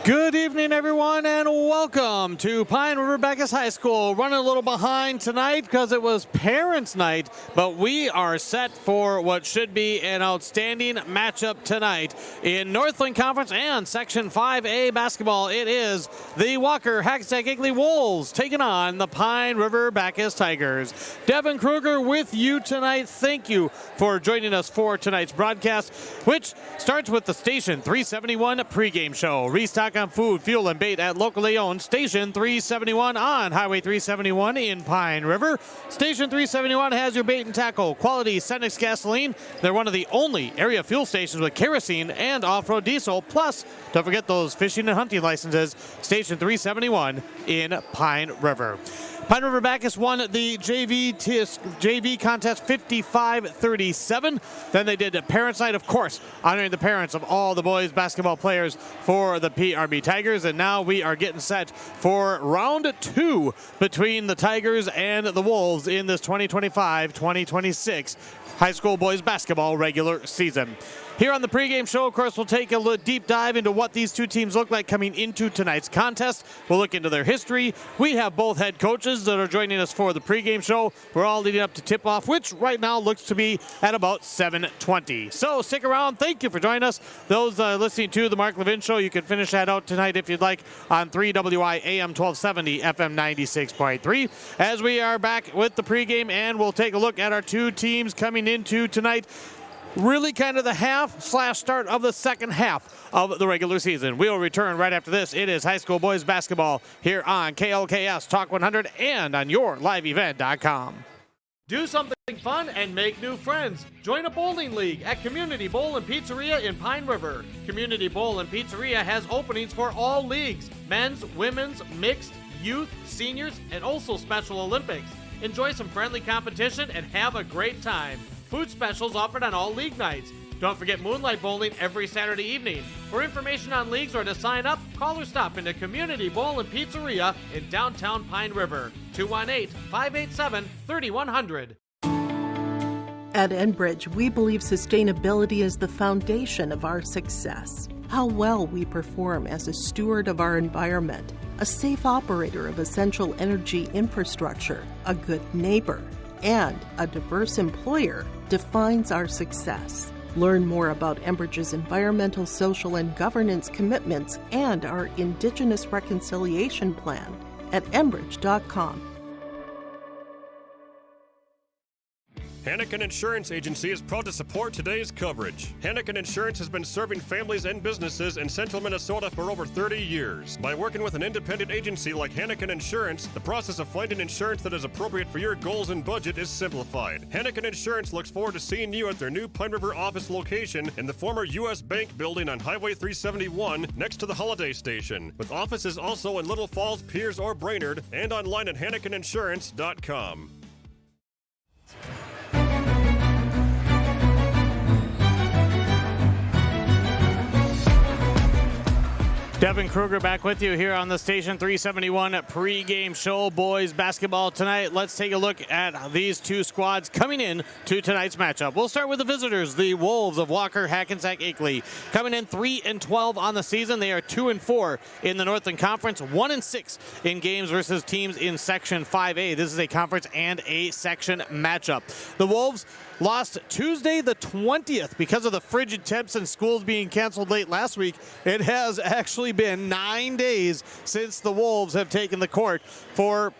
Good evening, everyone, and welcome to Pine River-Backus High School. Running a little behind tonight because it was Parents' Night, but we are set for what should be an outstanding matchup tonight in Northland Conference and Section 5A basketball. It is the Walker-Hackensack-Akeley Wolves taking on the Pine River-Backus Tigers. Devin Kruger with you tonight. Thank you for joining us for tonight's broadcast, which starts with the Station 371 pregame show. Restock on food, fuel, and bait at locally owned Station 371 on Highway 371 in Pine River. Station 371 has your bait and tackle, quality Cenex gasoline. They're one of the only area fuel stations with kerosene and off-road diesel. Plus, don't forget those fishing and hunting licenses. Station 371 in Pine River. Pine River-Backus won the JV contest 55-37. Then they did a Parents' Night, of course, honoring the parents of all the boys basketball players for the PRB Tigers. And now we are getting set for round two between the Tigers and the Wolves in this 2025-2026 high school boys basketball regular season. Here on the pregame show, of course, we'll take a deep dive into what these two teams look like coming into tonight's contest. We'll look into their history. We have both head coaches that are joining us for the pregame show. We're all leading up to tip-off, which right now looks to be at about 7:20. So stick around. Thank you for joining us. Those listening to the Mark Levin Show, you can finish that out tonight if you'd like on 3WI AM 1270 FM 96.3. As we are back with the pregame, and we'll take a look at our two teams coming into tonight. Really kind of the half/start of the second half of the regular season. We'll return right after this. It is high school boys basketball here on KLKS Talk 100 and on yourliveevent.com. Do something fun and make new friends. Join a bowling league at Community Bowl and Pizzeria in Pine River. Community Bowl and Pizzeria has openings for all leagues: men's, women's, mixed, youth, seniors, and also Special Olympics. Enjoy some friendly competition and have a great time. Food specials offered on all league nights. Don't forget Moonlight Bowling every Saturday evening. For information on leagues or to sign up, call or stop into Community Bowl and Pizzeria in downtown Pine River. 218-587-3100. At Enbridge, we believe sustainability is the foundation of our success. How well we perform as a steward of our environment, a safe operator of essential energy infrastructure, a good neighbor, and a diverse employer defines our success. Learn more about Enbridge's environmental, social, and governance commitments and our Indigenous Reconciliation Plan at enbridge.com. Hannikin Insurance Agency is proud to support today's coverage. Hannikin Insurance has been serving families and businesses in central Minnesota for over 30 years. By working with an independent agency like Hannikin Insurance, the process of finding insurance that is appropriate for your goals and budget is simplified. Hannikin Insurance looks forward to seeing you at their new Pine River office location in the former U.S. Bank building on Highway 371 next to the Holiday Station, with offices also in Little Falls, Piers, or Brainerd, and online at HannikinInsurance.com. Devin Kruger back with you here on the Station 371 pregame show. Boys basketball tonight. Let's take a look at these two squads coming in to tonight's matchup. We'll start with the visitors, the Wolves of Walker-Hackensack-Akeley. Coming in 3-12 on the season. They are 2-4 in the Northland Conference, 1-6 in games versus teams in Section 5A. This is a conference and a section matchup. The Wolves lost Tuesday the 20th because of the frigid temps and schools being canceled late last week. It has actually been 9 days since the Wolves have taken the court for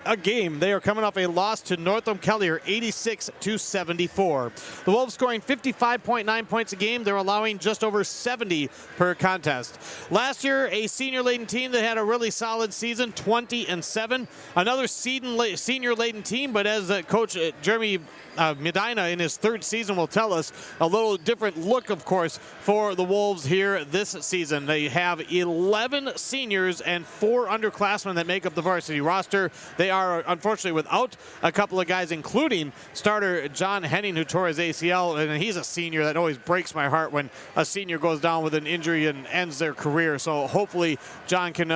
a game. They are coming off a loss to Northam-Kellier, 86-74. The Wolves scoring 55.9 points a game. They're allowing just over 70 per contest. Last year, a senior-laden team that had a really solid season, 20-7. Another senior-laden team, but as Coach Jeremy Medina in his third season will tell us, a little different look, of course, for the Wolves here this season. They have 11 seniors and 4 underclassmen that make up the varsity roster. They are unfortunately without a couple of guys, including starter John Henning, who tore his ACL, and he's a senior. That always breaks my heart when a senior goes down with an injury and ends their career. So hopefully John can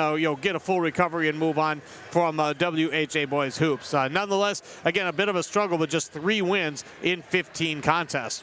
get a full recovery and move on from WHA boys hoops. Nonetheless, again, a bit of a struggle with just 3 wins in 15 contests.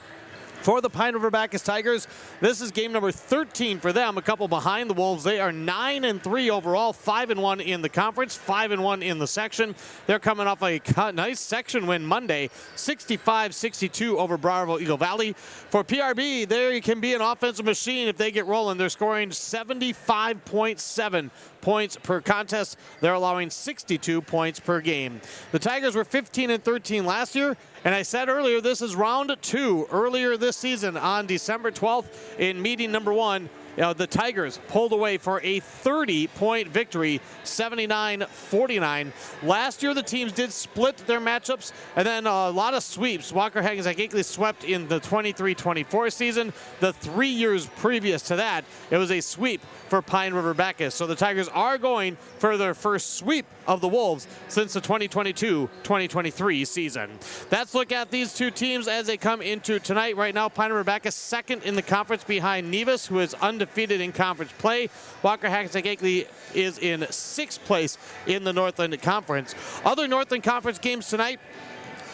For the Pine River-Backus Tigers, this is game number 13 for them, a couple behind the Wolves. They are 9-3 overall, 5-1 in the conference, 5-1 in the section. They're coming off a nice section win Monday, 65-62 over Browardville Eagle Valley. For PRB, there can be an offensive machine if they get rolling. They're scoring 75.7 points per contest. They're allowing 62 points per game. The Tigers were 15-13 last year, and I said earlier this is round 2. Earlier this season on December 12th in meeting number 1, the Tigers pulled away for a 30-point victory, 79-49. Last year, the teams did split their matchups, and then a lot of sweeps. Walker-Hackensack-Akeley swept in the 23-24 season. The 3 years previous to that, it was a sweep for Pine River-Backus. So the Tigers are going for their first sweep of the Wolves since the 2022-2023 season. Let's look at these two teams as they come into tonight. Right now, Pine River-Backus second in the conference behind Nevis, who is undefeated in conference play. Walker-Hackensack-Akeley is in 6th place in the Northland Conference. Other Northland Conference games tonight,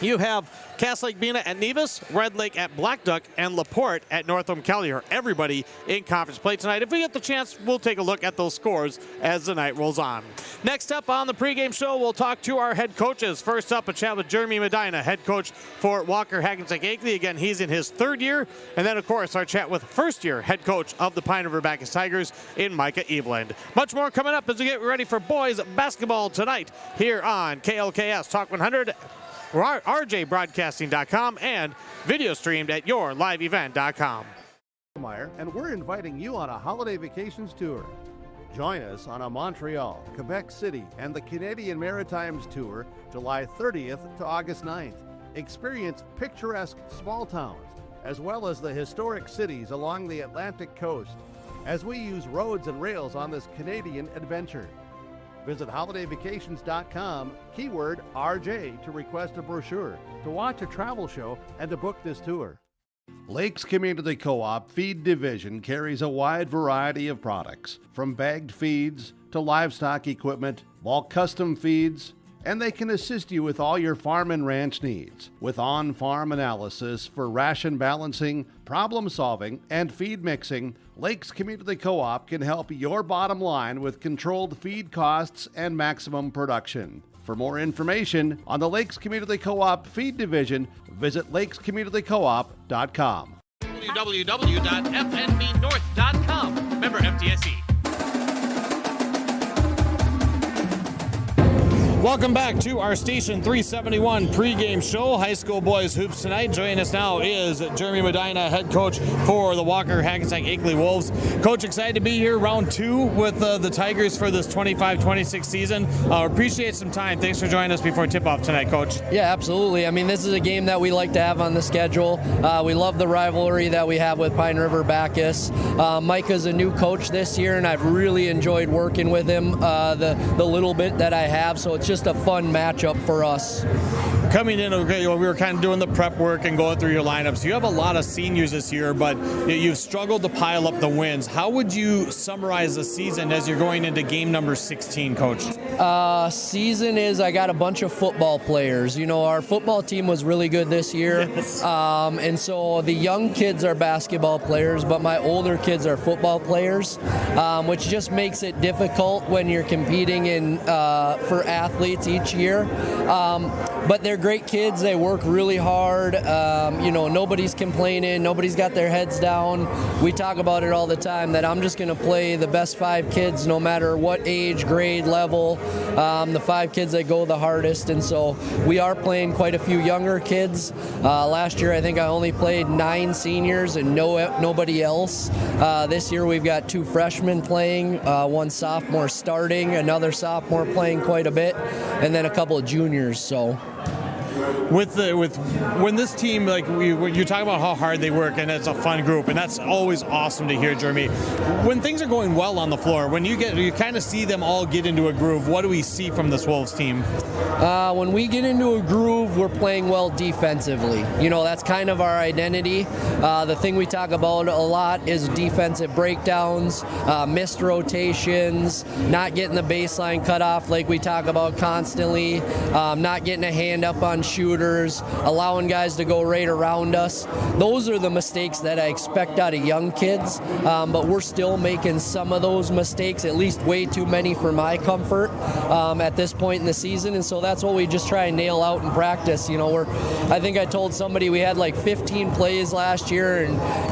you have Cass Lake Bena at Nevis, Red Lake at Blackduck, and LaPorte at Northam-Collier. Everybody in conference play tonight. If we get the chance, we'll take a look at those scores as the night rolls on. Next up on the pregame show, we'll talk to our head coaches. First up, a chat with Jeremy Medina, head coach for Walker-Hackensack-Akeley. Again, he's in his 3rd year. And then, of course, our chat with first-year head coach of the Pine River-Backus Tigers in Micah Eveland. Much more coming up as we get ready for boys basketball tonight here on KLKS Talk 100. RJBroadcasting.com and video streamed at yourliveevent.com. And we're inviting you on a holiday vacations tour. Join us on a Montreal, Quebec City, and the Canadian Maritimes tour July 30th to August 9th. Experience picturesque small towns as well as the historic cities along the Atlantic coast as we use roads and rails on this Canadian adventure. Visit holidayvacations.com, keyword RJ, to request a brochure, to watch a travel show, and to book this tour. Lakes Community Co-op Feed Division carries a wide variety of products, from bagged feeds to livestock equipment, bulk custom feeds, and they can assist you with all your farm and ranch needs with on-farm analysis for ration balancing, problem solving, and feed mixing. Lakes Community Co-op can help your bottom line with controlled feed costs and maximum production. For more information on the Lakes Community Co-op Feed Division, visit lakescommunitycoop.com. www.fnbnorth.com. Member FDIC. Welcome back to our Station 371 pregame show. High school boys hoops tonight. Joining us now is Jeremy Medina, head coach for the Walker-Hackensack-Akeley Wolves. Coach, excited to be here, round 2 with the Tigers for this 25-26 season. Appreciate some time. Thanks for joining us before tip-off tonight, Coach. Yeah, absolutely. I mean, this is a game that we like to have on the schedule. We love the rivalry that we have with Pine River-Backus. Micah's a new coach this year, and I've really enjoyed working with him the little bit that I have, so it's just a fun matchup for us. Coming in, we were kind of doing the prep work and going through your lineups. You have a lot of seniors this year, but you've struggled to pile up the wins. How would you summarize the season as you're going into game number 16, Coach? Season is I got a bunch of football players. You know, our football team was really good this year. Yes. And so the young kids are basketball players, but my older kids are football players, which just makes it difficult when you're competing for athletes each year. But they're great kids. They work really hard. Nobody's complaining. Nobody's got their heads down. We talk about it all the time that I'm just going to play the best 5 kids no matter what age, grade, level, the 5 kids that go the hardest. And so we are playing quite a few younger kids. Last year I think I only played 9 seniors and nobody else. This year we've got 2 freshmen playing, 1 sophomore starting, another sophomore playing quite a bit, and then a couple of juniors. So when this team, when you talk about how hard they work, and it's a fun group, and that's always awesome to hear, Jeremy. When things are going well on the floor, when you kind of see them all get into a groove, what do we see from this Wolves team? When we get into a groove, we're playing well defensively. You know, that's kind of our identity. The thing we talk about a lot is defensive breakdowns, missed rotations, not getting the baseline cut off like we talk about constantly, not getting a hand up on shooters, allowing guys to go right around us. Those are the mistakes that I expect out of young kids, but we're still making some of those mistakes, at least way too many for my comfort at this point in the season, and so that's what we just try and nail out in practice. I think I told somebody we had like 15 plays last year,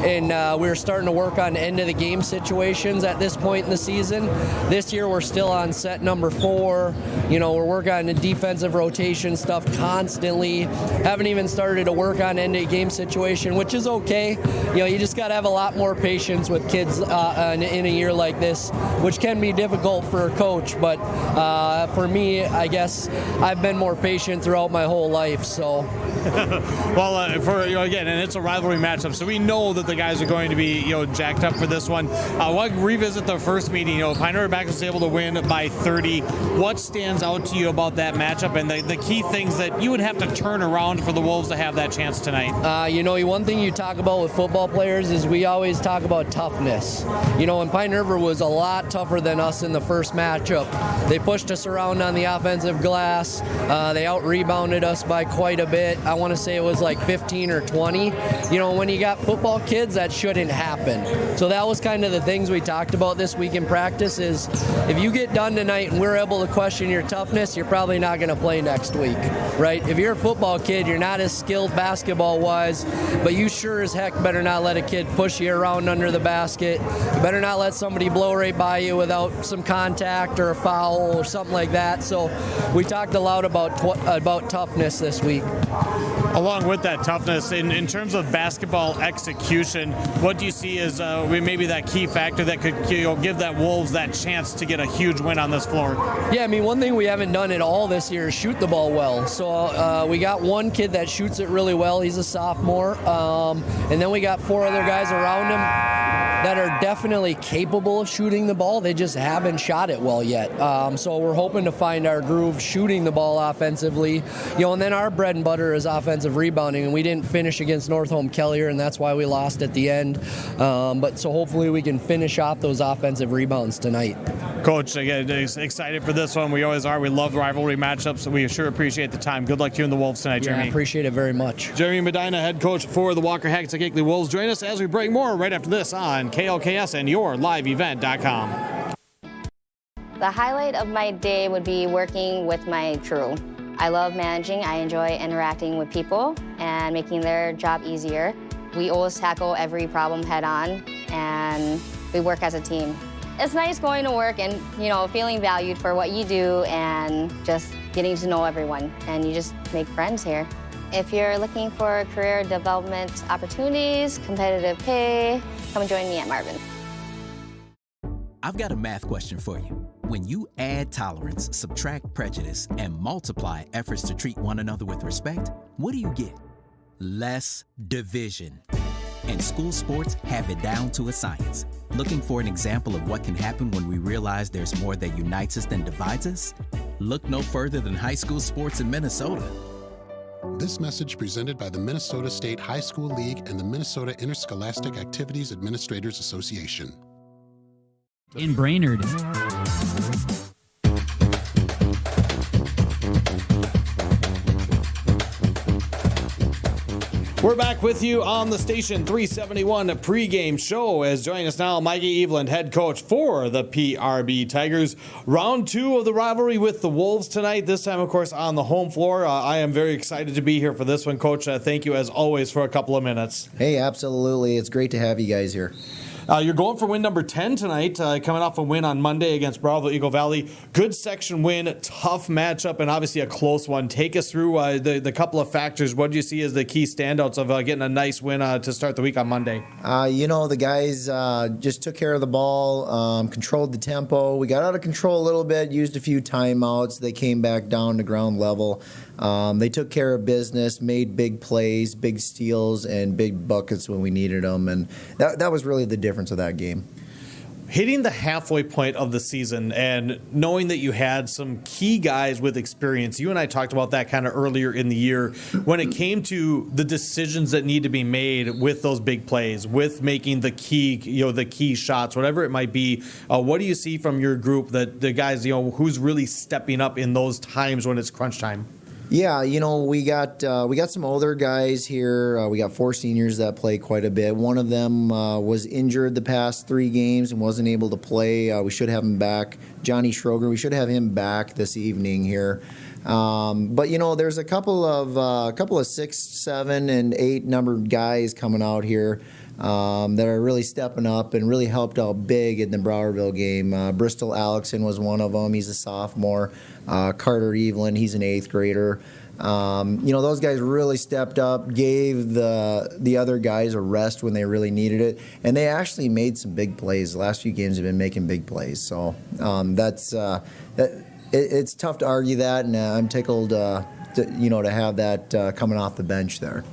and we were starting to work on end of the game situations at this point in the season. This year we're still on set number 4. We're working on the defensive rotation stuff constantly. Haven't even started to work on end of game situation, which is okay. You just got to have a lot more patience with kids in a year like this, which can be difficult for a coach, but for me, I guess I've been more patient throughout my whole life. So, well, again, and it's a rivalry matchup, so we know that the guys are going to be jacked up for this one. We'll revisit the first meeting. Pine River-Backus was able to win by 30. What stands out to you about that matchup and the key things that you would have to turn around for the Wolves to have that chance tonight? One thing you talk about with football players is we always talk about toughness. And Pine River was a lot tougher than us in the first matchup. They pushed us around on the offensive glass. They out-rebounded us by quite a bit. I want to say it was like 15 or 20. When you got football kids, that shouldn't happen. So that was kind of the things we talked about this week in practice is if you get done tonight and we're able to question your toughness, you're probably not going to play next week, right? If you're a football kid, you're not as skilled basketball-wise, but you sure as heck better not let a kid push you around under the basket. You better not let somebody blow right by you without some contact or a foul or something like that. So we talked a lot about toughness this week. Along with that toughness, in terms of basketball execution, what do you see as maybe that key factor that could give that Wolves that chance to get a huge win on this floor? Yeah, one thing we haven't done at all this year is shoot the ball well. So we got one kid that shoots it really well. He's a sophomore. And then we got 4 other guys around him that are definitely capable of shooting the ball. They just haven't shot it well yet. So we're hoping to find our groove shooting the ball offensively. And then our bread and butter is offensive rebounding, and we didn't finish against North Home Kellier, and that's why we lost at the end. But so hopefully we can finish off those offensive rebounds tonight. Coach, again, excited for this one. We always are. We love rivalry matchups. We sure appreciate the time. Good luck to you and the Wolves tonight, Jeremy. I appreciate it very much. Jeremy Medina, head coach for the Walker-Hackensack-Akeley Wolves. Join us as we break more right after this on KLKS and YourLiveEvent.com. The highlight of my day would be working with my crew. I love managing. I enjoy interacting with people and making their job easier. We always tackle every problem head on, and we work as a team. It's nice going to work and, feeling valued for what you do and just getting to know everyone, and you just make friends here. If you're looking for career development opportunities, competitive pay, come join me at Marvin. I've got a math question for you. When you add tolerance, subtract prejudice, and multiply efforts to treat one another with respect, what do you get? Less division. And school sports have it down to a science. Looking for an example of what can happen when we realize there's more that unites us than divides us? Look no further than high school sports in Minnesota. This message presented by the Minnesota State High School League and the Minnesota Interscholastic Activities Administrators Association. In Brainerd. We're back with you on the Station 371 pregame show. As joining us now, Mikey Eveland, head coach for the PRB Tigers. Round 2 of the rivalry with the Wolves tonight. This time, of course, on the home floor. I am very excited to be here for this one, Coach. Thank you, as always, for a couple of minutes. Hey, absolutely. It's great to have you guys here. You're going for win number 10 tonight, coming off a win on Monday against Brownsville Eagle Valley. Good section win, tough matchup, and obviously a close one. Take us through the couple of factors. What do you see as the key standouts of getting a nice win to start the week on Monday? The guys just took care of the ball, controlled the tempo. We got out of control a little bit, used a few timeouts. They came back down to ground level. They took care of business, made big plays, big steals, and big buckets when we needed them, and that was really the difference of that game. Hitting the halfway point of the season and knowing that you had some key guys with experience, you and I talked about that kind of earlier in the year when it came to the decisions that need to be made with those big plays, with making the key shots, whatever it might be. What do you see from your group that the guys, who's really stepping up in those times when it's crunch time? Yeah, we got some older guys here. We got 4 seniors that play quite a bit. One of them was injured the past 3 games and wasn't able to play. We should have him back. Johnny Schroger, we should have him back this evening here. But there's a couple of 6, 7, and 8 numbered guys coming out here that are really stepping up and really helped out big in the Browerville game. Bristol Alexson was one of them. He's a sophomore. Carter Evelyn, he's an 8th grader. Those guys really stepped up, gave the other guys a rest when they really needed it, and they actually made some big plays. The last few games have been making big plays, so it's tough to argue that, and I'm tickled to have that coming off the bench there.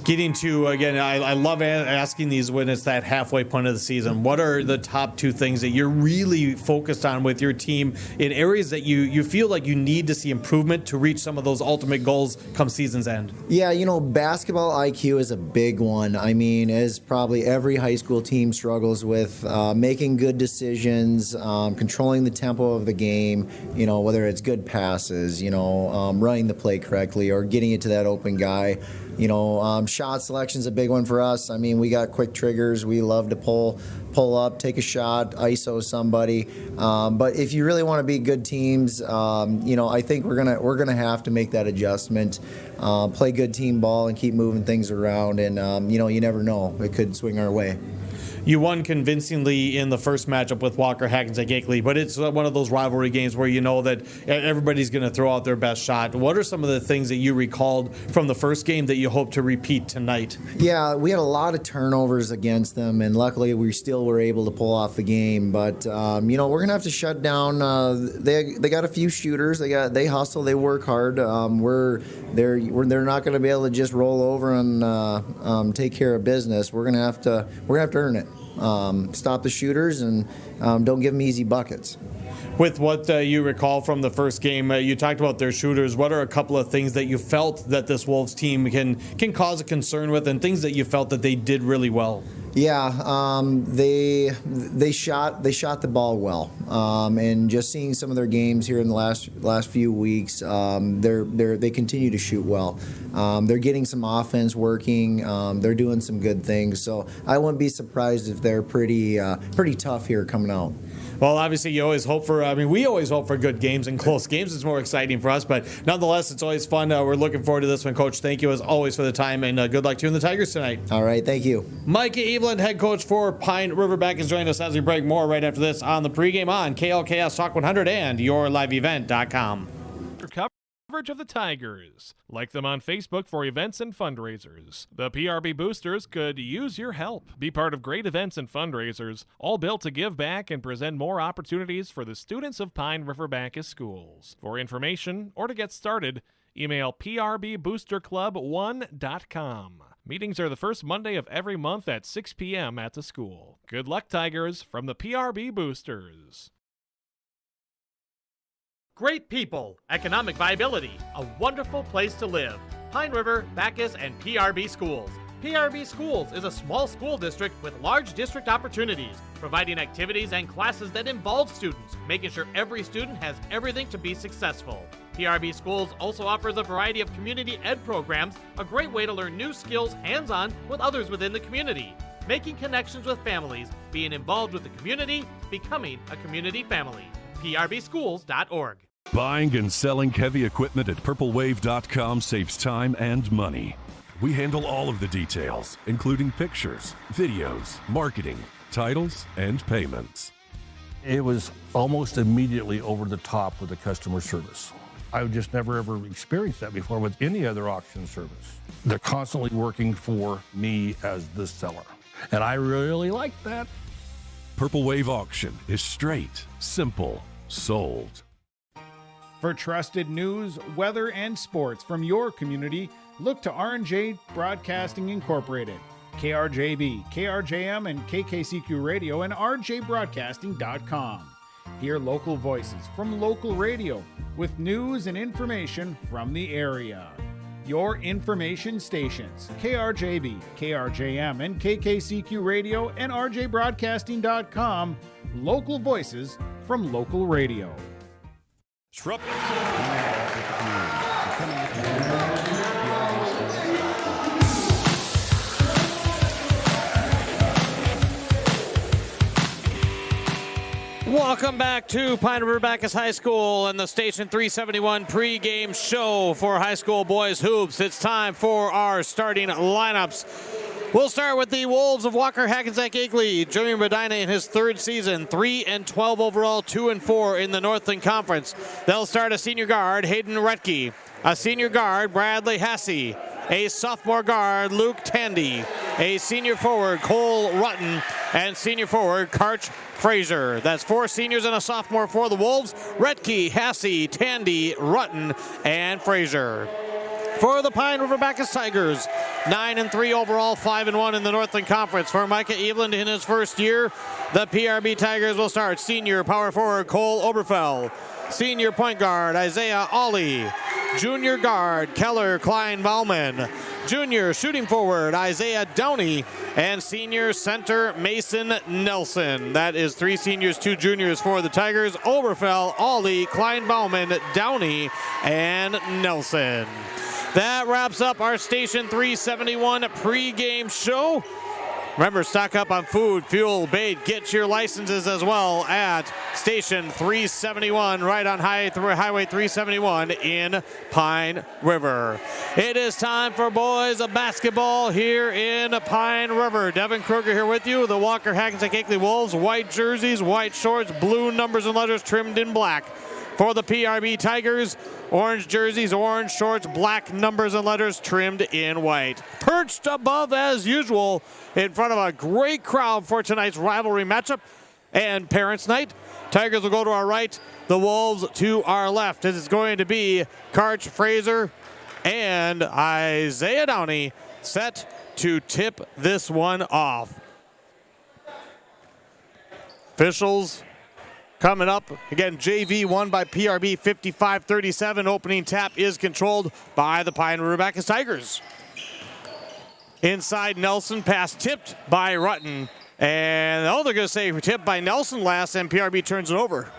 Getting to, again, I love asking these when it's that halfway point of the season. What are the top 2 things that you're really focused on with your team in areas that you feel like you need to see improvement to reach some of those ultimate goals come season's end? Yeah, basketball IQ is a big one. I mean, as probably every high school team struggles with making good decisions, controlling the tempo of the game, whether it's good passes, running the play correctly or getting it to that open guy. Shot selection's a big one for us. I mean, we got quick triggers. We love to pull up, take a shot, ISO somebody. But if you really want to be good teams, I think we're gonna have to make that adjustment, play good team ball, and keep moving things around. And you never know; it could swing our way. You won convincingly in the first matchup with Walker-Hackensack-Akeley, but it's one of those rivalry games where you know that everybody's going to throw out their best shot. What are some of the things that you recalled from the first game that you hope to repeat tonight? Yeah, we had a lot of turnovers against them, and luckily we still were able to pull off the game. But we're going to have to shut down. They got a few shooters. They hustle. They work hard. They're not going to be able to just roll over and take care of business. We're going to have to earn it. Stop the shooters and don't give them easy buckets. With what you recall from the first game, you talked about their shooters. What are a couple of things that you felt that this Wolves team can cause a concern with, and things that you felt that they did really well? Yeah, they shot the ball well, and just seeing some of their games here in the last few weeks, they continue to shoot well. They're getting some offense working. They're doing some good things. So I wouldn't be surprised if they're pretty tough here coming out. Well, obviously, you always hope for, we always hope for good games and close games. It's more exciting for us, but nonetheless, it's always fun. We're looking forward to this one, Coach. Thank you, as always, for the time, and good luck to you and the Tigers tonight. All right, thank you. Mike Evelyn, head coach for Pine River-Backus, joining us as we break. More right after this on the pregame on KLKS Talk 100 and yourliveevent.com. Coverage of the Tigers. Like them on Facebook for events and fundraisers. The PRB Boosters could use your help. Be part of great events and fundraisers, all built to give back and present more opportunities for the students of Pine River-Backus schools. For information or to get started, email prboosterclub1.com. Meetings are the first Monday of every month at 6 p.m. at the school. Good luck, Tigers, from the PRB Boosters. Great people, economic viability, a wonderful place to live. Pine River, Backus, and PRB Schools. PRB Schools is a small school district with large district opportunities, providing activities and classes that involve students, making sure every student has everything to be successful. PRB Schools also offers a variety of community ed programs, a great way to learn new skills hands-on with others within the community, making connections with families, being involved with the community, becoming a community family. PRBschools.org. Buying and selling heavy equipment at purplewave.com saves time and money. We handle all of the details, including pictures, videos, marketing, titles, and payments. It was almost immediately over the top with the customer service. I've just never ever experienced that before with any other auction service. They're constantly working for me as the seller, and I really like that. Purple Wave Auction is straight, simple, sold. For trusted news, weather, and sports from your community, look to R&J Broadcasting Incorporated, KRJB, KRJM, and KKCQ Radio, and rjbroadcasting.com. Hear local voices from local radio with news and information from the area. Your information stations, KRJB, KRJM, and KKCQ Radio, and rjbroadcasting.com. Local voices from local radio. Coming Welcome back to Pine River-Backus High School and the Station 371 pregame show for high school boys hoops. It's time for our starting lineups. We'll start with the Wolves of Walker-Hackensack-Akeley. Jeremy Medina in his third season, 3-12 overall, 2-4 in the Northland Conference. They'll start a senior guard, Hayden Retke, a senior guard, Bradley Hasse, a sophomore guard, Luke Tandy, a senior forward, Cole Rutten, and senior forward, Karch Fraser. That's 4 seniors and a sophomore for the Wolves: Retke, Hasse, Tandy, Rutten, and Fraser. For the Pine River-Backus Tigers, 9-3 overall, 5-1 in the Northland Conference. For Micah Eveland in his first year, the PRB Tigers will start senior power forward Cole Oberfell, senior point guard Isaiah Ollie, junior guard Keller Klein-Bauman, junior shooting forward Isaiah Downey, and senior center Mason Nelson. That is 3 seniors, 2 juniors for the Tigers: Oberfell, Ollie, Klein-Bauman, Downey, and Nelson. That wraps up our Station 371 pregame show. Remember, stock up on food, fuel, bait. Get your licenses as well at Station 371, right on Highway 371 in Pine River. It is time for boys of basketball here in Pine River. Devin Kruger here with you. The Walker-Hackensack-Akeley Wolves, white jerseys, white shorts, blue numbers and letters trimmed in black. For the PRB Tigers, orange jerseys, orange shorts, black numbers and letters trimmed in white. Perched above as usual in front of a great crowd for tonight's rivalry matchup and Parents' Night. Tigers will go to our right, the Wolves to our left. This is going to be Karch Fraser and Isaiah Downey set to tip this one off. Officials coming up. Again, JV won by PRB 55-37. Opening tap is controlled by the Pine River-Backus Tigers. Inside Nelson, pass tipped by Rutten. And they're going to say tipped by Nelson last, and PRB turns it over.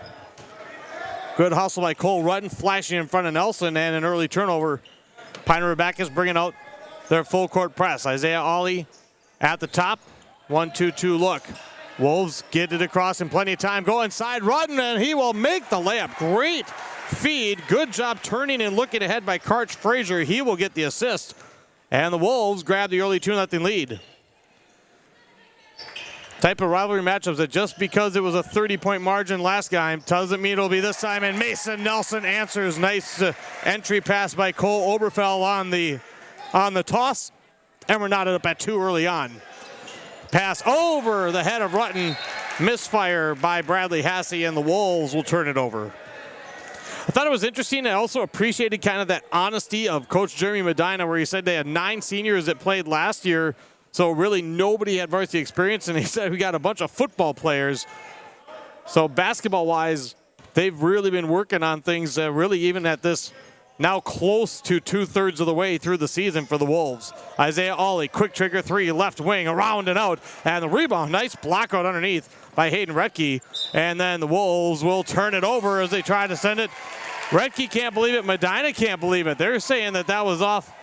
Good hustle by Cole Rutten, flashing in front of Nelson, and an early turnover. Pine River-Backus bringing out their full court press. Isaiah Ollie at the top. 1-2-2 look. Wolves get it across in plenty of time. Go inside Rutten, and he will make the layup. Great feed. Good job turning and looking ahead by Karch Fraser. He will get the assist. And the Wolves grab the early 2-0 lead. Type of rivalry matchups that just because it was a 30-point margin last time doesn't mean it'll be this time. And Mason Nelson answers. Nice entry pass by Cole Oberfell on the toss. And we're knotted up at 2 early on. Pass over the head of Rutten. Misfire by Bradley Hasse, and the Wolves will turn it over. I thought it was interesting. I also appreciated kind of that honesty of Coach Jeremy Medina, where he said they had 9 seniors that played last year, so really nobody had varsity experience, and he said we got a bunch of football players. So basketball-wise, they've really been working on things really even at this now close to 2/3 of the way through the season for the Wolves. Isaiah Ollie, quick trigger 3, left wing, around and out. And the rebound, nice block out underneath by Hayden Retke. And then the Wolves will turn it over as they try to send it. Retke can't believe it. Medina can't believe it. They're saying that was off.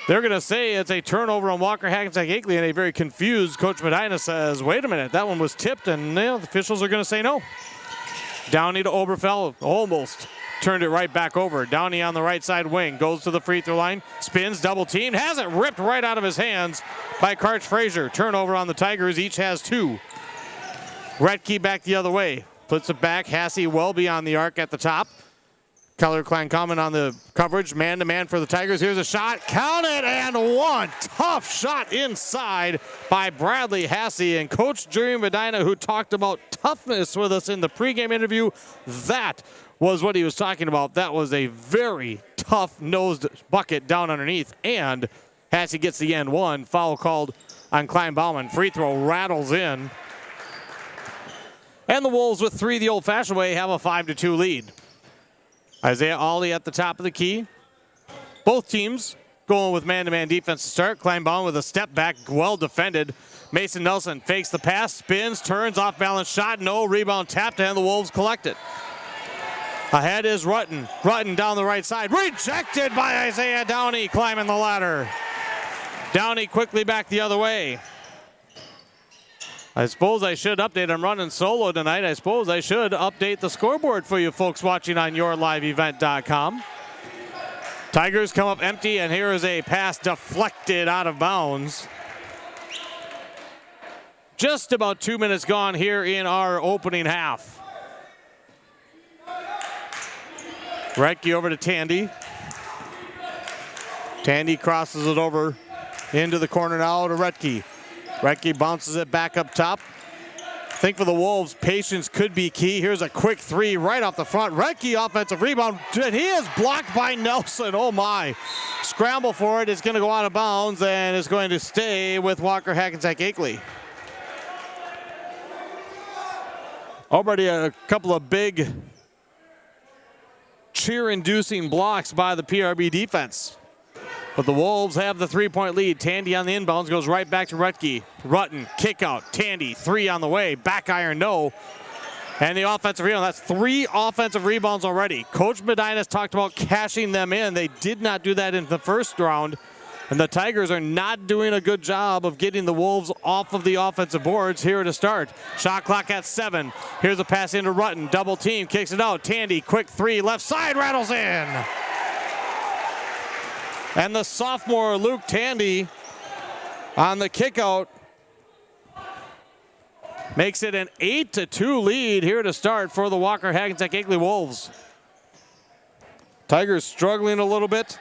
They're going to say it's a turnover on Walker-Hackensack-Akeley, and a very confused Coach Medina says, wait a minute, that one was tipped, and the officials are going to say no. Downey to Oberfell, almost turned it right back over. Downey on the right side wing, goes to the free throw line, spins, double teamed, has it ripped right out of his hands by Karch Fraser. Turnover on the Tigers, each has 2. Retke back the other way, puts it back, Hasse well beyond the arc at the top. Keller Klein-Bauman on the coverage, man-to-man for the Tigers. Here's a shot, count it, and one. Tough shot inside by Bradley Hasse. And Coach Jeremy Medina, who talked about toughness with us in the pregame interview, that was what he was talking about. That was a very tough-nosed bucket down underneath, and Hasse gets the end one. Foul called on Klein-Bauman. Free throw rattles in. And the Wolves, with 3 the old-fashioned way, have a 5-2 lead. Isaiah Ollie at the top of the key. Both teams going with man-to-man defense to start. Klein-Bauman with a step back, well defended. Mason Nelson fakes the pass, spins, turns, off-balance shot, no rebound tapped, and the Wolves collect it. Ahead is Rutten. Rutten down the right side, rejected by Isaiah Downey, climbing the ladder. Downey quickly back the other way. I suppose I should update. I'm running solo tonight. I suppose I should update the scoreboard for you folks watching on yourliveevent.com. Tigers come up empty, and here is a pass deflected out of bounds. Just about 2 minutes gone here in our opening half. Reitke over to Tandy. Tandy crosses it over into the corner now to Reitke. Reitke bounces it back up top. I think for the Wolves, patience could be key. Here's a quick three right off the front. Reitke offensive rebound, and he is blocked by Nelson. Oh my. Scramble for it. It's going to go out of bounds, and it's going to stay with Walker-Hackensack-Akeley. Already a couple of big cheer-inducing blocks by the PRB defense. But the Wolves have the three-point lead. Tandy on the inbounds goes right back to Reitke. Rutten, kick out. Tandy, three on the way. Back iron, no. And the offensive rebound. That's 3 offensive rebounds already. Coach Medina's talked about cashing them in. They did not do that in the first round. And the Tigers are not doing a good job of getting the Wolves off of the offensive boards here to start. Shot clock at 7. Here's a pass into Rutten. Double team, kicks it out. Tandy, quick three, left side, rattles in. And the sophomore Luke Tandy on the kick out makes it an 8-2 lead here to start for the Walker-Hackensack-Akeley Wolves. Tigers struggling a little bit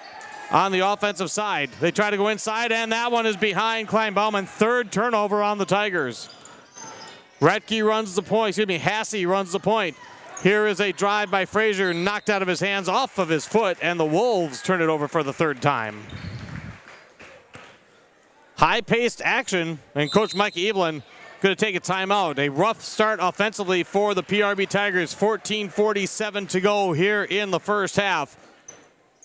on the offensive side. They try to go inside, and that one is behind Kleinbauman. 3rd turnover on the Tigers. Reitke runs the point, Hasse runs the point. Here is a drive by Frazier, knocked out of his hands, off of his foot, and the Wolves turn it over for the 3rd time. High-paced action, and Coach Mike Evelyn going to take a timeout. A rough start offensively for the PRB Tigers. 14:47 to go here in the first half.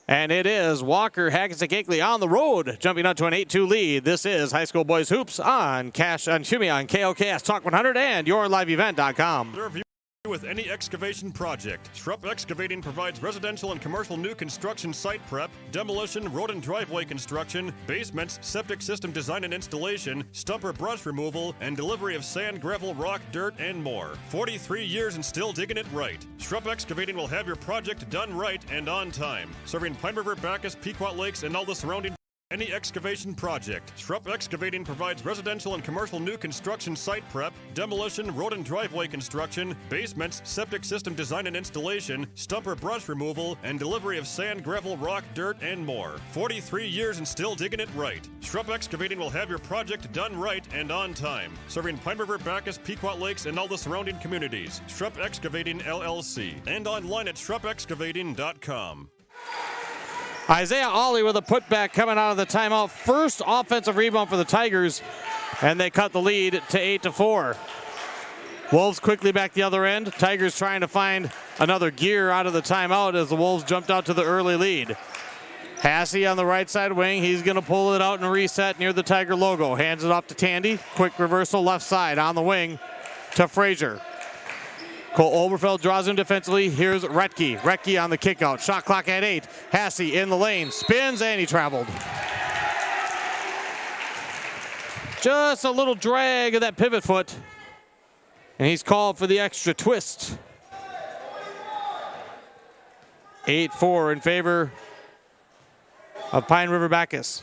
And it is Walker-Hackensack-Akeley on the road, jumping up to an 8-2 lead. This is High School Boys Hoops on KOKS Talk 100 and YourLiveEvent.com. With any excavation project, Schrupp Excavating provides residential and commercial new construction site prep, demolition, road and driveway construction, basements, septic system design and installation, stump or brush removal, and delivery of sand, gravel, rock, dirt, and more. 43 years and still digging it right. Schrupp Excavating will have your project done right and on time. Serving Pine River, Backus, Pequot Lakes, and all the surrounding any excavation project. Schrupp Excavating provides residential and commercial new construction site prep, demolition, road and driveway construction, basements, septic system design and installation, stump or brush removal, and delivery of sand, gravel, rock, dirt, and more. 43 years and still digging it right. Schrupp Excavating will have your project done right and on time. Serving Pine River, Backus, Pequot Lakes, and all the surrounding communities. Schrupp Excavating, LLC. And online at schruppexcavating.com. Isaiah Ollie with a putback coming out of the timeout. First offensive rebound for the Tigers, and they cut the lead to 8-4. Wolves quickly back the other end. Tigers trying to find another gear out of the timeout as the Wolves jumped out to the early lead. Hasse on the right side wing. He's going to pull it out and reset near the Tiger logo. Hands it off to Tandy. Quick reversal left side on the wing to Frazier. Cole Oberfeld draws him defensively. Here's Reitke. Reitke on the kickout. Shot clock at 8. Hasse in the lane. Spins, and he traveled. Just a little drag of that pivot foot. And he's called for the extra twist. 8-4 in favor of Pine River-Backus.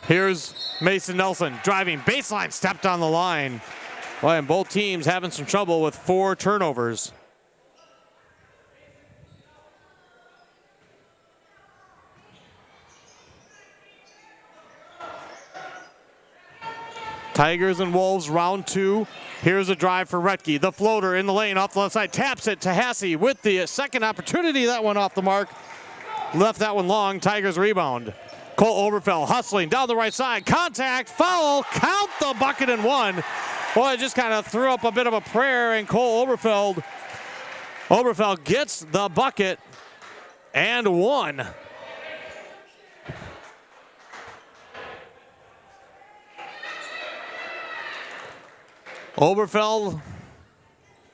Here's Mason Nelson driving baseline, stepped on the line. Well, and both teams having some trouble with 4 turnovers. Tigers and Wolves round 2. Here's a drive for Reitke. The floater in the lane off the left side. Taps it to Hasse with the second opportunity. That one off the mark. Left that one long. Tigers rebound. Cole Oberfeld hustling down the right side. Contact, foul, count the bucket and 1. Boy, it just kind of threw up a bit of a prayer, and Cole Oberfeld gets the bucket and 1. Oberfeld,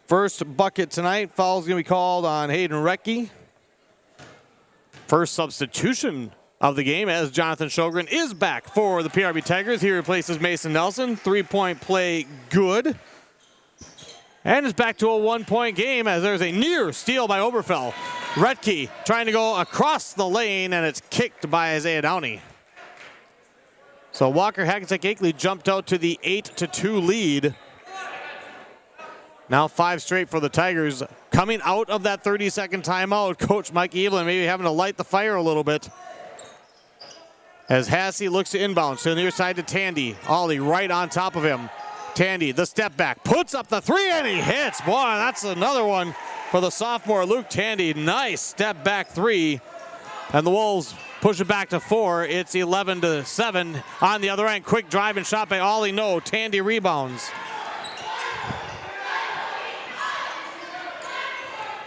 first bucket tonight. Foul's going to be called on Hayden Reitke. First substitution of the game as Jonathan Sjogren is back for the PRB Tigers. He replaces Mason Nelson. 3-point play good. And it's back to a 1-point game as there's a near steal by Oberfell. Retke trying to go across the lane, and it's kicked by Isaiah Downey. So Walker-Hackensack-Akeley jumped out to the 8-2 lead. Now 5 straight for the Tigers. Coming out of that 30-second timeout, Coach Mike Evelyn maybe having to light the fire a little bit. As Hassey looks to inbound, to the near side to Tandy. Ollie right on top of him. Tandy, the step back, puts up the 3 and he hits. Boy, that's another one for the sophomore Luke Tandy. Nice step back 3. And the Wolves push it back to 4. It's 11-7 on the other end. Quick drive and shot by Ollie. No, Tandy rebounds.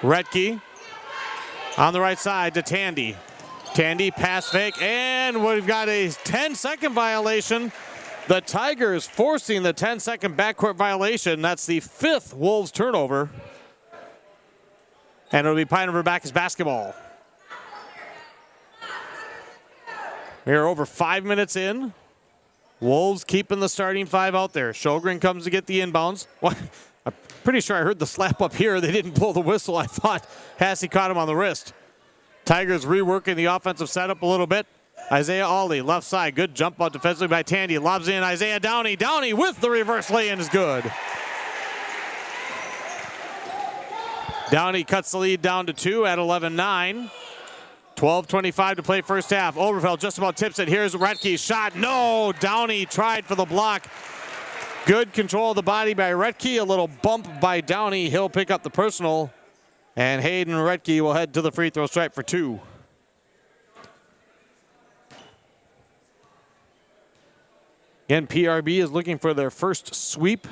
Retke on the right side to Tandy. Tandy pass fake, and we've got a 10-second violation. The Tigers forcing the 10-second backcourt violation. That's the 5th Wolves turnover. And it'll be Pine River-Backus basketball. We are over 5 minutes in. Wolves keeping the starting 5 out there. Sjogren comes to get the inbounds. What? I'm pretty sure I heard the slap up here. They didn't blow the whistle. I thought Hassey caught him on the wrist. Tigers reworking the offensive setup a little bit. Isaiah Ollie, left side. Good jump out defensively by Tandy. Lobs in Isaiah Downey. Downey with the reverse lay-in is good. Downey cuts the lead down to 2 at 11-9. 12:25 to play first half. Oberfell just about tips it. Here's Retke's shot. No, Downey tried for the block. Good control of the body by Retke. A little bump by Downey. He'll pick up the personal. And Hayden Retke will head to the free throw stripe for 2. Again, PRB is looking for their first sweep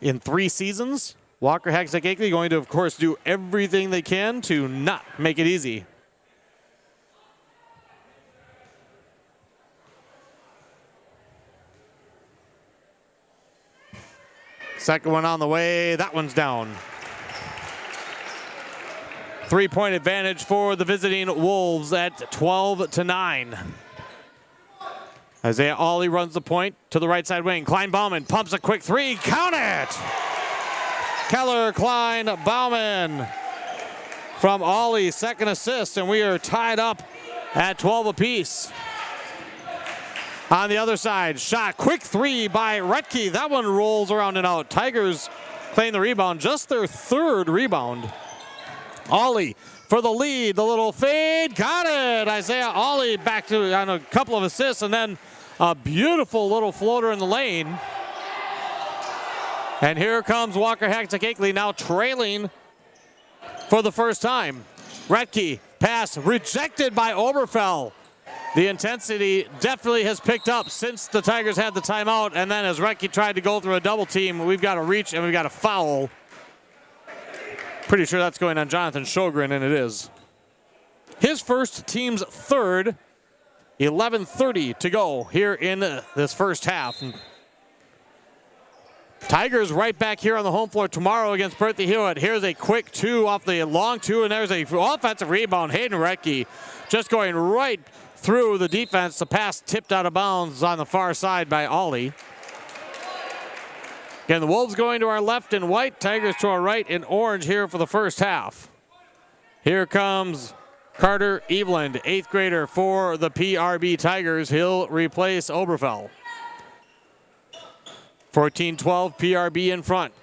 in 3 seasons. Walker-Hackensack-Akeley going to, of course, do everything they can to not make it easy. Second one on the way. That one's down. 3-point advantage for the visiting Wolves at 12-9. Isaiah Ollie runs the point to the right side wing. Klein Bauman pumps a quick 3. Count it! Keller, Klein, Bauman from Ollie, second assist, and we are tied up at 12 apiece. On the other side, shot, quick 3 by Retke. That one rolls around and out. Tigers claim the rebound, just their 3rd rebound. Ollie for the lead, the little fade, got it. Isaiah Ollie back to on a couple of assists, and then a beautiful little floater in the lane. And here comes Walker-Hackensack-Akeley now trailing for the first time. Retke, pass rejected by Oberfell. The intensity definitely has picked up since the Tigers had the timeout, and then as Retke tried to go through a double team, we've got a reach and we've got a foul. Pretty sure that's going on Jonathan Sjogren, and it is. His first, team's 3rd. 11:30 to go here in this first half. Tigers right back here on the home floor tomorrow against Bertha Hewitt. Here's a quick 2 off the long 2, and there's a offensive rebound. Hayden Retke just going right through the defense. The pass tipped out of bounds on the far side by Ollie. Again, the Wolves going to our left in white, Tigers to our right in orange here for the first half. Here comes Carter Eveland, 8th grader for the PRB Tigers. He'll replace Oberfell. 14-12, PRB in front.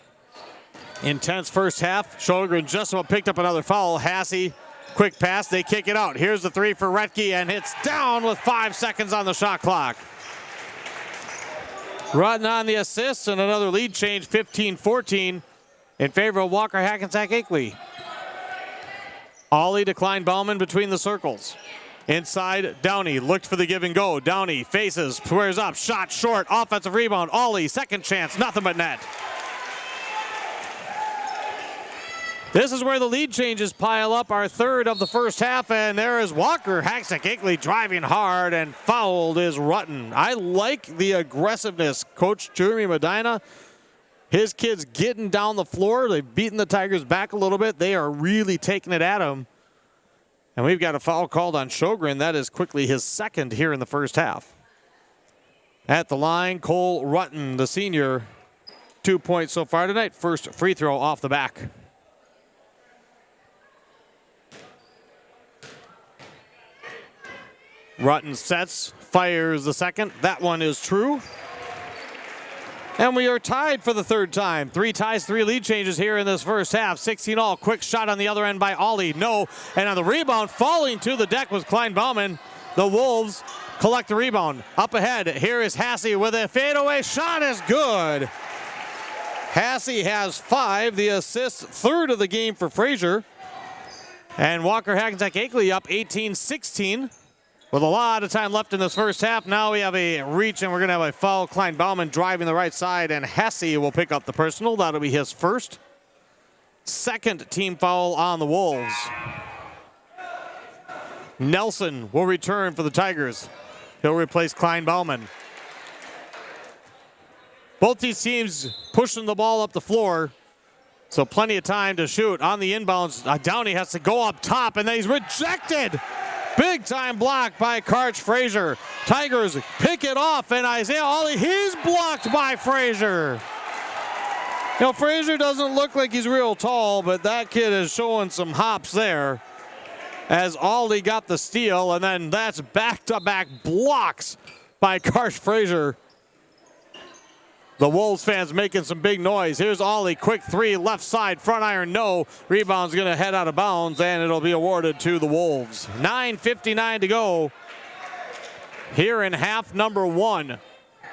Intense first half. Sjogren just about picked up another foul. Hassey, quick pass, they kick it out. Here's the 3 for Retke, and it's down with 5 seconds on the shot clock. Rutton on the assist, and another lead change, 15-14 in favor of Walker-Hackensack-Akeley. Ollie to Klein Bauman between the circles. Inside, Downey looked for the give and go. Downey faces, squares up, shot short, offensive rebound. Ollie, second chance, nothing but net. This is where the lead changes pile up, our 3rd of the first half, and there is Walker-Hackensack-Akeley driving hard, and fouled is Rutton. I like the aggressiveness. Coach Jeremy Medina, his kids getting down the floor. They've beaten the Tigers back a little bit. They are really taking it at him. And we've got a foul called on Sjogren. That is quickly his second here in the first half. At the line, Cole Rutten, the senior, 2 points so far tonight. First free throw off the back. Rutten sets, fires the second. That one is true. And we are tied for the third time. 3 ties, 3 lead changes here in this first half. 16 all. Quick shot on the other end by Ollie. No. And on the rebound, falling to the deck was Klein Bauman. The Wolves collect the rebound. Up ahead, here is Hasse with a fadeaway shot is good. Hasse has 5, the assist, third of the game for Fraser. And Walker-Hackensack-Akeley up 18-16 with a lot of time left in this first half. Now we have a reach and we're gonna have a foul. Klein Bauman driving the right side and Hasse will pick up the personal. That'll be his first. Second team foul on the Wolves. Nelson will return for the Tigers. He'll replace Klein Bauman. Both these teams pushing the ball up the floor, so plenty of time to shoot. On the inbounds, Downey has to go up top, and then he's rejected. Big time block by Karch Fraser. Tigers pick it off, and Isaiah Ollie, he's blocked by Fraser. You know, Fraser doesn't look like he's real tall, but that kid is showing some hops there. As Ollie got the steal, and then that's back-to-back blocks by Karch Fraser. The Wolves fans making some big noise. Here's Ollie, quick 3, left side, front iron, no. Rebound's gonna head out of bounds, and it'll be awarded to the Wolves. 9:59 to go here in half number 1.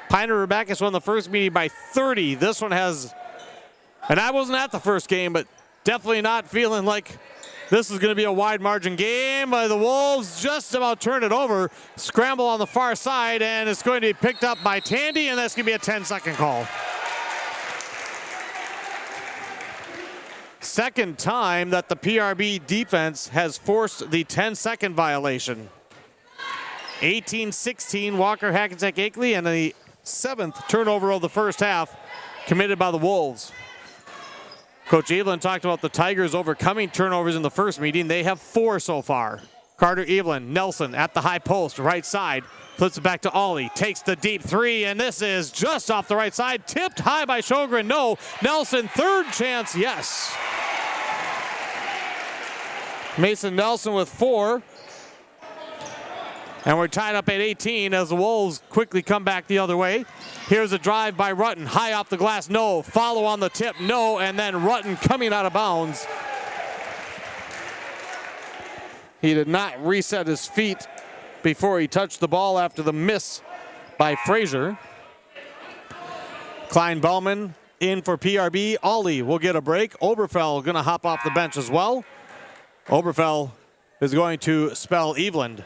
Pine River-Backus won the first meeting by 30. This one has, and I wasn't at the first game, but definitely not feeling like this is going to be a wide margin game. The Wolves just about turn it over. Scramble on the far side, and it's going to be picked up by Tandy, and that's going to be a 10-second call. Second time that the PRB defense has forced the 10-second violation. 18-16 Walker-Hackensack-Akeley, and the 7th turnover of the first half committed by the Wolves. Coach Evelyn talked about the Tigers overcoming turnovers in the first meeting. They have 4 so far. Carter Evelyn, Nelson at the high post, right side. Flips it back to Ollie, takes the deep 3, and this is just off the right side. Tipped high by Sjogren, no. Nelson, third chance, yes. Mason Nelson with 4. And we're tied up at 18 as the Wolves quickly come back the other way. Here's a drive by Rutten, high off the glass, no. Follow on the tip, no. And then Rutten coming out of bounds. He did not reset his feet before he touched the ball after the miss by Fraser. Klein Bauman in for PRB. Ollie will get a break. Oberfell going to hop off the bench as well. Oberfell is going to spell Eveland.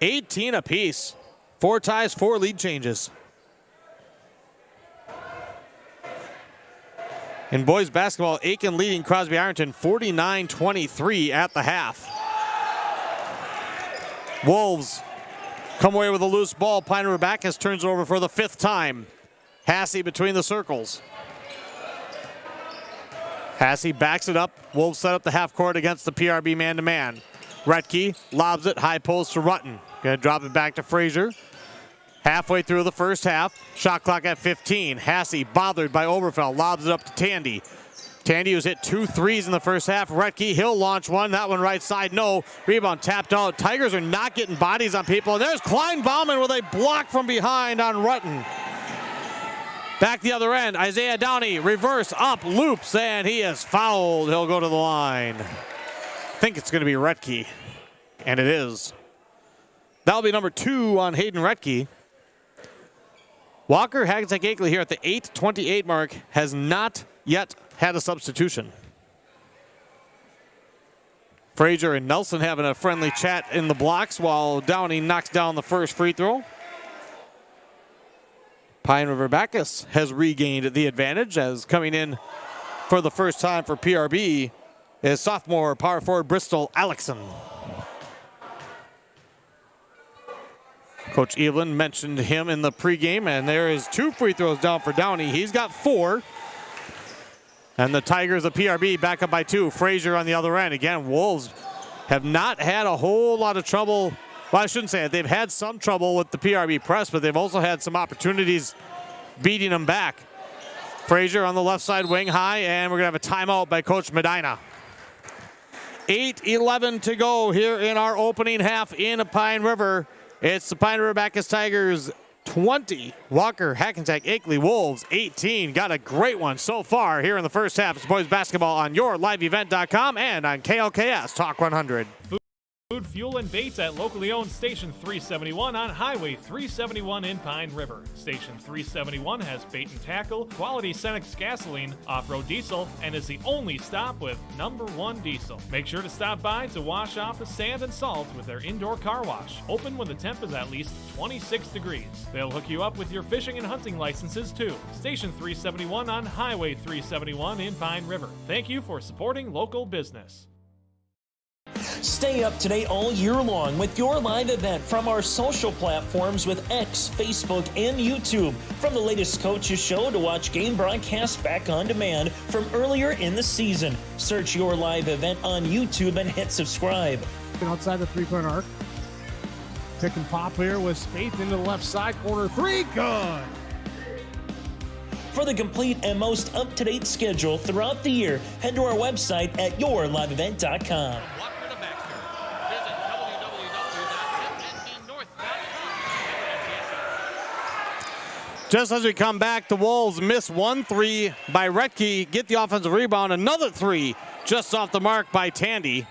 18 apiece. 4 ties, 4 lead changes. In boys basketball, Aiken leading Crosby Ironton 49-23 at the half. Wolves come away with a loose ball. Pine River-Backus turns it over for the 5th time. Hasse between the circles. Hasse backs it up. Wolves set up the half court against the PRB man-to-man. Retke lobs it, high post to Rutten. Gonna drop it back to Fraser. Halfway through the first half, shot clock at 15. Hasse bothered by Oberfell, lobs it up to Tandy. Tandy who's hit 2 threes in the first half. Retke, he'll launch one. That one right side, no. Rebound tapped out. Tigers are not getting bodies on people. And there's Klein Bauman with a block from behind on Rutten. Back the other end, Isaiah Downey, reverse, up, loops, and he is fouled. He'll go to the line. I think it's gonna be Retke, and it is. That'll be number 2 on Hayden Retke. Walker-Hackensack-Akeley here at the 8:28 mark has not yet had a substitution. Fraser and Nelson having a friendly chat in the blocks while Downey knocks down the first free throw. Pine River-Backus has regained the advantage as coming in for the first time for PRB is sophomore power forward Bristol Alexson. Coach Evelyn mentioned him in the pregame, and there is 2 free throws down for Downey. He's got 4. And the Tigers of PRB back up by 2. Frazier on the other end. Again, Wolves have not had a whole lot of trouble. Well, I shouldn't say it. They've had some trouble with the PRB press, but they've also had some opportunities beating them back. Frazier on the left side wing high, and we're going to have a timeout by Coach Medina. 8:11 to go here in our opening half in Pine River. It's the Pine River-Backus Tigers 20, Walker-Hackensack-Akeley Wolves 18. Got a great one so far here in the first half. It's boys basketball on yourliveevent.com and on KLKS Talk 100. Food, fuel, and baits at locally owned Station 371 on Highway 371 in Pine River. Station 371 has bait and tackle, quality Cenex gasoline, off-road diesel, and is the only stop with #1 diesel. Make sure to stop by to wash off the sand and salt with their indoor car wash. Open when the temp is at least 26 degrees. They'll hook you up with your fishing and hunting licenses too. Station 371 on Highway 371 in Pine River. Thank you for supporting local business. Stay up to date all year long with your live event from our social platforms with X, Facebook, and YouTube. From the latest coaches show to watch game broadcasts back on demand from earlier in the season. Search your live event on YouTube and hit subscribe. Outside the three-point arc. Pick and pop here with Spaeth into the left side corner. 3, good. For the complete and most up-to-date schedule throughout the year, head to our website at yourliveevent.com. Just as we come back, the Wolves miss 1 3 by Retke, get the offensive rebound, another 3 just off the mark by Tandy.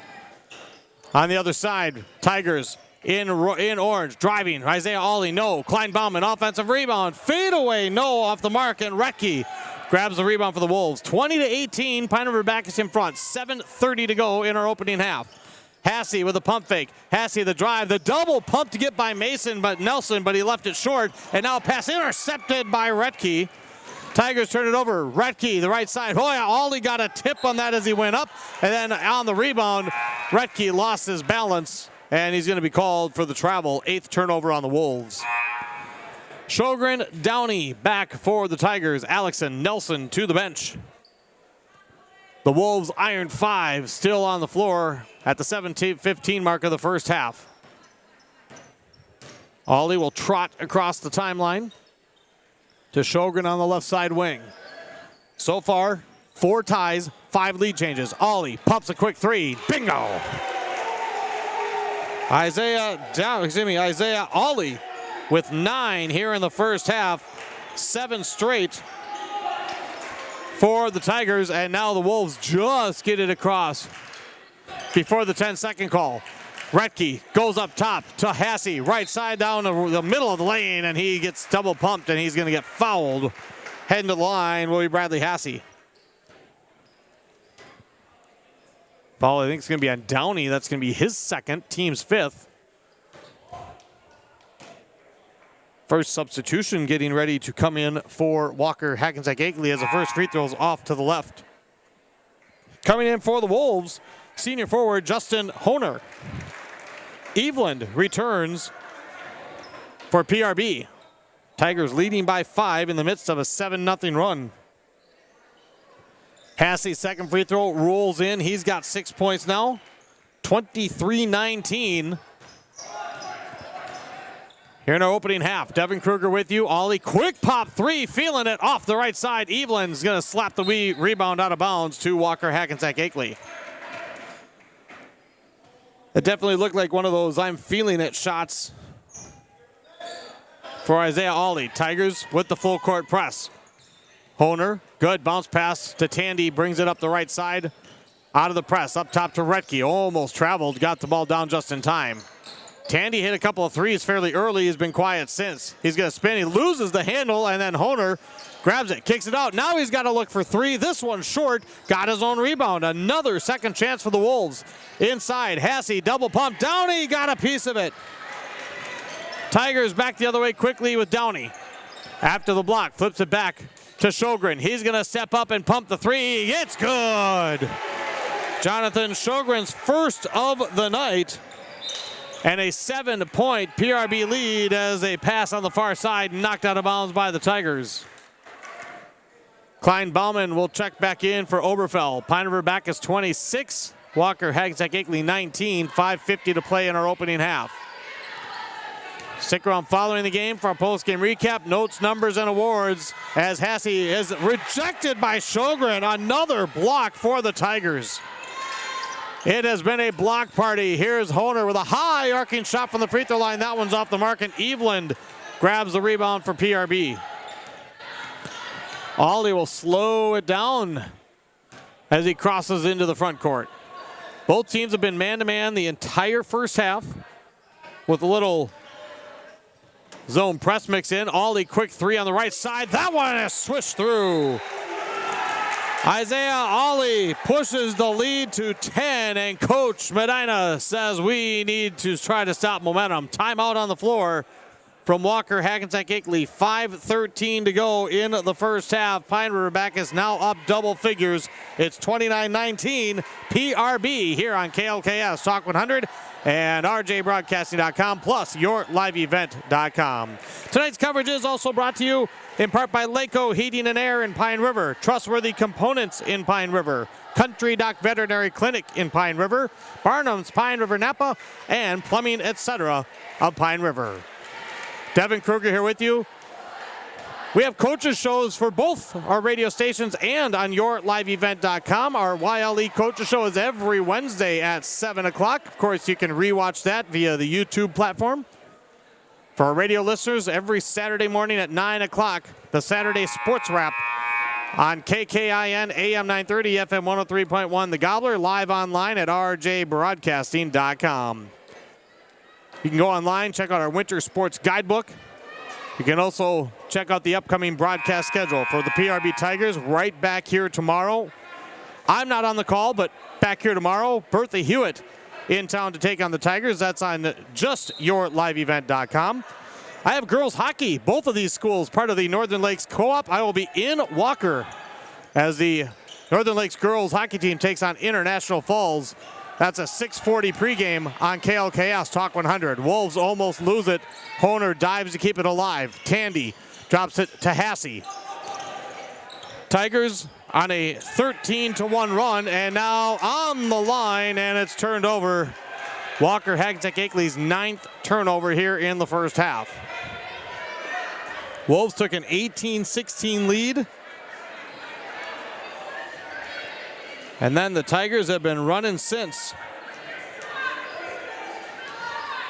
On the other side, Tigers in orange, driving, Isaiah Ollie, no. Klein Bauman, offensive rebound, fade away, no, off the mark, and Retke grabs the rebound for the Wolves. 20-18, Pine River-Backus in front, 7:30 to go in our opening half. Hassey with a pump fake. Hassey the drive, the double pump to get by Nelson, but he left it short. And now a pass intercepted by Retke. Tigers turn it over. Retke, the right side. Oh yeah, Ollie got a tip on that as he went up. And then on the rebound, Retke lost his balance. And he's going to be called for the travel. 8th turnover on the Wolves. Sjogren, Downey back for the Tigers. Alexson, Nelson to the bench. The Wolves iron 5 still on the floor at the 17-15 mark of the first half. Ollie will trot across the timeline to Sjogren on the left side wing. So far, 4 ties, 5 lead changes. Ollie pumps a quick 3. Bingo! Isaiah Ollie with 9 here in the first half. 7 straight for the Tigers, and now the Wolves just get it across before the 10-second call. Retke goes up top to Hassey, right side down the middle of the lane, and he gets double pumped, and he's going to get fouled. Heading to the line will be Bradley Hassey. Foul, I think it's going to be on Downey. That's going to be his second, team's 5th. First substitution getting ready to come in for Walker-Hackensack-Akeley as the first free throws off to the left. Coming in for the Wolves, senior forward Justin Honer. Eveland returns for PRB. Tigers leading by 5 in the midst of a 7-0 run. Hassey's second free throw rolls in. He's got 6 points now. 23-19. Here in our opening half, Devin Kruger with you. Ollie, quick pop 3, feeling it off the right side. Eveland's going to slap the rebound out of bounds to Walker-Hackensack-Akeley. It definitely looked like one of those I'm feeling it shots for Isaiah Ollie. Tigers with the full court press. Honer, good bounce pass to Tandy, brings it up the right side. Out of the press, up top to Retke. Almost traveled, got the ball down just in time. Tandy hit a couple of threes fairly early. He's been quiet since. He's going to spin. He loses the handle, and then Honer grabs it, kicks it out. Now he's got to look for 3. This one's short. Got his own rebound. Another second chance for the Wolves. Inside, Hassey, double pump. Downey got a piece of it. Tigers back the other way quickly with Downey. After the block, flips it back to Sjogren. He's going to step up and pump the 3. It's good. Jonathan Sjogren's first of the night. And a 7-point PRB lead as a pass on the far side knocked out of bounds by the Tigers. Klein Bauman will check back in for Oberfell. Pine River-Backus 26, Walker-Hackensack-Akeley 19, 5:50 to play in our opening half. Stick around following the game for our post-game recap, notes, numbers, and awards as Hasse is rejected by Sjogren. Another block for the Tigers. It has been a block party. Here's Honer with a high arcing shot from the free throw line. That one's off the mark, and Eveland grabs the rebound for PRB. Ollie will slow it down as he crosses into the front court. Both teams have been man-to-man the entire first half with a little zone press mix in. Ollie, quick three on the right side. That one is swished through. Isaiah Ollie pushes the lead to 10, and Coach Medina says we need to try to stop momentum. Timeout on the floor from Walker-Hackensack-Akeley. 5:13 to go in the first half. Pine River-Backus now up double figures. It's 29-19 PRB here on KLKS Talk 100 and rjbroadcasting.com plus yourliveevent.com. Tonight's coverage is also brought to you in part by Laco Heating and Air in Pine River, Trustworthy Components in Pine River, Country Dock Veterinary Clinic in Pine River, Barnum's Pine River Napa, and Plumbing Etc. of Pine River. Devin Kruger here with you. We have coaches shows for both our radio stations and on yourliveevent.com. Our YLE coaches show is every Wednesday at 7 o'clock. Of course, you can rewatch that via the YouTube platform. For our radio listeners, every Saturday morning at 9 o'clock, the Saturday Sports Wrap on KKIN AM 930, FM 103.1, The Gobbler, live online at rjbroadcasting.com. You can go online, check out our winter sports guidebook. You can also check out the upcoming broadcast schedule for the PRB Tigers right back here tomorrow. I'm not on the call, but back here tomorrow, Bertha Hewitt in town to take on the Tigers. That's on just yourliveevent.com. I have girls hockey, both of these schools, part of the Northern Lakes Co-op. I will be in Walker as the Northern Lakes girls hockey team takes on International Falls. That's a 6:40 pregame on KLKS Talk 100. Wolves almost lose it. Honer dives to keep it alive. Tandy drops it to Hasse. Tigers on a 13-1 run, and now on the line, and it's turned over. Walker-Hackensack-Akeley's 9th turnover here in the first half. Wolves took an 18-16 lead. And then the Tigers have been running since.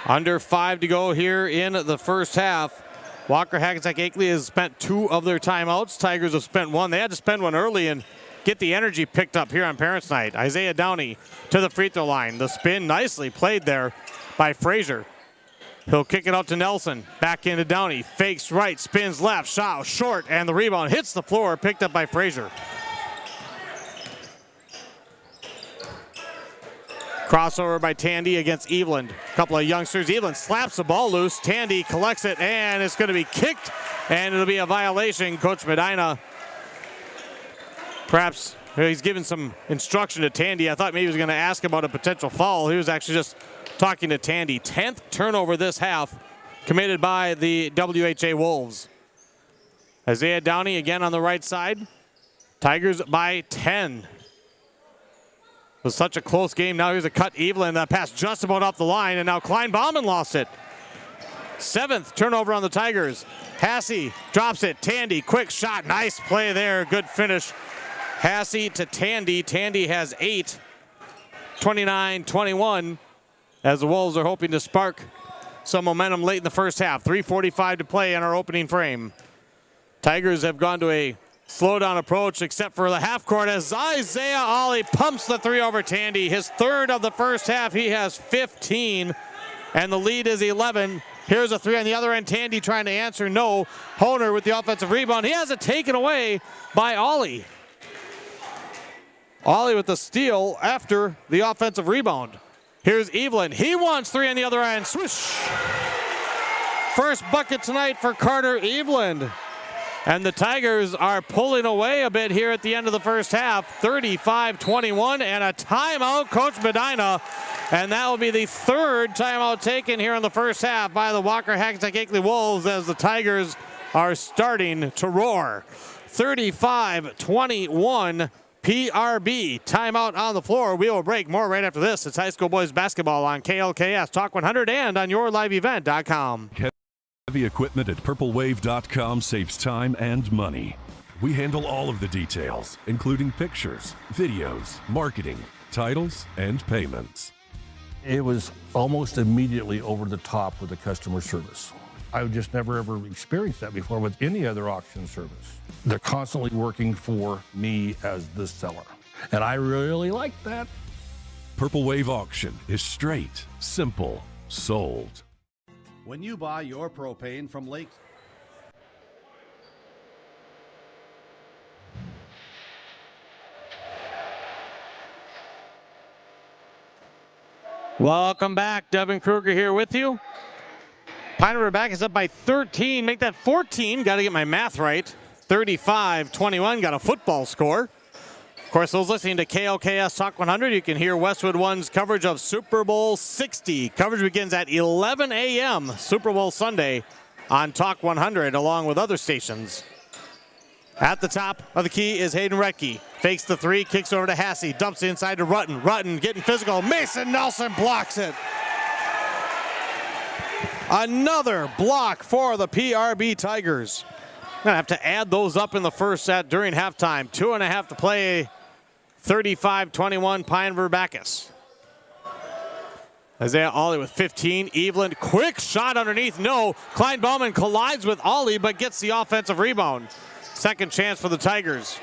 Under 5 to go here in the first half. Walker-Hackensack-Akeley has spent 2 of their timeouts. Tigers have spent 1. They had to spend 1 early and get the energy picked up here on Parents' Night. Isaiah Downey to the free throw line. The spin nicely played there by Frazier. He'll kick it out to Nelson. Back into Downey. Fakes right, spins left, shot short, and the rebound hits the floor, picked up by Frazier. Crossover by Tandy against Eveland. A couple of youngsters. Eveland slaps the ball loose. Tandy collects it, and it's going to be kicked, and it'll be a violation. Coach Medina, perhaps he's given some instruction to Tandy. I thought maybe he was going to ask about a potential foul. He was actually just talking to Tandy. 10th turnover this half committed by the WHA Wolves. Isaiah Downey again on the right side. Tigers by 10. It was such a close game. Now here's a cut. Evelyn, that pass just about off the line, and now Klein Bauman lost it. 7th turnover on the Tigers. Hasse drops it. Tandy, quick shot. Nice play there. Good finish. Hasse to Tandy. Tandy has 8. 29-21 as the Wolves are hoping to spark some momentum late in the first half. 3:45 to play in our opening frame. Tigers have gone to a slow-down approach except for the half court as Isaiah Ollie pumps the 3 over Tandy. His 3rd of the first half. He has 15, and the lead is 11. Here's a 3 on the other end. Tandy trying to answer. No. Honer with the offensive rebound. He has it taken away by Ollie. Ollie with the steal after the offensive rebound. Here's Evelyn. He wants 3 on the other end. Swish. First bucket tonight for Carter Evelyn. And the Tigers are pulling away a bit here at the end of the first half. 35-21 and a timeout, Coach Medina. And that will be the 3rd timeout taken here in the first half by the Walker-Hackensack-Akeley Wolves as the Tigers are starting to roar. 35-21 PRB. Timeout on the floor. We will break. More right after this. It's high school boys basketball on KLKS Talk 100 and on yourliveevent.com. Heavy equipment at purplewave.com saves time and money. We handle all of the details, including pictures, videos, marketing, titles, and payments. It was almost immediately over the top with the customer service. I've just never ever experienced that before with any other auction service. They're constantly working for me as the seller, and I really like that. Purple Wave Auction is straight, simple, sold. When you buy your propane from Lakes. Welcome back. Devin Kruger here with you. Pine River-Backus up by 13. Make that 14. Got to get my math right. 35-21. Got a football score. Of course, those listening to KLKS Talk 100, you can hear Westwood One's coverage of Super Bowl 60. Coverage begins at 11 a.m. Super Bowl Sunday on Talk 100, along with other stations. At the top of the key is Hayden Retke. Fakes the three, kicks over to Hassey, dumps it inside to Rutten. Rutten getting physical. Mason Nelson blocks it. Another block for the PRB Tigers. Gonna have to add those up in the first set during halftime. 2.5 to play. 35-21 Pine River-Backus. Isaiah Ollie with 15. Evelyn, quick shot underneath. No. Klein Bauman collides with Ollie but gets the offensive rebound. Second chance for the Tigers.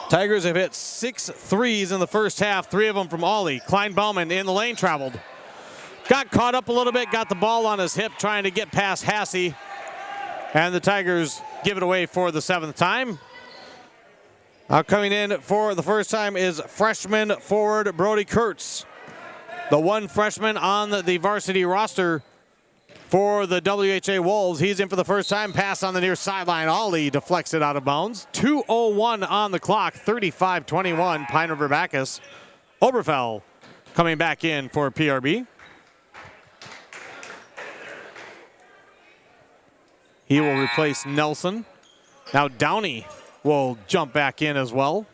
Tigers have hit 6 threes in the first half, 3 of them from Ollie. Klein Bauman in the lane traveled. Got caught up a little bit, got the ball on his hip trying to get past Hassey. And the Tigers give it away for the 7th time. Now coming in for the first time is freshman forward Brody Kurtz. The one freshman on the varsity roster for the WHA Wolves. He's in for the first time. Pass on the near sideline. Ollie deflects it out of bounds. 2:01 on the clock. 35-21 Pine River-Backus. Oberfell coming back in for PRB. He will replace Nelson. Now Downey will jump back in as well.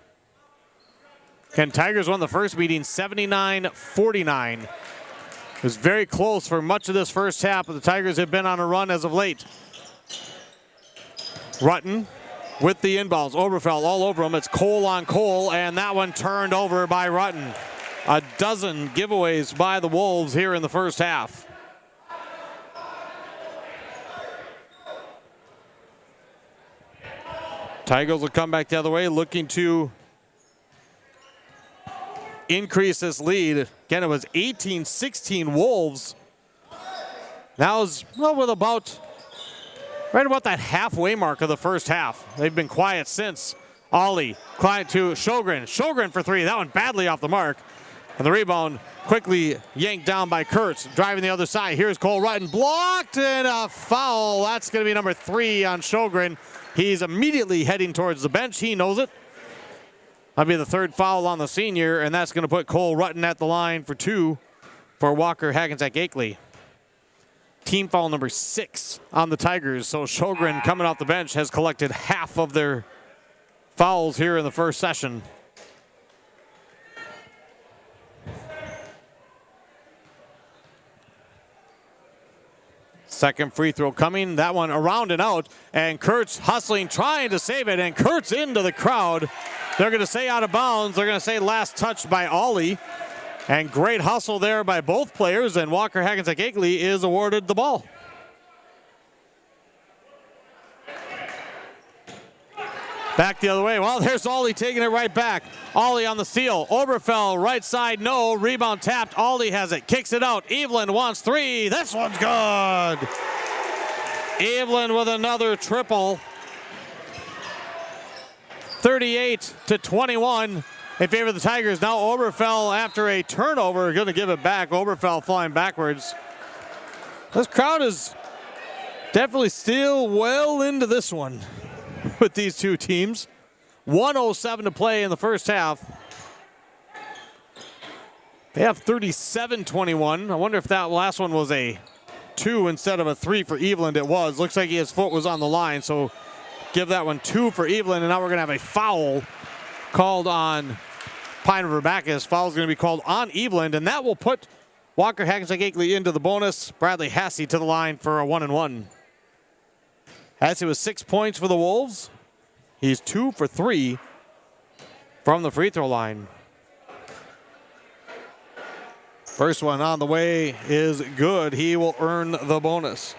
Ken Tigers won the first meeting 79-49. It was very close for much of this first half, but the Tigers have been on a run as of late. Rutten with the inbounds. Oberfell all over him. It's Cole on Cole, and that one turned over by Rutten. A dozen giveaways by the Wolves here in the first half. Tigers will come back the other way, looking to increase this lead. Again, it was 18-16 Wolves. Now is with right about that halfway mark of the first half. They've been quiet since. Ollie, client to Sjogren. Sjogren for 3. That one badly off the mark. And the rebound quickly yanked down by Kurtz. Driving the other side. Here's Cole Rutten. Blocked and a foul. That's going to be number 3 on Sjogren. He's immediately heading towards the bench. He knows it. That'll be the 3rd foul on the senior, and that's going to put Cole Rutten at the line for 2 for Walker-Hackensack-Akeley. Team foul number 6 on the Tigers. So Sjogren, coming off the bench, has collected half of their fouls here in the first session. Second free throw coming. That one around and out. And Kurtz hustling, trying to save it. And Kurtz into the crowd. They're going to say out of bounds. They're going to say last touch by Ollie. And great hustle there by both players. And Walker-Hackensack-Akeley is awarded the ball. Back the other way. Well, there's Ollie taking it right back. Ollie on the steal. Oberfell, right side, no. Rebound tapped. Ollie has it. Kicks it out. Evelyn wants 3. This one's good. Evelyn with another triple. 38-21 in favor of the Tigers. Now Oberfell, after a turnover, going to give it back. Oberfell falling backwards. This crowd is definitely still well into this one with these two teams. 1:07 to play in the first half. They have 37-21. I wonder if that last one was a 2 instead of a 3 for Evelyn. It was. Looks like his foot was on the line, so give that one 2 for Evelyn, and now we're going to have a foul called on Pine River-Backus. Foul is going to be called on Evelyn, and that will put Walker-Hackensack-Akeley into the bonus. Bradley Hasse to the line for a 1-and-1. Hasse was 6 points for the Wolves. He's 2 for 3 from the free throw line. First one on the way is good. He will earn the bonus.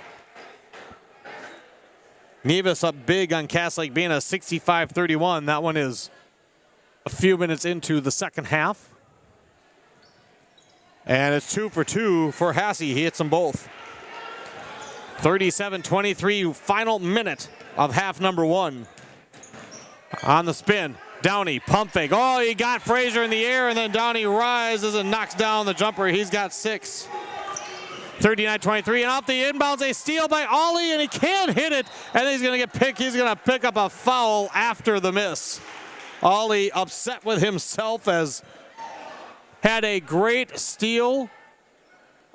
Nevis up big on Cass Lake Bena, 65-31. That one is a few minutes into the second half. And it's 2 for 2 for Hasse. He hits them both. 37-23, final minute of half number 1. On the spin, Downey, pump fake. Oh, he got Frazier in the air, and then Downey rises and knocks down the jumper. He's got 6. 39-23, and off the inbounds, a steal by Ollie, and he can't hit it, and he's going to get picked. He's going to pick up a foul after the miss. Ollie upset with himself as had a great steal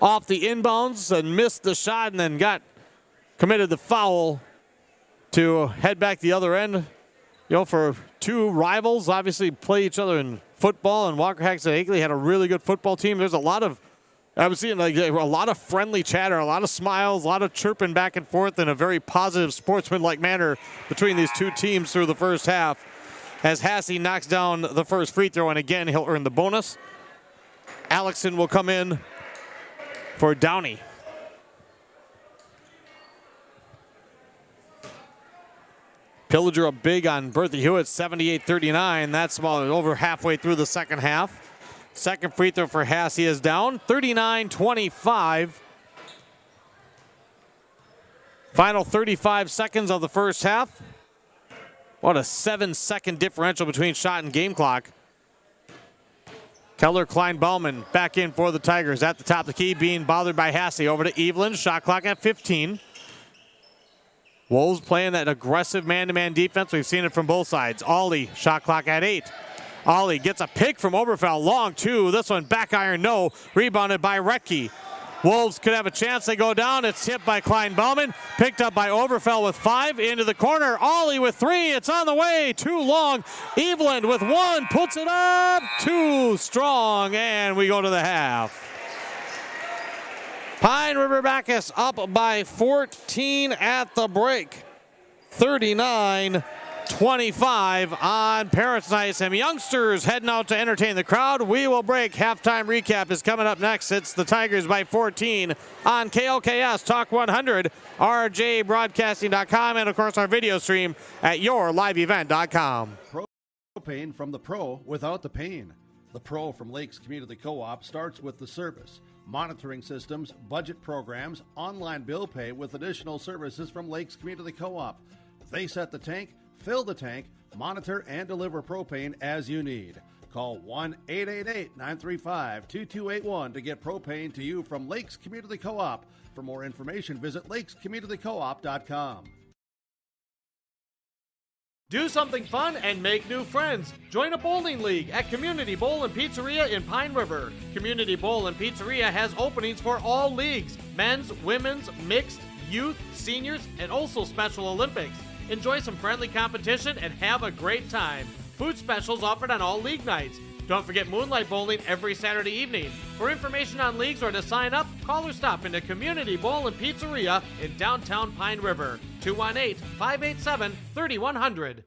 off the inbounds and missed the shot, and then committed the foul to head back the other end. You know, for two rivals, obviously play each other in football, and Walker-Hackensack-Akeley had a really good football team. There's a lot of, I was seeing like a lot of friendly chatter, a lot of smiles, a lot of chirping back and forth in a very positive sportsman-like manner between these two teams through the first half. As Hasse knocks down the first free throw, and again, he'll earn the bonus. Alexson will come in for Downey. Pillager up big on Bertha Hewitt, 78-39. That's about over halfway through the second half. Second free throw for Hasse is down, 39-25. Final 35 seconds of the first half. What a 7-second differential between shot and game clock. Keller Klein-Bauman back in for the Tigers at the top of the key, being bothered by Hasse. Over to Evelyn, shot clock at 15. Wolves playing that aggressive man-to-man defense. We've seen it from both sides. Ollie, shot clock at 8. Ollie gets a pick from Oberfell, long two. This one back iron, no. Rebounded by Retke. Wolves could have a chance. They go down. It's tipped by Klein-Bauman. Picked up by Oberfell with 5. Into the corner. Ollie with 3. It's on the way. Too long. Evelyn with 1. Puts it up. Too strong. And we go to the half. Pine River-Backus up by 14 at the break. 39-25 on Parents' Night. Some youngsters heading out to entertain the crowd. We will break. Halftime recap is coming up next. It's the Tigers by 14 on KLKS Talk 100, rjbroadcasting.com, and of course our video stream at yourliveevent.com. Propane from the pro without the pain. The pro from Lakes Community Co-op starts with the service, monitoring systems, budget programs, online bill pay with additional services from Lakes Community Co-op. They set the tank, fill the tank, monitor and deliver propane as you need. Call 1-888-935-2281 to get propane to you from Lakes Community Co-op. For more information, visit lakescommunitycoop.com. Do something fun and make new friends. Join a bowling league at Community Bowl and Pizzeria in Pine River. Community Bowl and Pizzeria has openings for all leagues: men's, women's, mixed, youth, seniors, and also Special Olympics. Enjoy some friendly competition and have a great time. Food specials offered on all league nights. Don't forget Moonlight Bowling every Saturday evening. For information on leagues or to sign up, call or stop into Community Bowl and Pizzeria in downtown Pine River. 218-587-3100.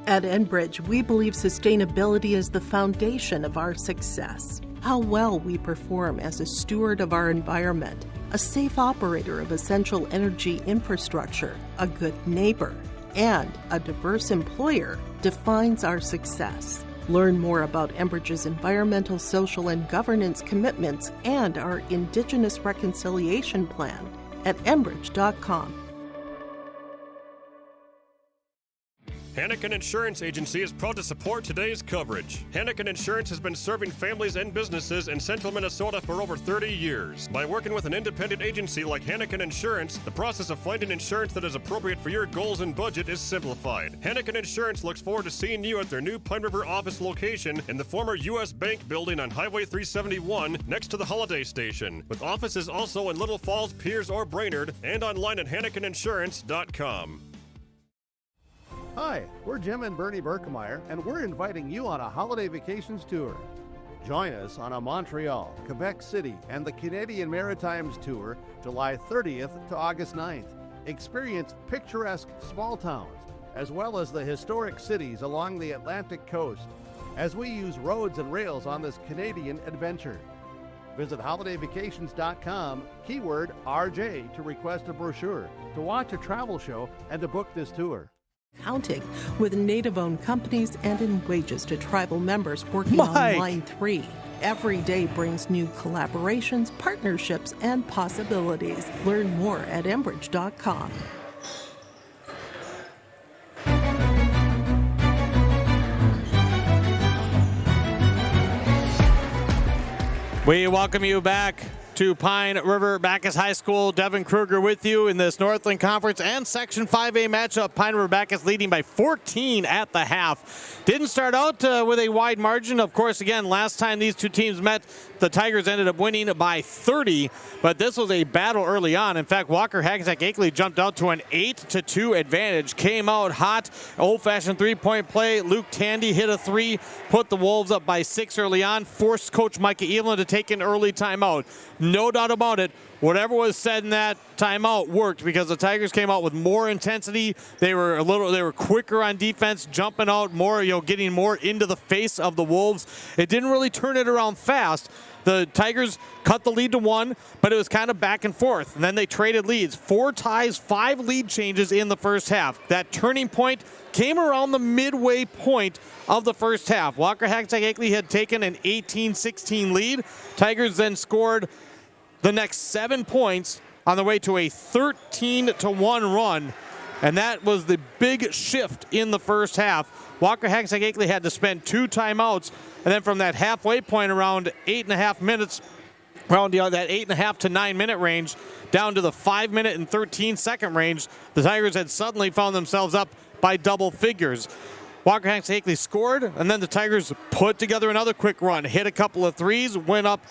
At Enbridge, we believe sustainability is the foundation of our success. How well we perform as a steward of our environment, a safe operator of essential energy infrastructure, a good neighbor, and a diverse employer defines our success. Learn more about Enbridge's environmental, social, and governance commitments and our Indigenous Reconciliation Plan at enbridge.com. Hanneken Insurance Agency is proud to support today's coverage. Hanneken Insurance has been serving families and businesses in central Minnesota for over 30 years. By working with an independent agency like Hanneken Insurance, the process of finding insurance that is appropriate for your goals and budget is simplified. Hanneken Insurance looks forward to seeing you at their new Pine River office location in the former U.S. Bank building on Highway 371 next to the Holiday Station, with offices also in Little Falls, Piers, or Brainerd, and online at HannekenInsurance.com. Hi, we're Jim and Bernie Berkemeyer, and we're inviting you on a holiday vacations tour. Join us on a Montreal, Quebec City, and the Canadian Maritimes tour, July 30th to August 9th. Experience picturesque small towns, as well as the historic cities along the Atlantic coast, as we use roads and rails on this Canadian adventure. Visit holidayvacations.com, keyword RJ, to request a brochure, to watch a travel show, and to book this tour. Counting with Native-owned companies and in wages to tribal members working on Line 3. Every day brings new collaborations, partnerships, and possibilities. Learn more at Enbridge.com. We welcome you back to Pine River-Backus High School. Devin Kruger with you in this Northland Conference and Section 5A matchup. Pine River-Backus leading by 14 at the half. Didn't start out with a wide margin. Of course, again, last time these two teams met, the Tigers ended up winning by 30, but this was a battle early on. In fact, Walker-Hackensack-Akeley jumped out to an 8-2 advantage. Came out hot, old-fashioned three-point play. Luke Tandy hit a three, put the Wolves up by 6 early on, forced Coach Micah Evelyn to take an early timeout. No doubt about it, whatever was said in that timeout worked because the Tigers came out with more intensity. They were quicker on defense, jumping out more, getting more into the face of the Wolves. It didn't really turn it around fast. The Tigers cut the lead to 1, but it was kind of back and forth. And then they traded leads. 4 ties, 5 lead changes in the first half. That turning point came around the midway point of the first half. Walker-Hackensack-Akeley had taken an 18-16 lead. Tigers then scored the next 7 points on the way to a 13-1 run. And that was the big shift in the first half. Walker-Hackensack-Akeley had to spend 2 timeouts. And then from that halfway point around 8.5 minutes, around that 8.5 to 9 minute range, down to the 5 minute and 13 second range, the Tigers had suddenly found themselves up by double figures. Walker-Hackensack-Akeley scored, and then the Tigers put together another quick run, hit a couple of threes, went up,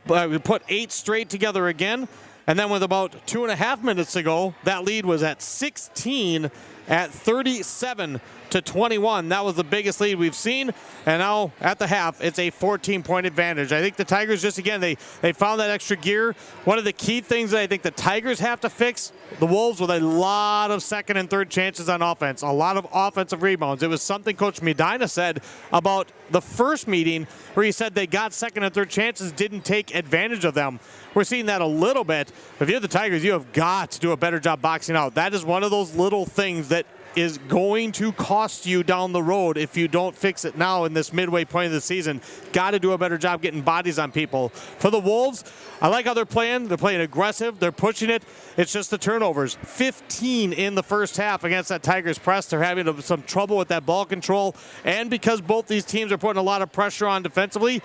put 8 straight together again. And then with about 2.5 minutes to go, that lead was at 16 at 37-21. That was the biggest lead we've seen. And now at the half, it's a 14-point advantage. I think the Tigers just, again, they found that extra gear. One of the key things that I think the Tigers have to fix, the Wolves with a lot of second and third chances on offense, a lot of offensive rebounds. It was something Coach Medina said about the first meeting where he said they got second and third chances, didn't take advantage of them. We're seeing that a little bit. If you're the Tigers, you have got to do a better job boxing out. That is one of those little things that is going to cost you down the road if you don't fix it now in this midway point of the season. Got to do a better job getting bodies on people. For the Wolves, I like how they're playing. They're playing aggressive. They're pushing it. It's just the turnovers. 15 in the first half against that Tigers press. They're having some trouble with that ball control. And because both these teams are putting a lot of pressure on defensively,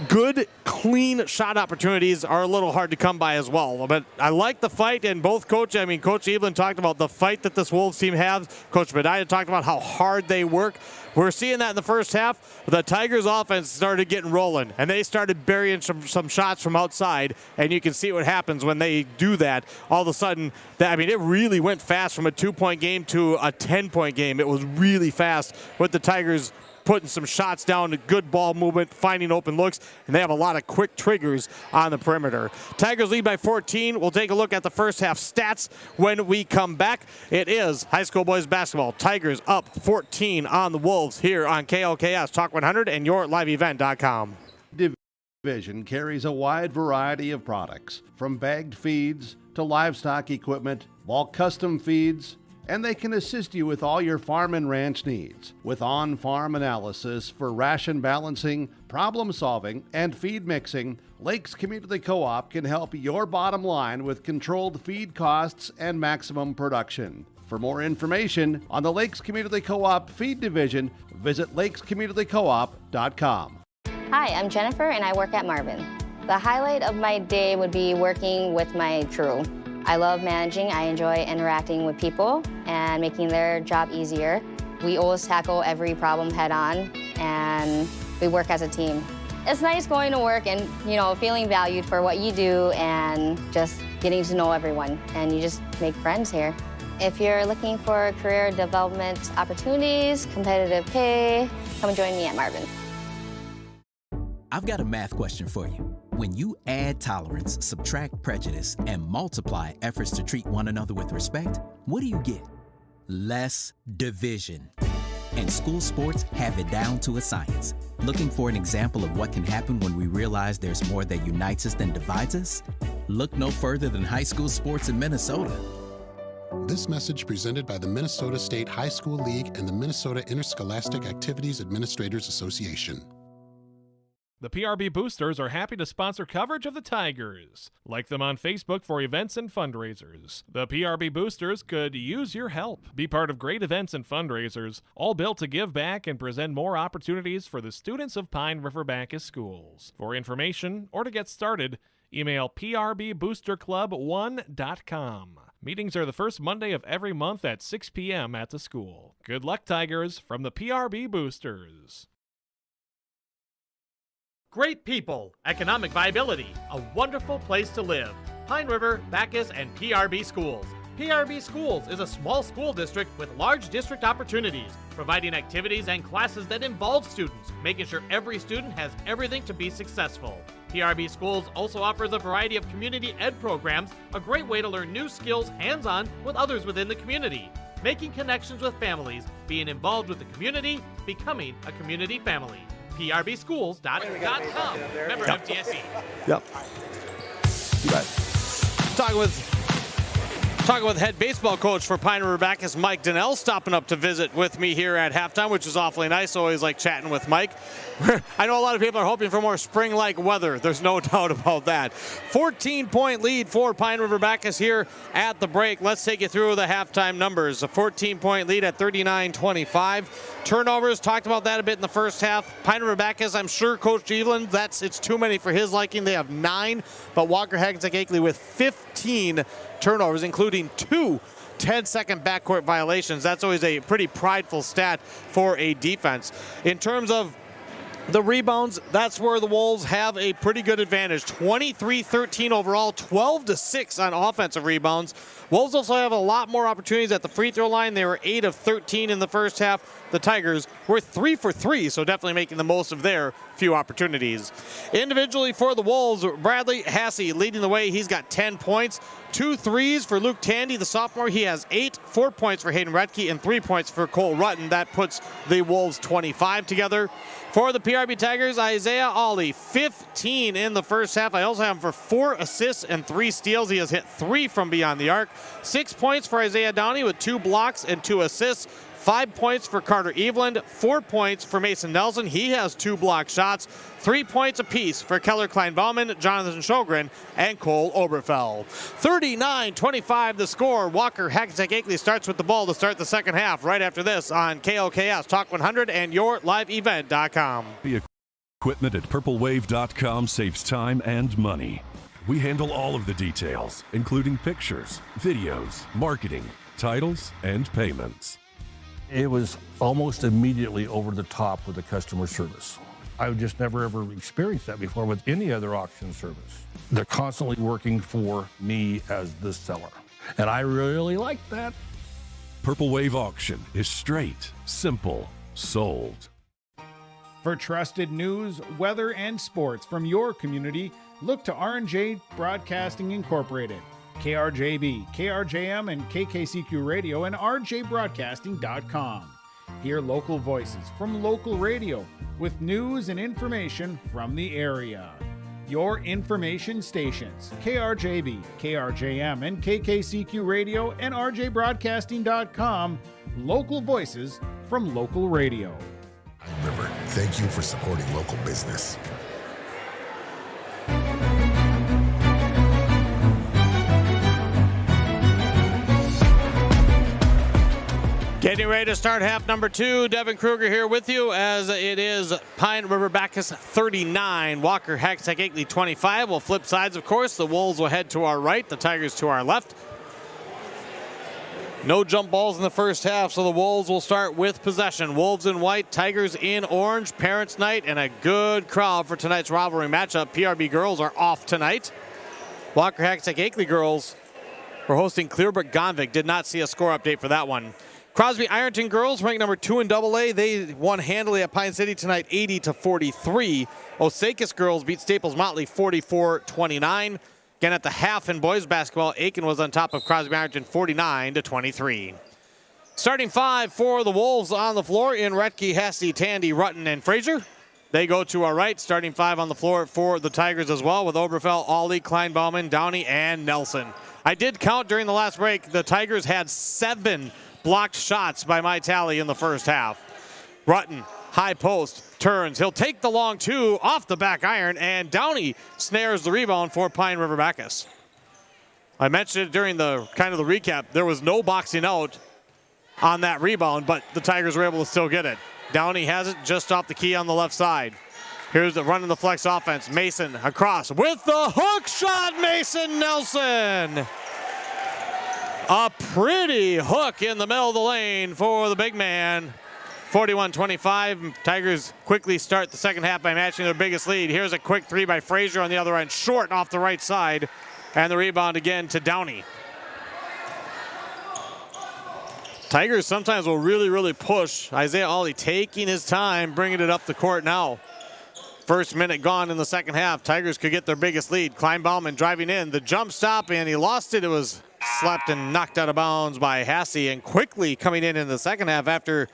good, clean shot opportunities are a little hard to come by as well. But I like the fight, and both Coach Evelyn talked about the fight that this Wolves team has. Coach Medina talked about how hard they work. We're seeing that in the first half. The Tigers' offense started getting rolling, and they started burying some shots from outside, and you can see what happens when they do that. All of a sudden, it really went fast from a 2-point game to a 10-point game. It was really fast with the Tigers putting some shots down, good ball movement, finding open looks, and they have a lot of quick triggers on the perimeter. Tigers lead by 14. We'll take a look at the first half stats when we come back. It is high school boys basketball. Tigers up 14 on the Wolves here on KLKS Talk 100 and YourLiveEvent.com. Division carries a wide variety of products, from bagged feeds to livestock equipment, bulk custom feeds, and they can assist you with all your farm and ranch needs with on-farm analysis for ration balancing, problem solving, and feed mixing. Lakes Community Co-op can help your bottom line with controlled feed costs and maximum production. For more information on the Lakes Community Co-op Feed Division, visit lakescommunitycoop.com. Hi, I'm Jennifer and I work at Marvin. The highlight of my day would be working with my crew. I love managing. I enjoy interacting with people and making their job easier. We always tackle every problem head on and we work as a team. It's nice going to work and, feeling valued for what you do and just getting to know everyone, and you just make friends here. If you're looking for career development opportunities, competitive pay, come join me at Marvin. I've got a math question for you. When you add tolerance, subtract prejudice, and multiply efforts to treat one another with respect, what do you get? Less division. And school sports have it down to a science. Looking for an example of what can happen when we realize there's more that unites us than divides us? Look no further than high school sports in Minnesota. This message presented by the Minnesota State High School League and the Minnesota Interscholastic Activities Administrators Association. The PRB Boosters are happy to sponsor coverage of the Tigers. Like them on Facebook for events and fundraisers. The PRB Boosters could use your help. Be part of great events and fundraisers, all built to give back and present more opportunities for the students of Pine River-Backus schools. For information or to get started, email prboosterclub1.com. Meetings are the first Monday of every month at 6 p.m. at the school. Good luck, Tigers, from the PRB Boosters. Great people, economic viability, a wonderful place to live. Pine River, Backus, and PRB Schools. PRB Schools is a small school district with large district opportunities, providing activities and classes that involve students, making sure every student has everything to be successful. PRB Schools also offers a variety of community ed programs, a great way to learn new skills hands-on with others within the community, making connections with families, being involved with the community, becoming a community family. PRBschools.com. Remember FTSE. Yep. You bet. Talking with head baseball coach for Pine River-Backus, Mike Donnell, stopping up to visit with me here at halftime, which is awfully nice. Always like chatting with Mike. I know a lot of people are hoping for more spring-like weather. There's no doubt about that. 14-point lead for Pine River-Backus here at the break. Let's take you through the halftime numbers. A 14-point lead at 39-25. Turnovers, talked about that a bit in the first half. Pine River-Backus, I'm sure Coach Evelyn, it's too many for his liking. They have 9, but Walker-Hackensack-Akeley with 15 turnovers, including 2 10-second backcourt violations. That's always a pretty prideful stat for a defense. In terms of the rebounds, that's where the Wolves have a pretty good advantage. 23-13 overall, 12-6 on offensive rebounds. Wolves also have a lot more opportunities at the free throw line. They were 8 of 13 in the first half. The Tigers were 3 for 3, so definitely making the most of their few opportunities. Individually for the Wolves, Bradley Hassey leading the way. He's got 10 points. 2 threes for Luke Tandy, the sophomore. He has 8, 4 points for Hayden Redke, and 3 points for Cole Rutten. That puts the Wolves 25 together. For the PRB Tigers, Isaiah Ollie, 15 in the first half. I also have him for 4 assists and 3 steals. He has hit 3 from beyond the arc. 6 points for Isaiah Downey with 2 blocks and 2 assists. 5 points for Carter Eveland, 4 points for Mason Nelson. He has 2 block shots. 3 points apiece for Keller Klein-Bauman, Jonathan Sjogren, and Cole Oberfell. 39-25 the score. Walker-Hackensack-Akeley starts with the ball to start the second half right after this on KOKS Talk 100 and YourLiveEvent.com. The equipment at PurpleWave.com saves time and money. We handle all of the details, including pictures, videos, marketing, titles, and payments. It was almost immediately over the top with the customer service. I've just never ever experienced that before with any other auction service. They're constantly working for me as the seller, and I really like that. Purple Wave Auction is straight, simple, sold. For trusted news, weather, and sports from your community, look to R&J Broadcasting Incorporated. KRJB, KRJM, and KKCQ Radio, and RJBroadcasting.com. Hear local voices from local radio with news and information from the area. Your information stations, KRJB, KRJM, and KKCQ Radio, and RJBroadcasting.com. Local voices from local radio. River, thank you for supporting local business. Getting ready to start half number 2. Devin Kruger here with you as it is Pine River-Backus 39, Walker-Hackensack-Akeley 25. We'll flip sides, of course. The Wolves will head to our right, the Tigers to our left. No jump balls in the first half, so the Wolves will start with possession. Wolves in white, Tigers in orange. Parents' night and a good crowd for tonight's rivalry matchup. PRB girls are off tonight. Walker-Hackensack-Akeley girls We're hosting Clearbrook Gonvick. Did not see a score update for that one. Crosby Ironton girls ranked number 2 in AA. They won handily at Pine City tonight, 80-43. Osakis girls beat Staples Motley 44-29. Again, at the half in boys basketball, Aiken was on top of Crosby Ironton 49-23. Starting 5 for the Wolves on the floor in Retke, Hesse, Tandy, Rutten, and Fraser. They go to our right. Starting 5 on the floor for the Tigers as well, with Oberfell, Ollie, Kleinbauman, Downey, and Nelson. I did count during the last break. The Tigers had 7 blocked shots by my tally in the first half. Rutten, high post, turns. He'll take the long 2 off the back iron, and Downey snares the rebound for Pine River-Backus. I mentioned it during the recap. There was no boxing out on that rebound, but the Tigers were able to still get it. Downey has it just off the key on the left side. Here's the run in the flex offense. Mason across with the hook shot. Mason Nelson. A pretty hook in the middle of the lane for the big man. 41-25. Tigers quickly start the second half by matching their biggest lead. Here's a quick 3 by Fraser on the other end. Short off the right side. And the rebound again to Downey. Tigers sometimes will really push. Isaiah Ollie taking his time, bringing it up the court now. First minute gone in the second half. Tigers could get their biggest lead. Kleinbauman driving in. The jump stop, and he lost it. It was slapped and knocked out of bounds by Hesse. And quickly coming in the second half after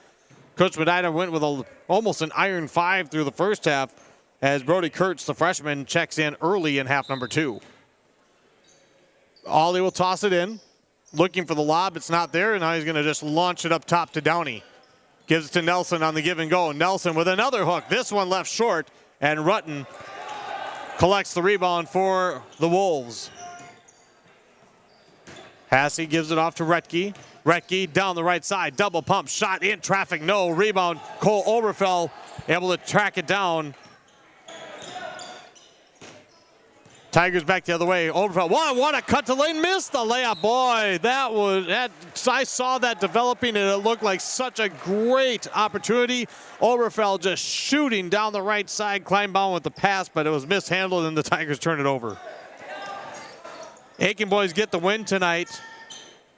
Coach Medina went with almost an iron 5 through the first half, as Brody Kurtz, the freshman, checks in early in half number 2. Ollie will toss it in. Looking for the lob. It's not there, and now he's going to just launch it up top to Downey. Gives it to Nelson on the give and go. Nelson with another hook. This one left short, and Rutten collects the rebound for the Wolves. Hasse gives it off to Retke. Retke down the right side. Double pump shot in traffic. No rebound. Cole Oberfell able to track it down. Tigers back the other way. Oberfell, what a cut to lane. Missed the layup. Boy, I saw that developing, and it looked like such a great opportunity. Oberfell just shooting down the right side. Kleinbaum with the pass, but it was mishandled, and the Tigers turn it over. Aiken boys get the win tonight.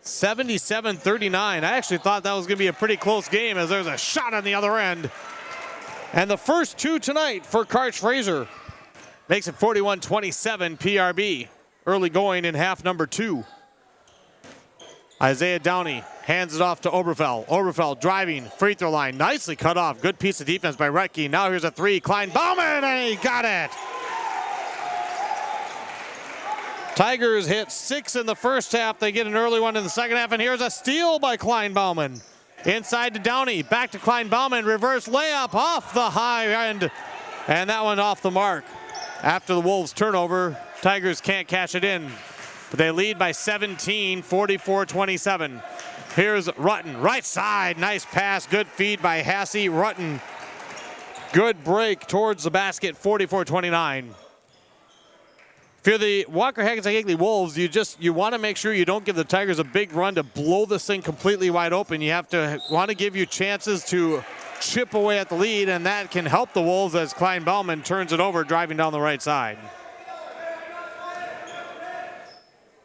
77-39. I actually thought that was going to be a pretty close game, as there's a shot on the other end. And the first 2 tonight for Karch Fraser. Makes it 41-27 PRB. Early going in half number 2. Isaiah Downey hands it off to Oberfell. Oberfell driving, free throw line. Nicely cut off. Good piece of defense by Retke. Now here's a 3. Kleinbauman, and he got it. Tigers hit 6 in the first half. They get an early one in the second half, and here's a steal by Kleinbauman. Inside to Downey, back to Kleinbauman. Reverse layup off the high end, and that one off the mark. After the Wolves turnover, Tigers can't cash it in, but they lead by 17, 44-27. Here's Rutten, right side, nice pass, good feed by Hasse. Rutten, good break towards the basket, 44-29. If you're the Walker-Hackensack-Akeley Wolves, you want to make sure you don't give the Tigers a big run to blow this thing completely wide open. You want to give you chances to chip away at the lead, and that can help the Wolves as Kleinbauman turns it over, driving down the right side.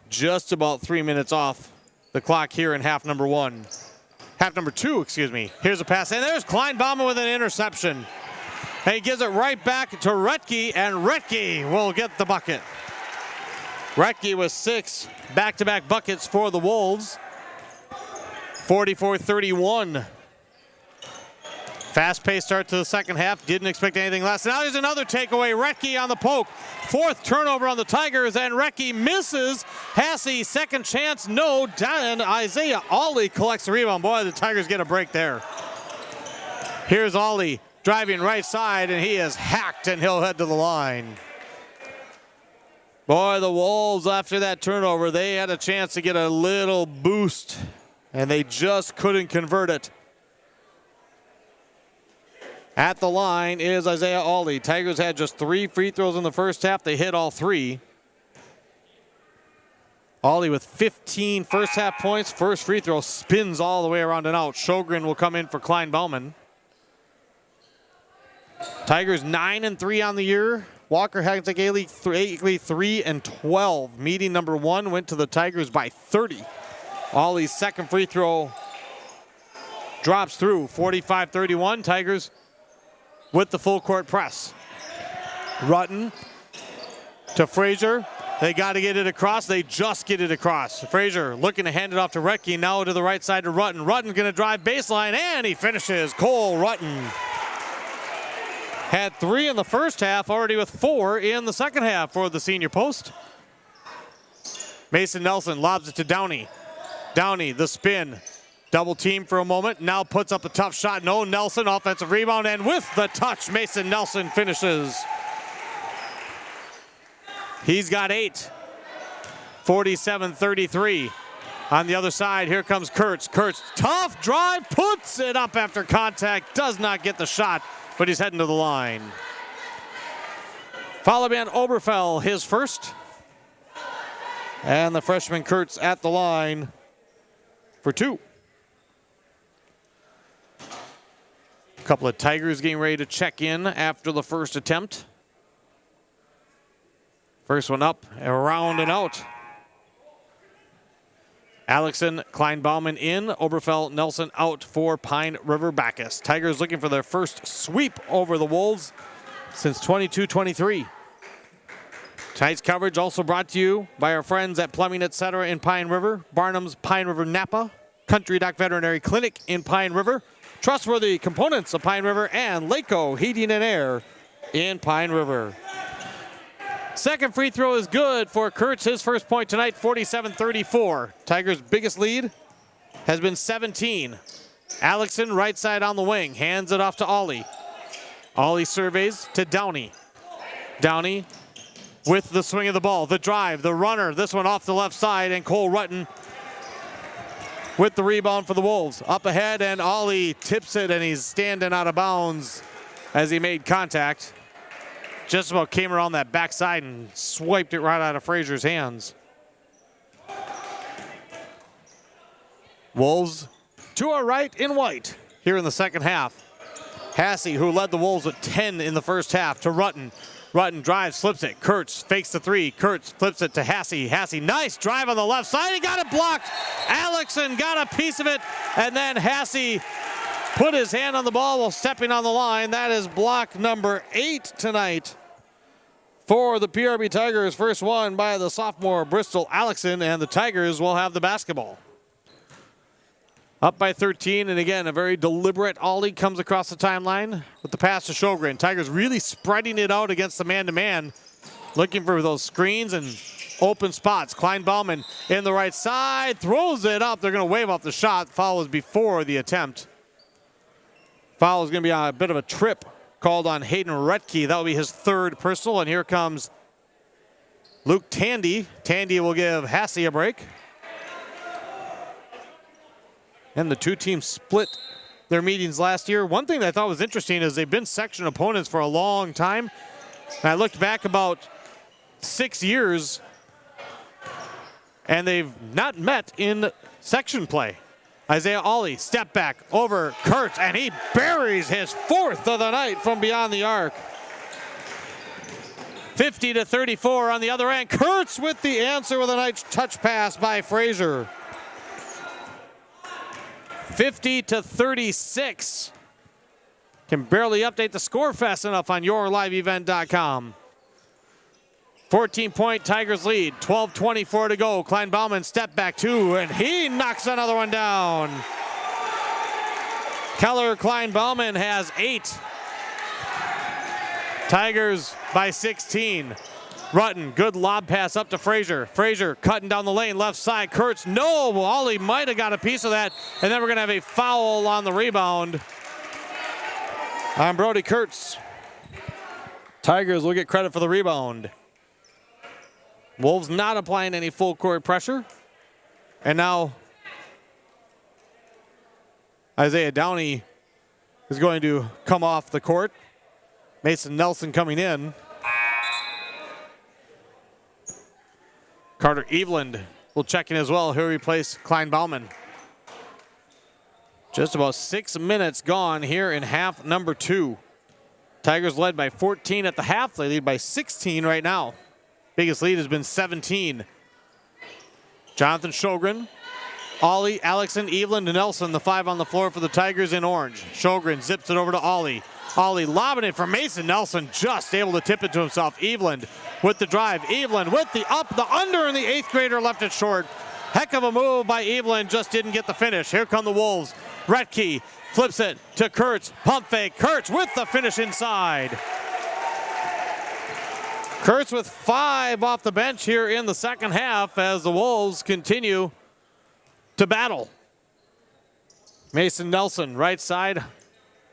Just about 3 minutes off the clock here in half number 2, excuse me. Here's a pass, and there's Kleinbauman with an interception. And he gives it right back to Retke, and Retke will get the bucket. Retke with 6 back-to-back buckets for the Wolves. 44-31. Fast-paced start to the second half. Didn't expect anything less. Now there's another takeaway. Retke on the poke. 4th turnover on the Tigers, and Retke misses. Hasse, second chance, no. And Isaiah Ollie collects the rebound. Boy, the Tigers get a break there. Here's Ollie driving right side, and he is hacked, and he'll head to the line. Boy, the Wolves, after that turnover, they had a chance to get a little boost, and they just couldn't convert it. At the line is Isaiah Ollie. Tigers had just 3 free throws in the first half. They hit all 3. Ollie with 15 first half points. First free throw spins all the way around and out. Sjogren will come in for Kleinbauman. Tigers 9-3 on the year. Walker-Hackensack-Akeley 3-12. Meeting number 1 went to the Tigers by 30. Ollie's second free throw drops through. 45-31. Tigers with the full court press. Rutten to Frazier. They got to get it across. They just get it across. Frazier looking to hand it off to Retke. Now to the right side to Rutten. Rutten going to drive baseline, and he finishes. Cole Rutten had 3 in the first half, already with 4 in the second half for the senior post. Mason Nelson lobs it to Downey. Downey, the spin. Double team for a moment. Now puts up a tough shot. No, Nelson, offensive rebound, and with the touch, Mason Nelson finishes. He's got 8. 47-33. On the other side, here comes Kurtz. Kurtz, tough drive, puts it up after contact. Does not get the shot, but he's heading to the line. Fabian Oberfell, his first. And the freshman Kurtz at the line for 2. A couple of Tigers getting ready to check in after the first attempt. First one up, around and out. Alexson, Kleinbauman in, Oberfell, Nelson out for Pine River-Backus. Tigers looking for their first sweep over the Wolves since 22-23. Tonight's coverage also brought to you by our friends at Plumbing Etc. in Pine River, Barnum's Pine River Napa, Country Dock Veterinary Clinic in Pine River, Trustworthy Components of Pine River, and Laco Heating and Air in Pine River. Second free throw is good for Kurtz. His first point tonight, 47-34. Tigers' biggest lead has been 17. Alexson, right side on the wing, hands it off to Ollie. Ollie surveys to Downey. Downey with the swing of the ball, the drive, the runner. This one off the left side, and Cole Rutten with the rebound for the Wolves. Up ahead, and Ollie tips it, and he's standing out of bounds as he made contact. Just about came around that backside and swiped it right out of Frazier's hands. Wolves to our right in white here in the second half. Hasse, who led the Wolves with 10 in the first half, to Rutten. Rutten drives, flips it. Kurtz fakes the 3. Kurtz flips it to Hasse. Hasse, nice drive on the left side. He got it blocked. Alexson got a piece of it, and then Hasse put his hand on the ball while stepping on the line. That is block number 8 tonight for the PRB Tigers. First one by the sophomore Bristol Alexson, and the Tigers will have the basketball. Up by 13, and again, a very deliberate Ollie comes across the timeline with the pass to Sjogren. Tigers really spreading it out against the man-to-man, looking for those screens and open spots. Kleinbauman in the right side, throws it up. They're going to wave off the shot. Foul was before the attempt. Foul is going to be a bit of a trip called on Hayden Retke. That will be his 3rd personal, and here comes Luke Tandy. Tandy will give Hasse a break. And the two teams split their meetings last year. One thing that I thought was interesting is they've been section opponents for a long time. And I looked back about 6 years, and they've not met in section play. Isaiah Ollie, step back over Kurtz, and he buries his 4th of the night from beyond the arc. 50-34 on the other end. Kurtz with the answer with a nice touch pass by Frazier. 50-36. Can barely update the score fast enough on yourliveevent.com. 14-point Tigers lead, 12:24 to go. Kleinbauman step back 2, and he knocks another one down. Keller Kleinbauman has 8. Tigers by 16. Rutten, good lob pass up to Frazier. Frazier cutting down the lane, left side. Kurtz, no, Ollie might have got a piece of that. And then we're going to have a foul on the rebound on Brody Kurtz. Tigers will get credit for the rebound. Wolves not applying any full court pressure. And now Isaiah Downey is going to come off the court. Mason Nelson coming in. Carter Eveland will check in as well. He'll replace Kleinbauman. Just about 6 minutes gone here in half number 2. Tigers led by 14 at the half. They lead by 16 right now. Biggest lead has been 17. Jonathan Sjogren, Ollie, Alexson, Eveland, and Nelson, the 5 on the floor for the Tigers in orange. Sjogren zips it over to Ollie. Ollie lobbing it for Mason Nelson, just able to tip it to himself. Eveland with the drive. Eveland with the up, the under, and the 8th grader left it short. Heck of a move by Eveland, just didn't get the finish. Here come the Wolves. Retke flips it to Kurtz. Pump fake. Kurtz with the finish inside. Kurtz with 5 off the bench here in the second half as the Wolves continue to battle. Mason Nelson, right side,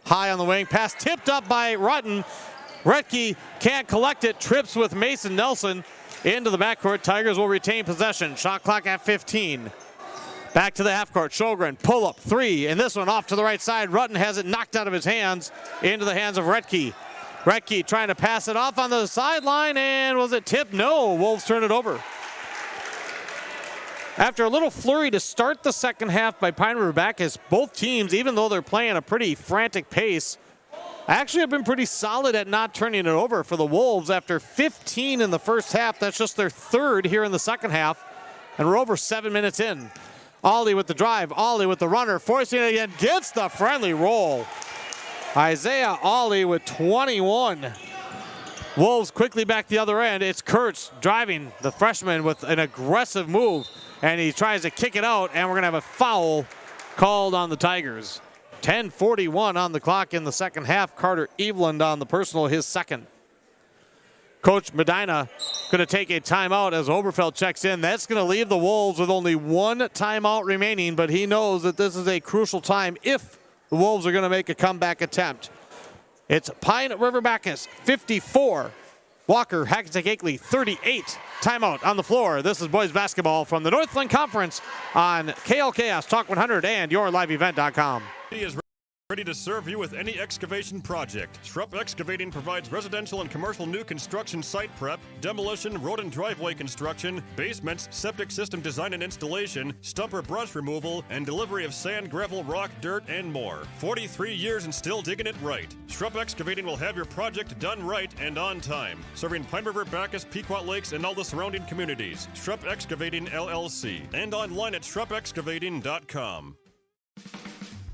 high on the wing. Pass tipped up by Rutten. Retke can't collect it. Trips with Mason Nelson into the backcourt. Tigers will retain possession. Shot clock at 15. Back to the half court. Sjogren, pull up 3, and this one off to the right side. Rutten has it knocked out of his hands into the hands of Retke. Retke trying to pass it off on the sideline, and was it tipped? No, Wolves turn it over. After a little flurry to start the second half by Pine River-Backus, both teams, even though they're playing a pretty frantic pace, actually have been pretty solid at not turning it over for the Wolves. After 15 in the first half, that's just their 3rd here in the second half, and we're over 7 minutes in. Ollie with the drive, Ollie with the runner, forcing it again, gets the friendly roll. Isaiah Ollie with 21. Wolves quickly back the other end. It's Kurtz driving the freshman with an aggressive move, and he tries to kick it out, and we're going to have a foul called on the Tigers. 10:41 on the clock in the second half. Carter Eveland on the personal, his second. Coach Medina going to take a timeout as Oberfeld checks in. That's going to leave the Wolves with only 1 timeout remaining, but he knows that this is a crucial time if the Wolves are going to make a comeback attempt. It's Pine River-Backus 54, Walker-Hackensack-Akeley 38. Timeout on the floor. This is boys basketball from the Northland Conference on KLKS Talk 100 and yourliveevent.com. He is ready to serve you with any excavation project. Schrupp Excavating provides residential and commercial new construction site prep, demolition, road and driveway construction, basements, septic system design and installation, stumper brush removal, and delivery of sand, gravel, rock, dirt, and more. 43 years and still digging it right. Schrupp Excavating will have your project done right and on time. Serving Pine River, Backus, Pequot Lakes, and all the surrounding communities. Schrupp Excavating, LLC. And online at schruppexcavating.com.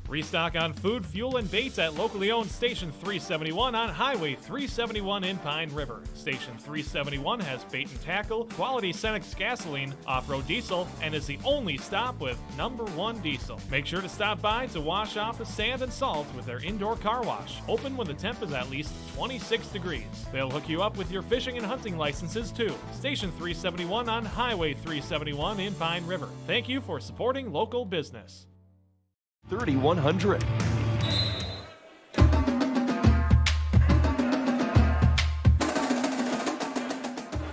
Restock on food, fuel, and baits at locally owned Station 371 on Highway 371 in Pine River. Station 371 has bait and tackle, quality Cenex gasoline, off-road diesel, and is the only stop with #1 diesel. Make sure to stop by to wash off the sand and salt with their indoor car wash. Open when the temp is at least 26 degrees. They'll hook you up with your fishing and hunting licenses too. Station 371 on Highway 371 in Pine River. Thank you for supporting local business. 3100.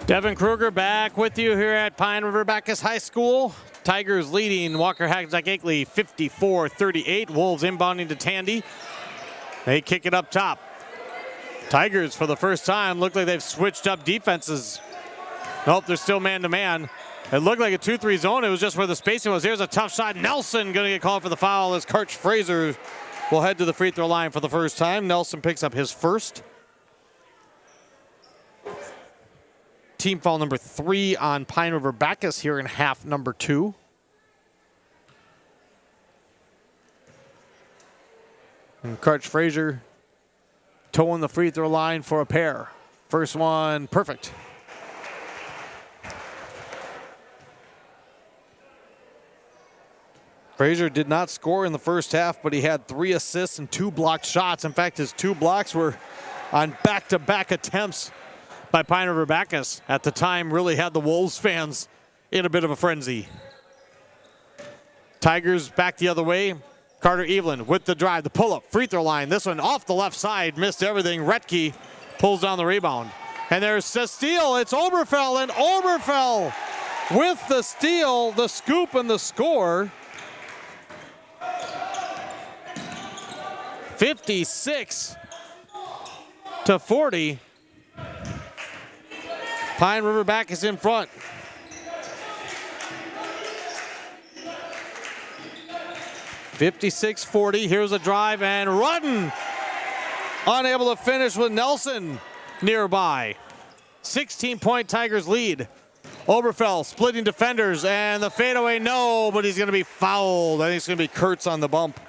Devin Kruger back with you here at Pine River-Backus High School. Tigers leading Walker-Hackensack-Akeley 54-38. Wolves inbounding to Tandy. They kick it up top. Tigers, for the first time, look like they've switched up defenses. Nope, they're still man-to-man. It looked like a 2-3 zone. It was just where the spacing was. Here's a tough shot. Nelson going to get called for the foul as Karch Fraser will head to the free throw line for the first time. Nelson picks up his first. Team foul number 3 on Pine River-Backus here in half number 2. And Karch Fraser towing the free throw line for a pair. First one, perfect. Frazier did not score in the first half, but he had 3 assists and 2 blocked shots. In fact, his 2 blocks were on back-to-back attempts by Pine River-Backus. At the time, really had the Wolves fans in a bit of a frenzy. Tigers back the other way. Carter Eveland with the drive, the pull-up, free throw line. This one off the left side, missed everything. Retke pulls down the rebound. And there's the steal. It's Oberfell, and Oberfell with the steal, the scoop, and the score. 56-40. Pine River-Backus in front. $56-40. Here's a drive, and Rutten unable to finish with Nelson nearby. 16-point Tigers lead. Oberfell splitting defenders, and the fadeaway, no, but he's going to be fouled. I think it's going to be Kurtz on the bump.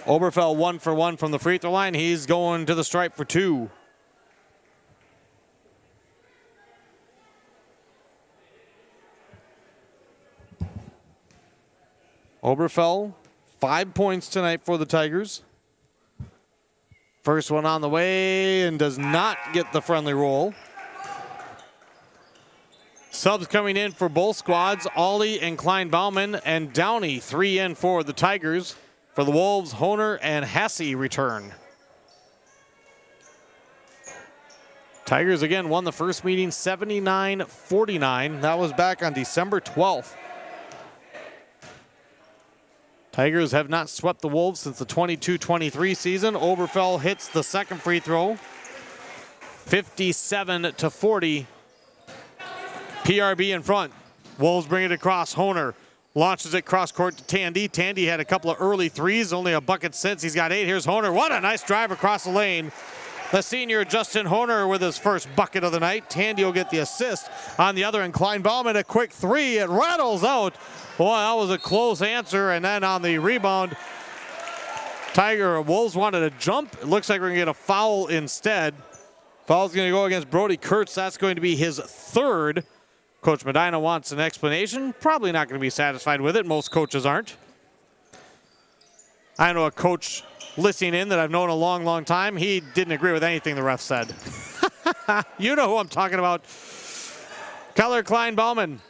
Oberfell 1 for 1 from the free throw line. He's going to the stripe for 2. Oberfell, 5 points tonight for the Tigers. First one on the way and does not get the friendly roll. Subs coming in for both squads, Ollie and Klein-Bauman, and Downey 3 in for the Tigers. For the Wolves, Honer and Hasse return. Tigers again won the first meeting 79-49. That was back on December 12th. Tigers have not swept the Wolves since the 22-23 season. Oberfell hits the second free throw. 57-40. PRB in front. Wolves bring it across. Honer launches it cross court to Tandy. Tandy had a couple of early threes, only a bucket since. He's got 8. Here's Honer. What a nice drive across the lane. The senior Justin Honer with his first bucket of the night. Tandy will get the assist. On the other end, Klein-Bauman, a quick 3. It rattles out. Boy, that was a close answer. And then on the rebound, Wolves wanted a jump. It looks like we're going to get a foul instead. Foul's going to go against Brody Kurtz. That's going to be his 3rd. Coach Medina wants an explanation. Probably not going to be satisfied with it. Most coaches aren't. I know a coach listening in that I've known a long, long time. He didn't agree with anything the ref said. You know who I'm talking about. Keller Klein-Bauman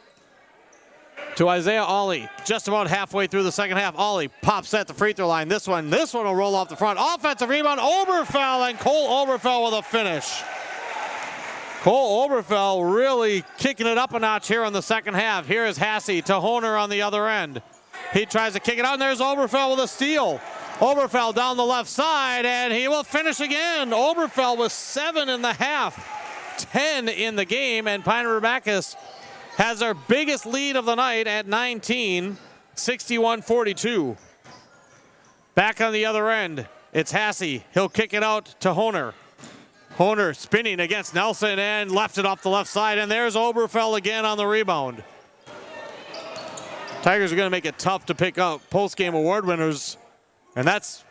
to Isaiah Ollie. Just about halfway through the second half. Ollie pops at the free throw line. This one will roll off the front. Offensive rebound, Oberfell, and Cole Oberfell with a finish. Cole Oberfell really kicking it up a notch here in the second half. Here is Hasse to Honer on the other end. He tries to kick it out, and there's Oberfell with a steal. Oberfell down the left side, and he will finish again. Oberfell with 7 in the half, 10 in the game, and Pine River-Backus has their biggest lead of the night at 19, 61-42. Back on the other end, it's Hasse. He'll kick it out to Honer. Honer spinning against Nelson and left it off the left side, and there's Oberfell again on the rebound. Tigers are going to make it tough to pick up post-game award winners, and that's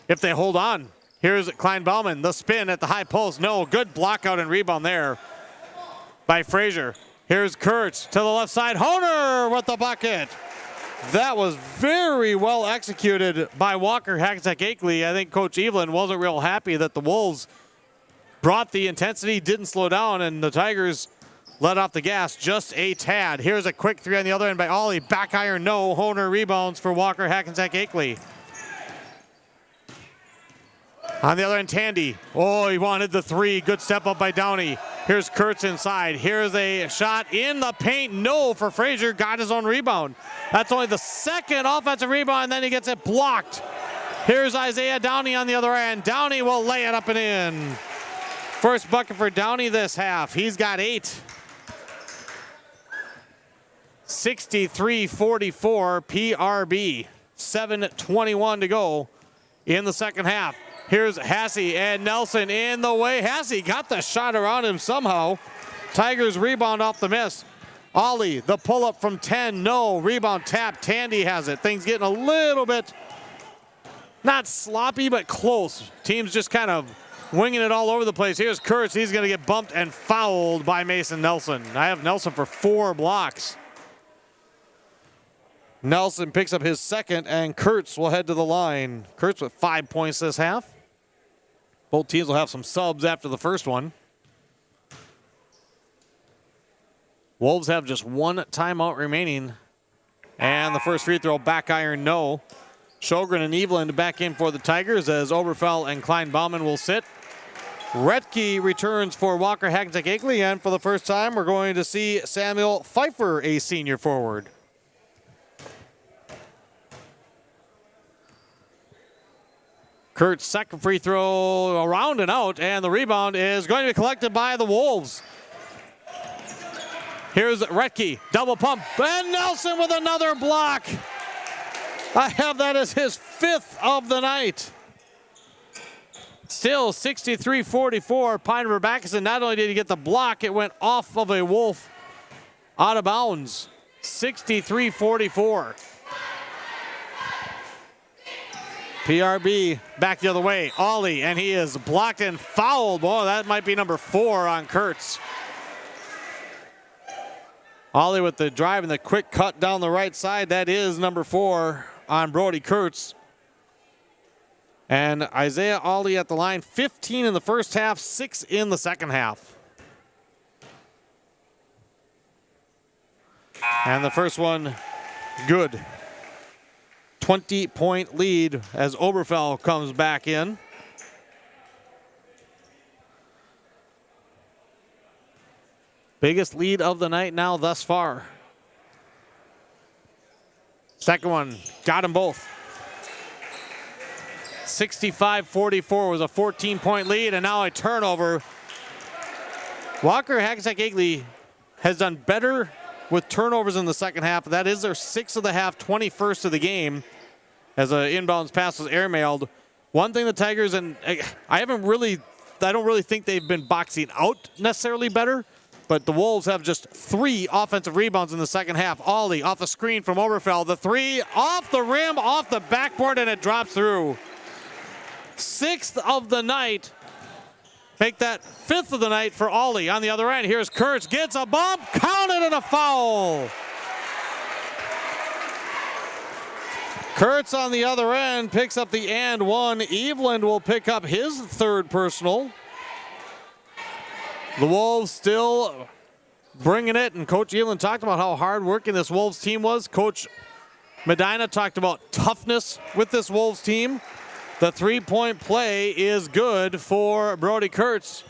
if they hold on. Here's Klein-Bauman, the spin at the high post. No, good block out and rebound there by Frazier. Here's Kurtz to the left side. Honer with the bucket. That was very well executed by Walker-Hackensack-Akeley. I think Coach Evelyn wasn't real happy that the Wolves brought the intensity, didn't slow down, and the Tigers let off the gas just a tad. Here's a quick 3 on the other end by Ollie. Back iron, no. Honer rebounds for Walker-Hackensack-Akeley. On the other end, Tandy. Oh, he wanted the 3. Good step up by Downey. Here's Kurtz inside. Here's a shot in the paint. No for Frazier. Got his own rebound. That's only the second offensive rebound, and then he gets it blocked. Here's Isaiah Downey on the other end. Downey will lay it up and in. First bucket for Downey this half. He's got 8. 63-44 PRB. 7:21 to go in the second half. Here's Hasse and Nelson in the way. Hasse got the shot around him somehow. Tigers rebound off the miss. Ollie, the pull-up from 10. No. Rebound tap. Tandy has it. Things getting a little bit, not sloppy, but close. Teams just kind of winging it all over the place. Here's Kurtz. He's going to get bumped and fouled by Mason Nelson. I have Nelson for 4 blocks. Nelson picks up his second, and Kurtz will head to the line. Kurtz with 5 points this half. Both teams will have some subs after the first one. Wolves have just 1 timeout remaining. And the first free throw, back iron, no. Sjogren and Evelyn back in for the Tigers as Oberfell and Klein-Bauman will sit. Retke returns for Walker-Hackensack-Akeley, and for the first time, we're going to see Samuel Pfeiffer, a senior forward. Kurt's second free throw around and out, and the rebound is going to be collected by the Wolves. Here's Retke, double pump, and Nelson with another block. I have that as his 5th of the night. Still 63-44, Pine River-Backus, and not only did he get the block, it went off of a Wolf out of bounds. 63-44. PRB back the other way. Ollie, and he is blocked and fouled. Boy, that might be number 4 on Kurtz. Ollie with the drive and the quick cut down the right side. That is number 4 on Brody Kurtz. And Isaiah Ollie at the line, 15 in the first half, 6 in the second half. And the first one, good. 20-point lead as Oberfell comes back in. Biggest lead of the night now thus far. Second one, got them both. 65-44 was a 14-point lead, and now a turnover. Walker-Hackensack-Akeley has done better with turnovers in the second half. That is their 6th of the half, 21st of the game, as an inbounds pass was airmailed. One thing the Tigers, and I don't really think they've been boxing out necessarily better, but the Wolves have just 3 offensive rebounds in the second half. Ollie off a screen from Oberfell. The 3 off the rim, off the backboard, and it drops through. 6th of the night. Make that 5th of the night for Ollie on the other end. Here's Kurtz, gets a bump, counted, and a foul. Kurtz on the other end picks up the and one. Eveland will pick up his 3rd personal. The Wolves still bringing it, and Coach Eveland talked about how hard-working this Wolves team was. Coach Medina talked about toughness with this Wolves team. The 3-point play is good for Brody Kurtz.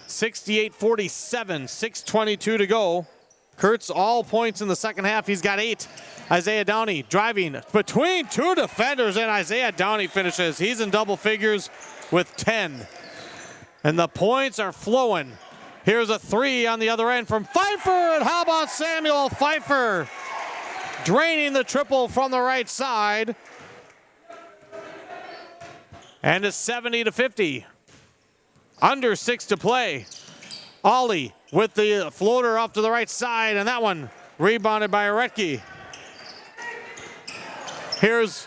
68-47, 6:22 to go. Kurtz all points in the second half. He's got 8. Isaiah Downey driving between 2 defenders, and Isaiah Downey finishes. He's in double figures with 10. And the points are flowing. Here's a 3 on the other end from Pfeiffer, and how about Samuel Pfeiffer draining the triple from the right side. And it's 70-50. Under 6 to play. Ollie with the floater off to the right side, and that one rebounded by Oretke. Here's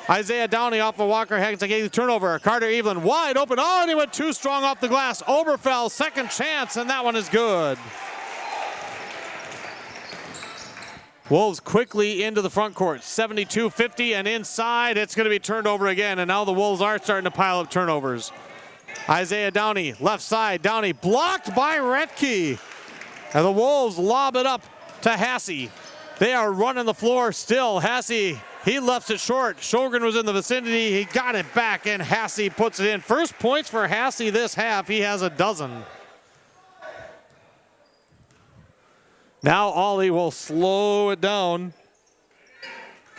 Isaiah Downey off of Walker-Hackensack-Akeley turnover. Carter Eveland wide open. Oh, and he went too strong off the glass. Oberfell, second chance, and that one is good. Wolves quickly into the front court. 72-50, and inside it's going to be turned over again, and now the Wolves are starting to pile up turnovers. Isaiah Downey, left side. Downey blocked by Retke. And the Wolves lob it up to Hasse. They are running the floor still. Hasse, he left it short. Sjogren was in the vicinity. He got it back, and Hasse puts it in. First points for Hasse this half. He has a dozen. Now Ollie will slow it down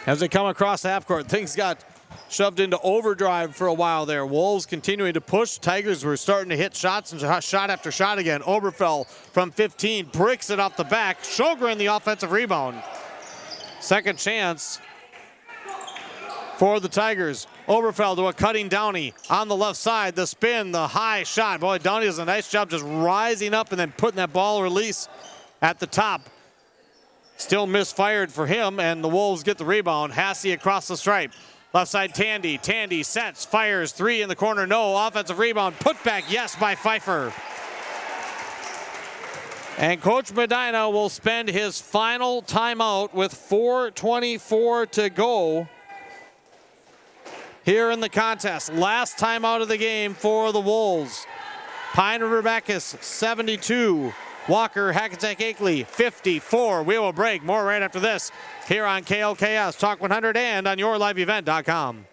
as they come across the half court. Things got shoved into overdrive for a while there. Wolves continuing to push. Tigers were starting to hit shots and shot after shot again. Oberfell from 15 bricks it off the back. Sjogren the offensive rebound. Second chance for the Tigers. Oberfell to a cutting Downey on the left side. The spin, the high shot. Boy, Downey does a nice job just rising up and then putting that ball release at the top. Still misfired for him, and the Wolves get the rebound. Hasse across the stripe. Left side, Tandy. Tandy sets, fires, 3 in the corner, no. Offensive rebound, put back, yes, by Pfeiffer. And Coach Medina will spend his final timeout with 4:24 to go here in the contest. Last timeout of the game for the Wolves. Pine River-Backus 72. Walker-Hackensack-Akeley 54. We will break. More right after this here on KLKS Talk 100 and on yourliveevent.com.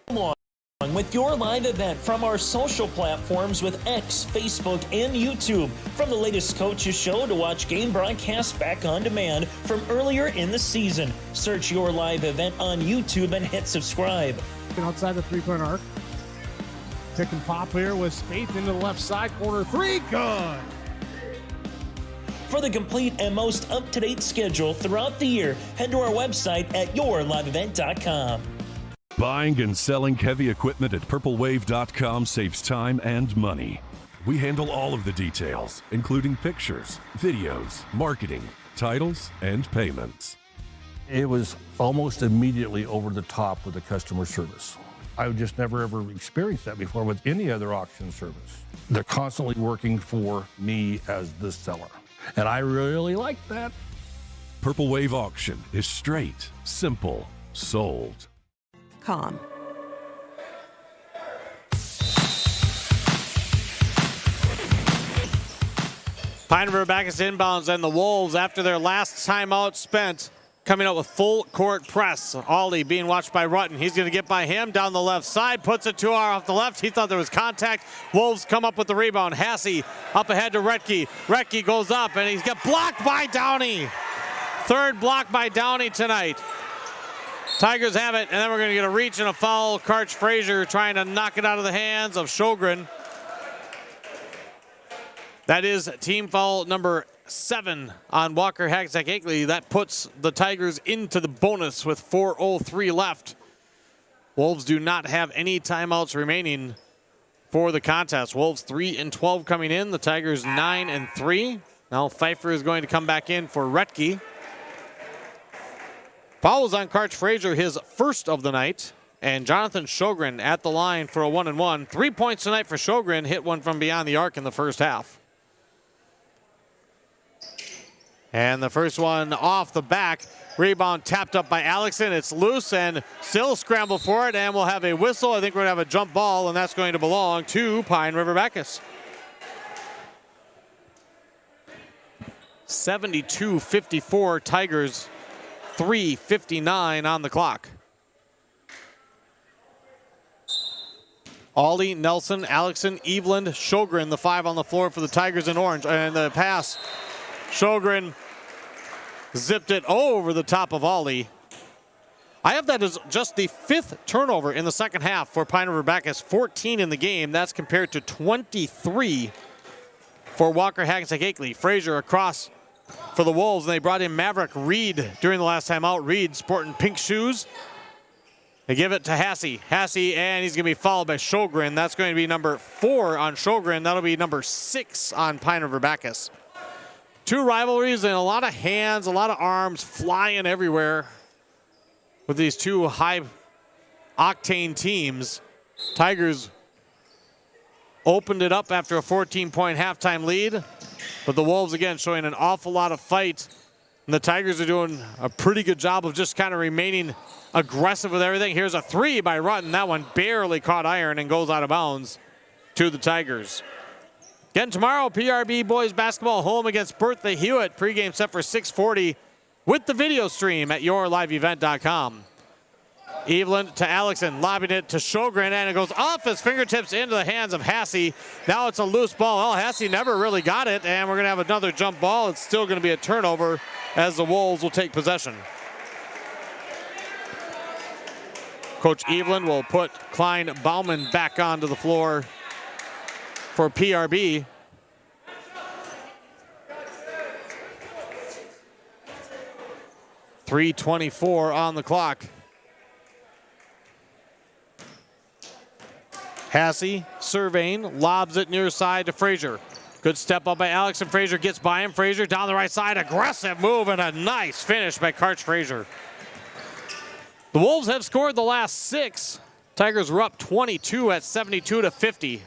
With your live event from our social platforms with X, Facebook, and YouTube. From the latest coaches show to watch game broadcasts back on demand from earlier in the season. Search your live event on YouTube and hit subscribe. Outside the 3-point arc. Pick and pop here with Spaeth into the left side corner. 3, good. For the complete and most up-to-date schedule throughout the year, head to our website at yourliveevent.com. Buying and selling heavy equipment at purplewave.com saves time and money. We handle all of the details, including pictures, videos, marketing, titles, and payments. It was almost immediately over the top with the customer service. I've just never ever experienced that before with any other auction service. They're constantly working for me as the seller, and I really like that. Purple Wave Auction is straight, simple, sold. Com. Pine River-Backus inbounds, and the Wolves, after their last timeout spent, coming out with full court press. Ollie being watched by Rutten. He's going to get by him down the left side, puts it to off the left. He thought there was contact. Wolves come up with the rebound. Hasse up ahead to Retke. Retke goes up, and he's got blocked by Downey. Third block by Downey tonight. Tigers have it, and then we're going to get a reach and a foul. Karch Frazier trying to knock it out of the hands of Sjogren. That is team foul number 7 on Walker-Hackensack-Akeley. That puts the Tigers into the bonus with 4:03 left. Wolves do not have any timeouts remaining for the contest. Wolves 3-12 coming in. The Tigers 9-3. Now Pfeiffer is going to come back in for Retke. Fouls on Karch Frazier, his first of the night. And Jonathan Sjogren at the line for a 1-1. 3 points tonight for Sjogren. Hit one from beyond the arc in the first half. And the first one off the back. Rebound tapped up by Alexson. It's loose and still scramble for it. And we'll have a whistle. I think we're going to have a jump ball, and that's going to belong to Pine River-Backus. 72-54 Tigers. 3:59 on the clock. Ollie, Nelson, Alexson, Eveland, Sjogren, the 5 on the floor for the Tigers in orange. And the pass, Sjogren zipped it over the top of Ollie. I have that as just the 5th turnover in the second half for Pine River-Backus. 14 in the game. That's compared to 23 for Walker-Hackensack-Akeley. Frazier across for the Wolves, and they brought in Maverick Reed during the last time out. Reed sporting pink shoes. They give it to Hasse. Hasse, and he's going to be followed by Sjogren. That's going to be number 4 on Sjogren. That'll be number 6 on Pine River-Backus. Two rivalries and a lot of hands, a lot of arms flying everywhere with these two high-octane teams. Tigers opened it up after a 14-point halftime lead, but the Wolves, again, showing an awful lot of fight. And the Tigers are doing a pretty good job of just kind of remaining aggressive with everything. Here's a 3 by Rutten. That one barely caught iron and goes out of bounds to the Tigers. Again, tomorrow, PRB boys basketball home against Bertha Hewitt. Pregame set for 6:40 with the video stream at yourliveevent.com. Eveland to Alexson, lobbing it to Sjogren, and it goes off his fingertips into the hands of Hasse. Now it's a loose ball. Well, Hasse never really got it, and we're going to have another jump ball. It's still going to be a turnover as the Wolves will take possession. Coach Eveland will put Klein Bauman back onto the floor for PRB. .324 on the clock. Hasse surveying, lobs it near side to Frazier. Good step up by Alex, and Frazier gets by him. Frazier down the right side, aggressive move, and a nice finish by Karch Frazier. The Wolves have scored the last 6. Tigers were up 22 at 72-50.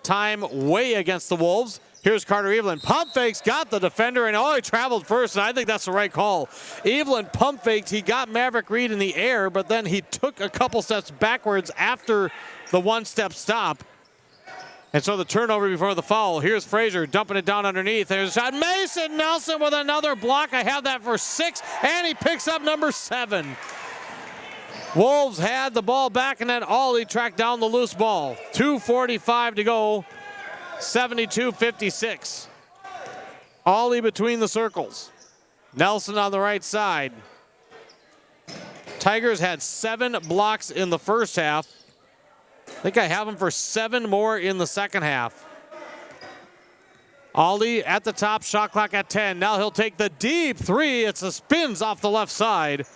Time way against the Wolves. Here's Carter Eveland. Pump fakes, got the defender, and he traveled first, and I think that's the right call. Eveland pump faked. He got Maverick Reed in the air, but then he took a couple steps backwards after the one-step stop. And so the turnover before the foul. Here's Frazier dumping it down underneath. There's a shot. Mason Nelson with another block. I have that for 6, and he picks up number 7. Wolves had the ball back, and then Ollie tracked down the loose ball. 2:45 to go. 72-56. Ollie between the circles. Nelson on the right side. Tigers had 7 blocks in the first half. I think I have them for 7 more in the second half. Ollie at the top, shot clock at 10. Now he'll take the deep 3. It's a spins off the left side.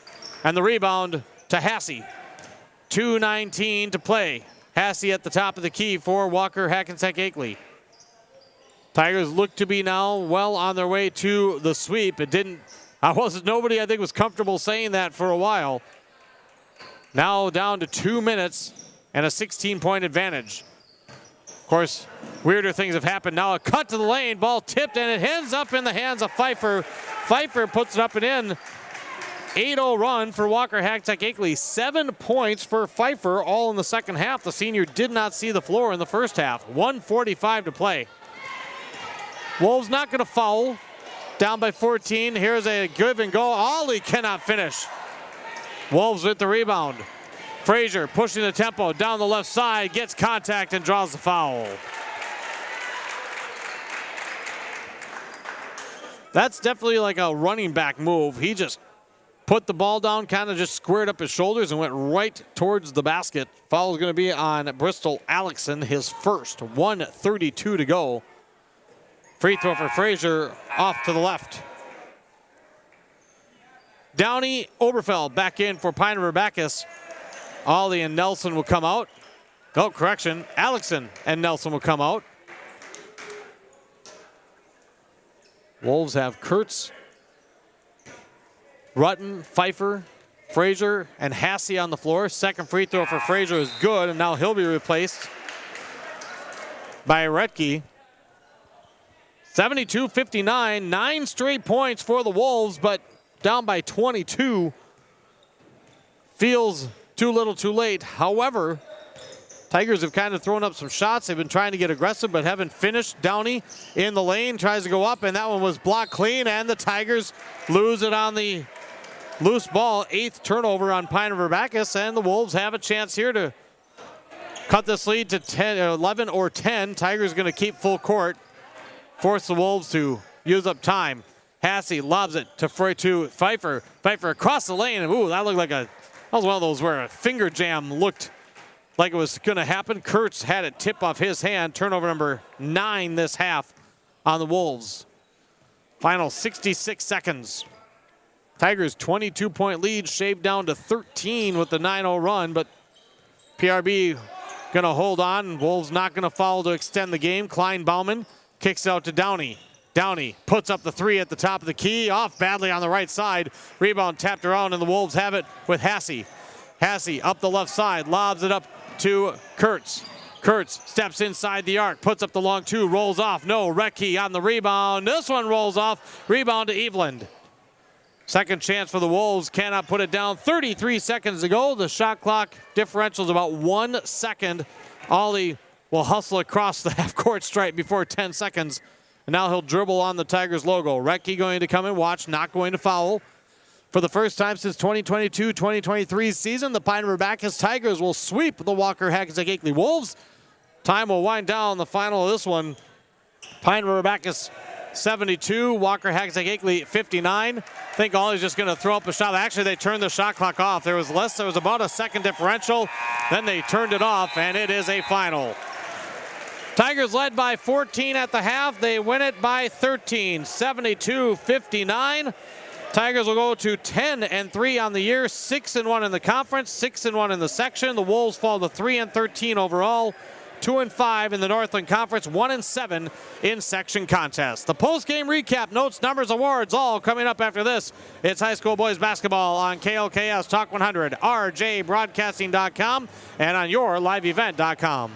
And the rebound to Hasse. 2:19 to play. Hassey at the top of the key for Walker-Hackensack-Akeley. Tigers look to be now well on their way to the sweep. Nobody I think was comfortable saying that for a while. Now down to 2 minutes and a 16-point advantage. Of course, weirder things have happened. Now a cut to the lane, ball tipped, and it ends up in the hands of Pfeiffer. Pfeiffer puts it up and in. 8-0 run for Walker-Hackensack-Akeley. 7 points for Pfeiffer, all in the second half. The senior did not see the floor in the first half. 1:45 to play. Wolves not going to foul. Down by 14. Here's a give and go. Ollie cannot finish. Wolves with the rebound. Frazier pushing the tempo down the left side, gets contact and draws the foul. That's definitely like a running back move. He just put the ball down, kind of just squared up his shoulders and went right towards the basket. Foul is going to be on Bristol Alexson, his first. 1:32 to go. Free throw for Frazier off to the left. Downey, Oberfeld back in for Pine River-Backus. Ollie and Nelson will come out. Oh, correction. Alexson and Nelson will come out. Wolves have Kurtz, Rutten, Pfeiffer, Frazier, and Hassey on the floor. Second free throw for Frazier is good, and now he'll be replaced by Retke. 72-59, 9 straight points for the Wolves, but down by 22. Feels too little too late. However, Tigers have kind of thrown up some shots. They've been trying to get aggressive, but haven't finished. Downey in the lane, tries to go up, and that one was blocked clean, and the Tigers lose it on the loose ball. 8th turnover on Pine River-Backus, and the Wolves have a chance here to cut this lead to 11 or 10. Tigers going to keep full court. Force the Wolves to use up time. Hassey lobs it to Pfeiffer. Pfeiffer across the lane. Ooh, that looked like that was one of those where a finger jam looked like it was going to happen. Kurtz had it tip off his hand. Turnover number 9 this half on the Wolves. Final 66 seconds. Tigers 22-point lead shaved down to 13 with the 9-0 run, but PRB going to hold on. Wolves not going to foul to extend the game. Klein Bauman kicks out to Downey. Downey puts up the three at the top of the key. Off badly on the right side. Rebound tapped around, and the Wolves have it with Hassey. Hassey up the left side. Lobs it up to Kurtz. Kurtz steps inside the arc. Puts up the long two. Rolls off. No. Retke on the rebound. This one rolls off. Rebound to Eveland. Second chance for the Wolves. Cannot put it down. 33 seconds to go. The shot clock differential is about 1 second. Ollie will hustle across the half-court stripe before 10 seconds. And now he'll dribble on the Tigers logo. Retke going to come and watch, not going to foul. For the first time since 2022-2023 season, the Pine River-Backus Tigers will sweep the Walker-Hackensack-Akeley Wolves. Time will wind down the final of this one. Pine River-Backus 72, Walker-Hackensack-Akeley 59. I think Ollie's just going to throw up a shot. Actually, they turned the shot clock off. There was about a second differential. Then they turned it off, and it is a final. Tigers led by 14 at the half. They win it by 13, 72-59. Tigers will go to 10-3 on the year, 6-1 in the conference, 6-1 in the section. The Wolves fall to 3-13 overall, 2-5 in the Northland Conference, 1-7 in section contests. The post-game recap, notes, numbers, awards, all coming up after this. It's high school boys basketball on KLKS Talk 100, rjbroadcasting.com, and on yourliveevent.com.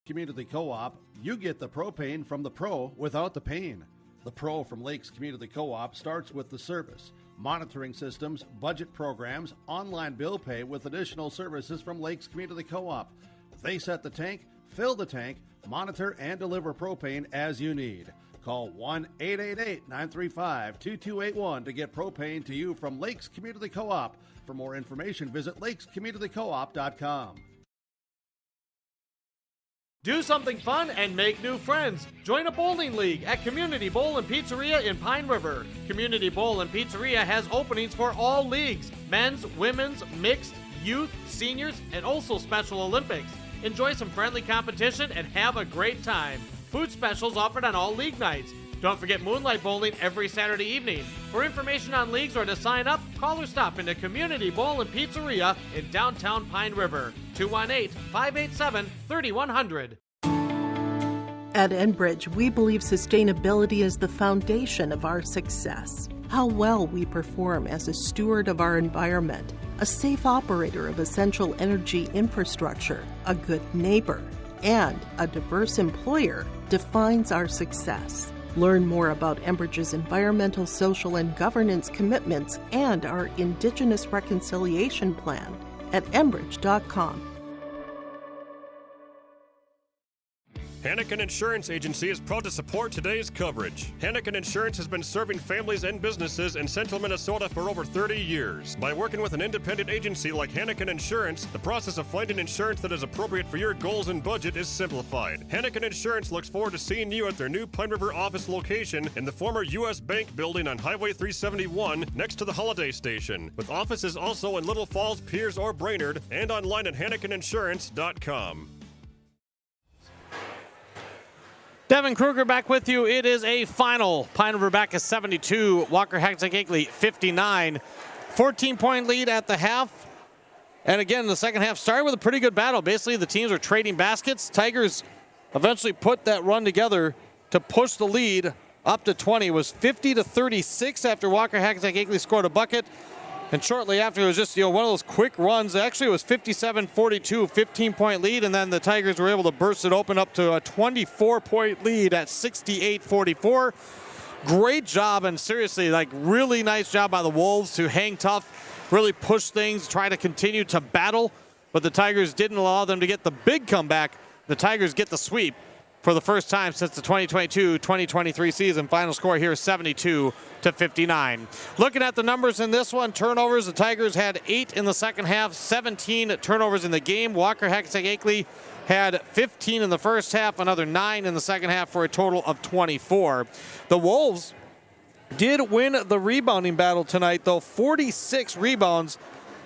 Community Co-op, you get the propane from the pro without the pain. The pro from Lakes Community Co-op starts with the service, monitoring systems, budget programs, online bill pay with additional services from Lakes Community Co-op. They set the tank, fill the tank, monitor and deliver propane as you need. Call 1-888-935-2281 to get propane to you from Lakes Community Co-op. For more information, visit lakescommunitycoop.com. Do something fun and make new friends. Join a bowling league at Community Bowl and Pizzeria in Pine River. Community Bowl and Pizzeria has openings for all leagues: men's, women's, mixed, youth, seniors, and also Special Olympics. Enjoy some friendly competition and have a great time. Food specials offered on all league nights. Don't forget Moonlight Bowling every Saturday evening. For information on leagues or to sign up, call or stop into Community Bowl and Pizzeria in downtown Pine River. 218-587-3100. At Enbridge, we believe sustainability is the foundation of our success. How well we perform as a steward of our environment, a safe operator of essential energy infrastructure, a good neighbor, and a diverse employer defines our success. Learn more about Enbridge's environmental, social, and governance commitments and our Indigenous Reconciliation Plan at enbridge.com. Hanneken Insurance Agency is proud to support today's coverage. Hanneken Insurance has been serving families and businesses in central Minnesota for over 30 years. By working with an independent agency like Hanneken Insurance, the process of finding insurance that is appropriate for your goals and budget is simplified. Hanneken Insurance looks forward to seeing you at their new Pine River office location in the former U.S. Bank building on Highway 371 next to the Holiday Station, with offices also in Little Falls, Piers, or Brainerd, and online at HannekenInsurance.com. Devin Kruger back with you. It is a final. Pine River-Backus 72, Walker-Hackensack-Akeley 59. 14-point lead at the half. And again, the second half started with a pretty good battle. Basically, the teams were trading baskets. Tigers eventually put that run together to push the lead up to 20. It was 50-36 after Walker-Hackensack-Akeley scored a bucket. And shortly after, it was just one of those quick runs. Actually, it was 57-42, 15-point lead, and then the Tigers were able to burst it open up to a 24-point lead at 68-44. Great job, and seriously, really nice job by the Wolves to hang tough, really push things, try to continue to battle, but the Tigers didn't allow them to get the big comeback. The Tigers get the sweep for the first time since the 2022-2023 season. Final score here is 72-59. Looking at the numbers in this one, turnovers, the Tigers had 8 in the second half, 17 turnovers in the game. Walker-Hackensack-Akeley had 15 in the first half, another 9 in the second half for a total of 24. The Wolves did win the rebounding battle tonight, though, 46 rebounds.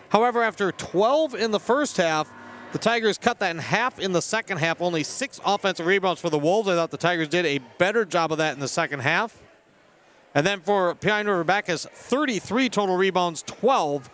However, after 12 in the first half, the Tigers cut that in half in the second half. Only 6 offensive rebounds for the Wolves. I thought the Tigers did a better job of that in the second half. And then for Pine River-Backus, 33 total rebounds, 12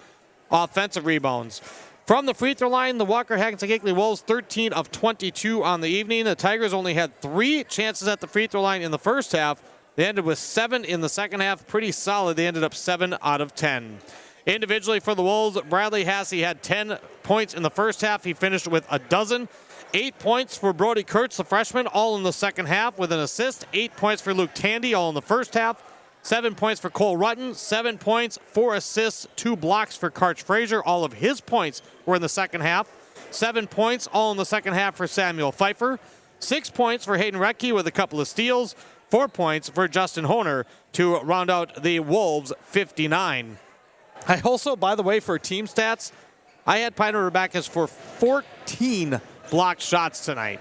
offensive rebounds. From the free throw line, the Walker-Hackensack-Akeley Wolves, 13 of 22 on the evening. The Tigers only had 3 chances at the free throw line in the first half. They ended with 7 in the second half. Pretty solid. They ended up 7 out of 10. Individually for the Wolves, Bradley Hassey had 10 points in the first half. He finished with a dozen. 8 points for Brody Kurtz, the freshman, all in the second half with an assist. 8 points for Luke Tandy, all in the first half. 7 points for Cole Rutten. 7 points, 4 assists, 2 blocks for Karch Frazier. All of his points were in the second half. 7 points, all in the second half for Samuel Pfeiffer. 6 points for Hayden Rettke with a couple of steals. 4 points for Justin Honer to round out the Wolves' 59. I also, by the way, for team stats, I had Pine River-Backus for 14 blocked shots tonight.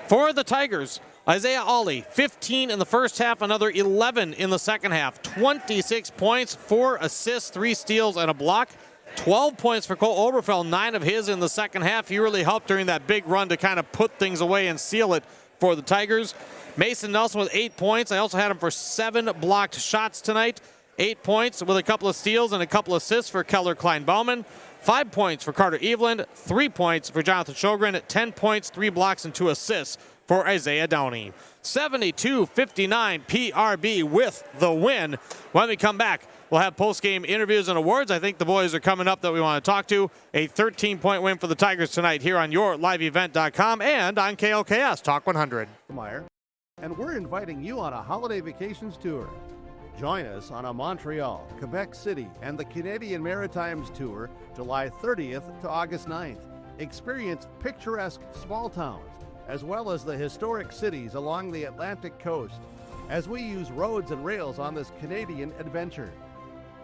For the Tigers, Isaiah Ollie, 15 in the first half, another 11 in the second half. 26 points, 4 assists, 3 steals, and a block. 12 points for Cole Oberfeld, 9 of his in the second half. He really helped during that big run to kind of put things away and seal it for the Tigers. Mason Nelson with 8 points. I also had him for 7 blocked shots tonight. 8 points with a couple of steals and a couple of assists for Keller Klein-Bauman. 5 points for Carter Evelyn. 3 points for Jonathan Sjogren. 10 points, 3 blocks, and 2 assists for Isaiah Downey. 72-59 PRB with the win. When we come back, we'll have post-game interviews and awards. I think the boys are coming up that we want to talk to. A 13-point win for the Tigers tonight here on YourLiveEvent.com and on KLKS Talk 100. And we're inviting you on a holiday vacations tour. Join us on a Montreal, Quebec City, and the Canadian Maritimes tour July 30th to August 9th. Experience picturesque small towns, as well as the historic cities along the Atlantic coast, as we use roads and rails on this Canadian adventure.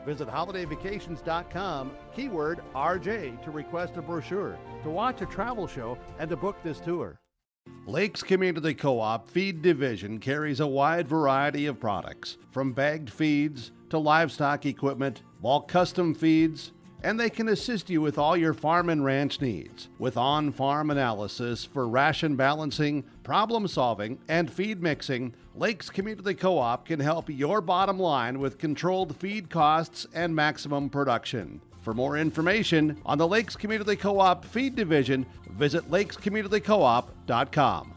Visit holidayvacations.com, keyword RJ, to request a brochure, to watch a travel show, and to book this tour. Lakes Community Co-op Feed Division carries a wide variety of products, from bagged feeds to livestock equipment, bulk custom feeds, and they can assist you with all your farm and ranch needs. With on-farm analysis for ration balancing, problem solving, and feed mixing, Lakes Community Co-op can help your bottom line with controlled feed costs and maximum production. For more information on the Lakes Community Co-op Feed Division, visit lakescommunitycoop.com.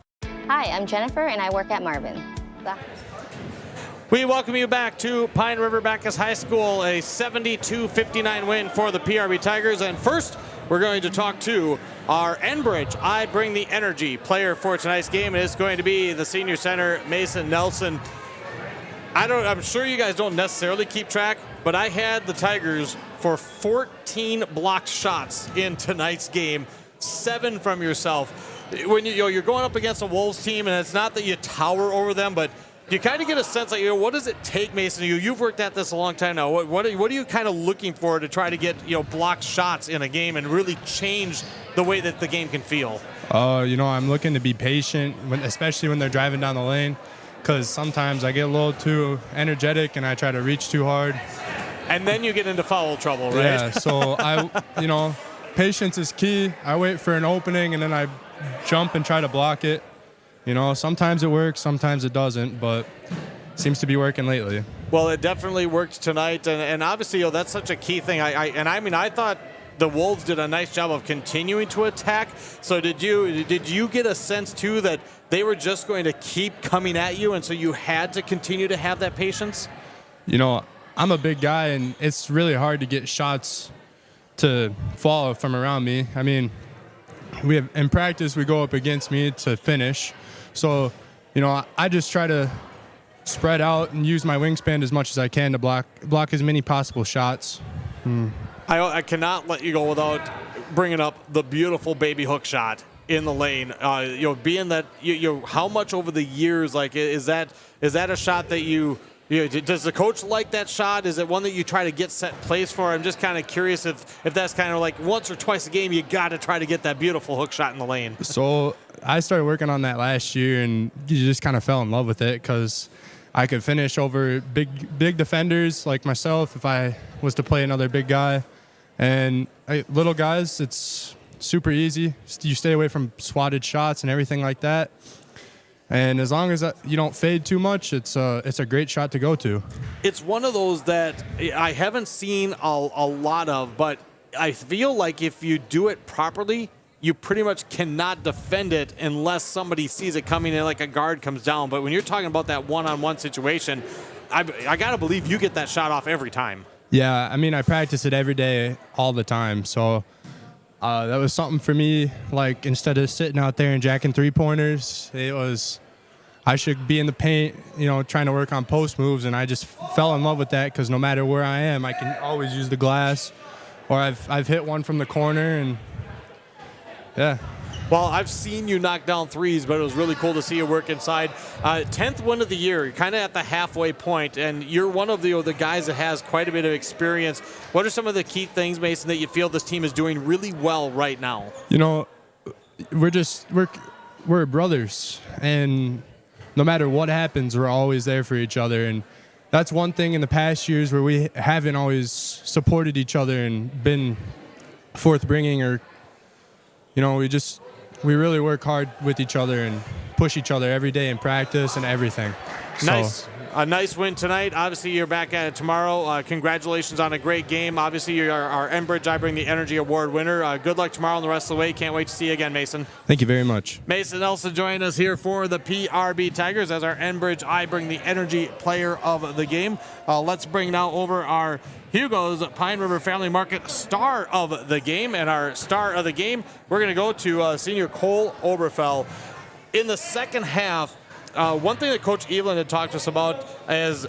Hi, I'm Jennifer, and I work at Marvin. We welcome you back to Pine River-Backus High School, a 72-59 win for the PRB Tigers. And first, we're going to talk to our Enbridge I Bring the Energy player for tonight's game. It is going to be the senior center, Mason Nelson. I'm sure you guys don't necessarily keep track, but I had the Tigers for 14 blocked shots in tonight's game, 7 from yourself. When you're going up against a Wolves team, and it's not that you tower over them, but you kind of get a sense like, what does it take, Mason? You've worked at this a long time now. What are you kind of looking for to try to get blocked shots in a game and really change the way that the game can feel? I'm looking to be patient, especially when they're driving down the lane, because sometimes I get a little too energetic and I try to reach too hard. And then you get into foul trouble, right? Yeah, so patience is key. I wait for an opening and then I jump and try to block it. Sometimes it works, sometimes it doesn't, but it seems to be working lately. Well, it definitely worked tonight, and obviously, that's such a key thing. I thought the Wolves did a nice job of continuing to attack. So did you get a sense too that they were just going to keep coming at you, and so you had to continue to have that patience? I'm a big guy, and it's really hard to get shots to fall from around me. I mean, in practice we go up against me to finish. So, I just try to spread out and use my wingspan as much as I can to block as many possible shots. I cannot let you go without bringing up the beautiful baby hook shot in the lane. Being that how much over the years, is that a shot that does the coach like that shot? Is it one that you try to get set place for? I'm just kind of curious if that's kind of like once or twice a game you got to try to get that beautiful hook shot in the lane. So I started working on that last year, and you just kind of fell in love with it because I could finish over big defenders like myself if I was to play another big guy. And little guys, it's super easy. You stay away from swatted shots and everything like that. And as long as you don't fade too much, it's a great shot to go to. It's one of those that I haven't seen a lot of, but I feel like if you do it properly, you pretty much cannot defend it unless somebody sees it coming in, like a guard comes down. But when you're talking about that one-on-one situation, I got to believe you get that shot off every time. Yeah, I mean, I practice it every day, all the time. So that was something for me. Like, instead of sitting out there and jacking three-pointers, I should be in the paint, trying to work on post moves. And I just fell in love with that because no matter where I am, I can always use the glass. Or I've hit one from the corner, and yeah. Well, I've seen you knock down threes, but it was really cool to see you work inside. 10th win of the year, you're kind of at the halfway point, and you're one of the guys that has quite a bit of experience. What are some of the key things, Mason, that you feel this team is doing really well right now? We're brothers, and no matter what happens, we're always there for each other. And that's one thing in the past years where we haven't always supported each other and been forthbringing, or we really work hard with each other and push each other every day in practice and everything. Nice. A nice win tonight. Obviously, you're back at it tomorrow. Congratulations on a great game. Obviously, you're our Enbridge I Bring the Energy Award winner. Good luck tomorrow and the rest of the way. Can't wait to see you again, Mason. Thank you very much. Mason Nelson joining us here for the PRB Tigers as our Enbridge I Bring the Energy player of the game. Let's bring now over our Hugo's Pine River Family Market star of the game. And our star of the game, we're going to go to senior Cole Oberfell. In the second half, one thing that Coach Evelyn had talked to us about is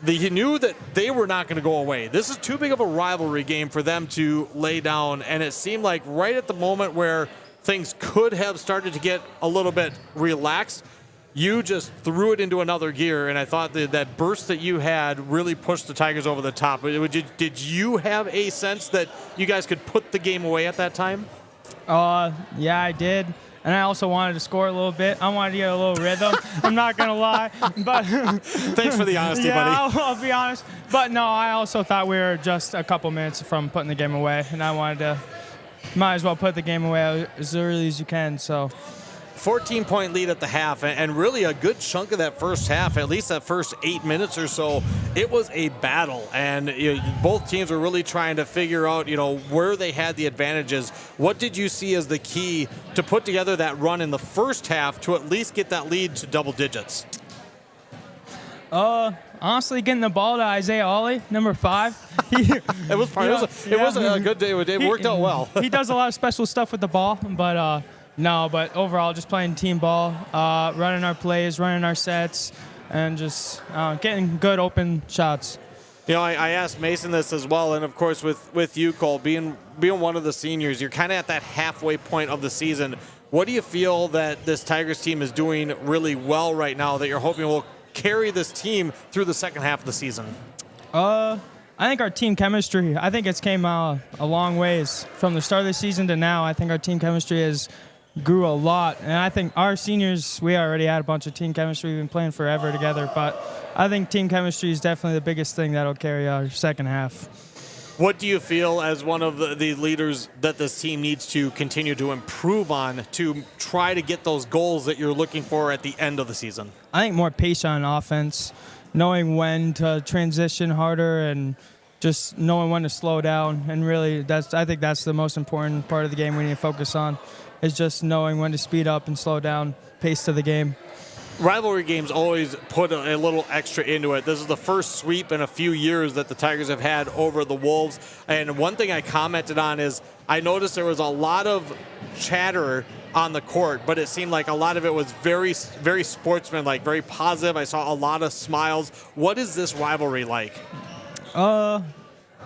he knew that they were not going to go away. This is too big of a rivalry game for them to lay down, and it seemed like right at the moment where things could have started to get a little bit relaxed, you just threw it into another gear, and I thought that burst that you had really pushed the Tigers over the top. Did you have a sense that you guys could put the game away at that time? Yeah, I did. And I also wanted to score a little bit. I wanted to get a little rhythm. I'm not going to lie. But Thanks for the honesty, yeah, buddy. I'll be honest. But no, I also thought we were just a couple minutes from putting the game away. And I wanted to, might as well put the game away as early as you can. So 14-point lead at the half, and really a good chunk of that first half, at least that first 8 minutes or so, it was a battle, and both teams were really trying to figure out, where they had the advantages. What did you see as the key to put together that run in the first half to at least get that lead to double digits? Honestly, getting the ball to Isaiah Akeley, number 5. It was a good day. It worked out well. He does a lot of special stuff with the ball, but but overall, just playing team ball, running our plays, running our sets, and just getting good open shots. I asked Mason this as well, and of course with you, Cole, being one of the seniors, you're kind of at that halfway point of the season. What do you feel that this Tigers team is doing really well right now that you're hoping will carry this team through the second half of the season? I think our team chemistry, I think it's came a long ways from the start of the season to now. I think our team chemistry has grew a lot, and I think our seniors, we already had a bunch of team chemistry. We've been playing forever together, but I think team chemistry is definitely the biggest thing that'll carry our second half. What do you feel as one of the leaders that this team needs to continue to improve on to try to get those goals that you're looking for at the end of the season? I think more patience on offense, knowing when to transition harder and just knowing when to slow down. And really, I think that's the most important part of the game we need to focus on, is just knowing when to speed up and slow down, pace to the game. Rivalry games always put a little extra into it. This is the first sweep in a few years that the Tigers have had over the Wolves. And one thing I commented on is I noticed there was a lot of chatter on the court, but it seemed like a lot of it was very, very sportsmanlike, very positive. I saw a lot of smiles. What is this rivalry like? I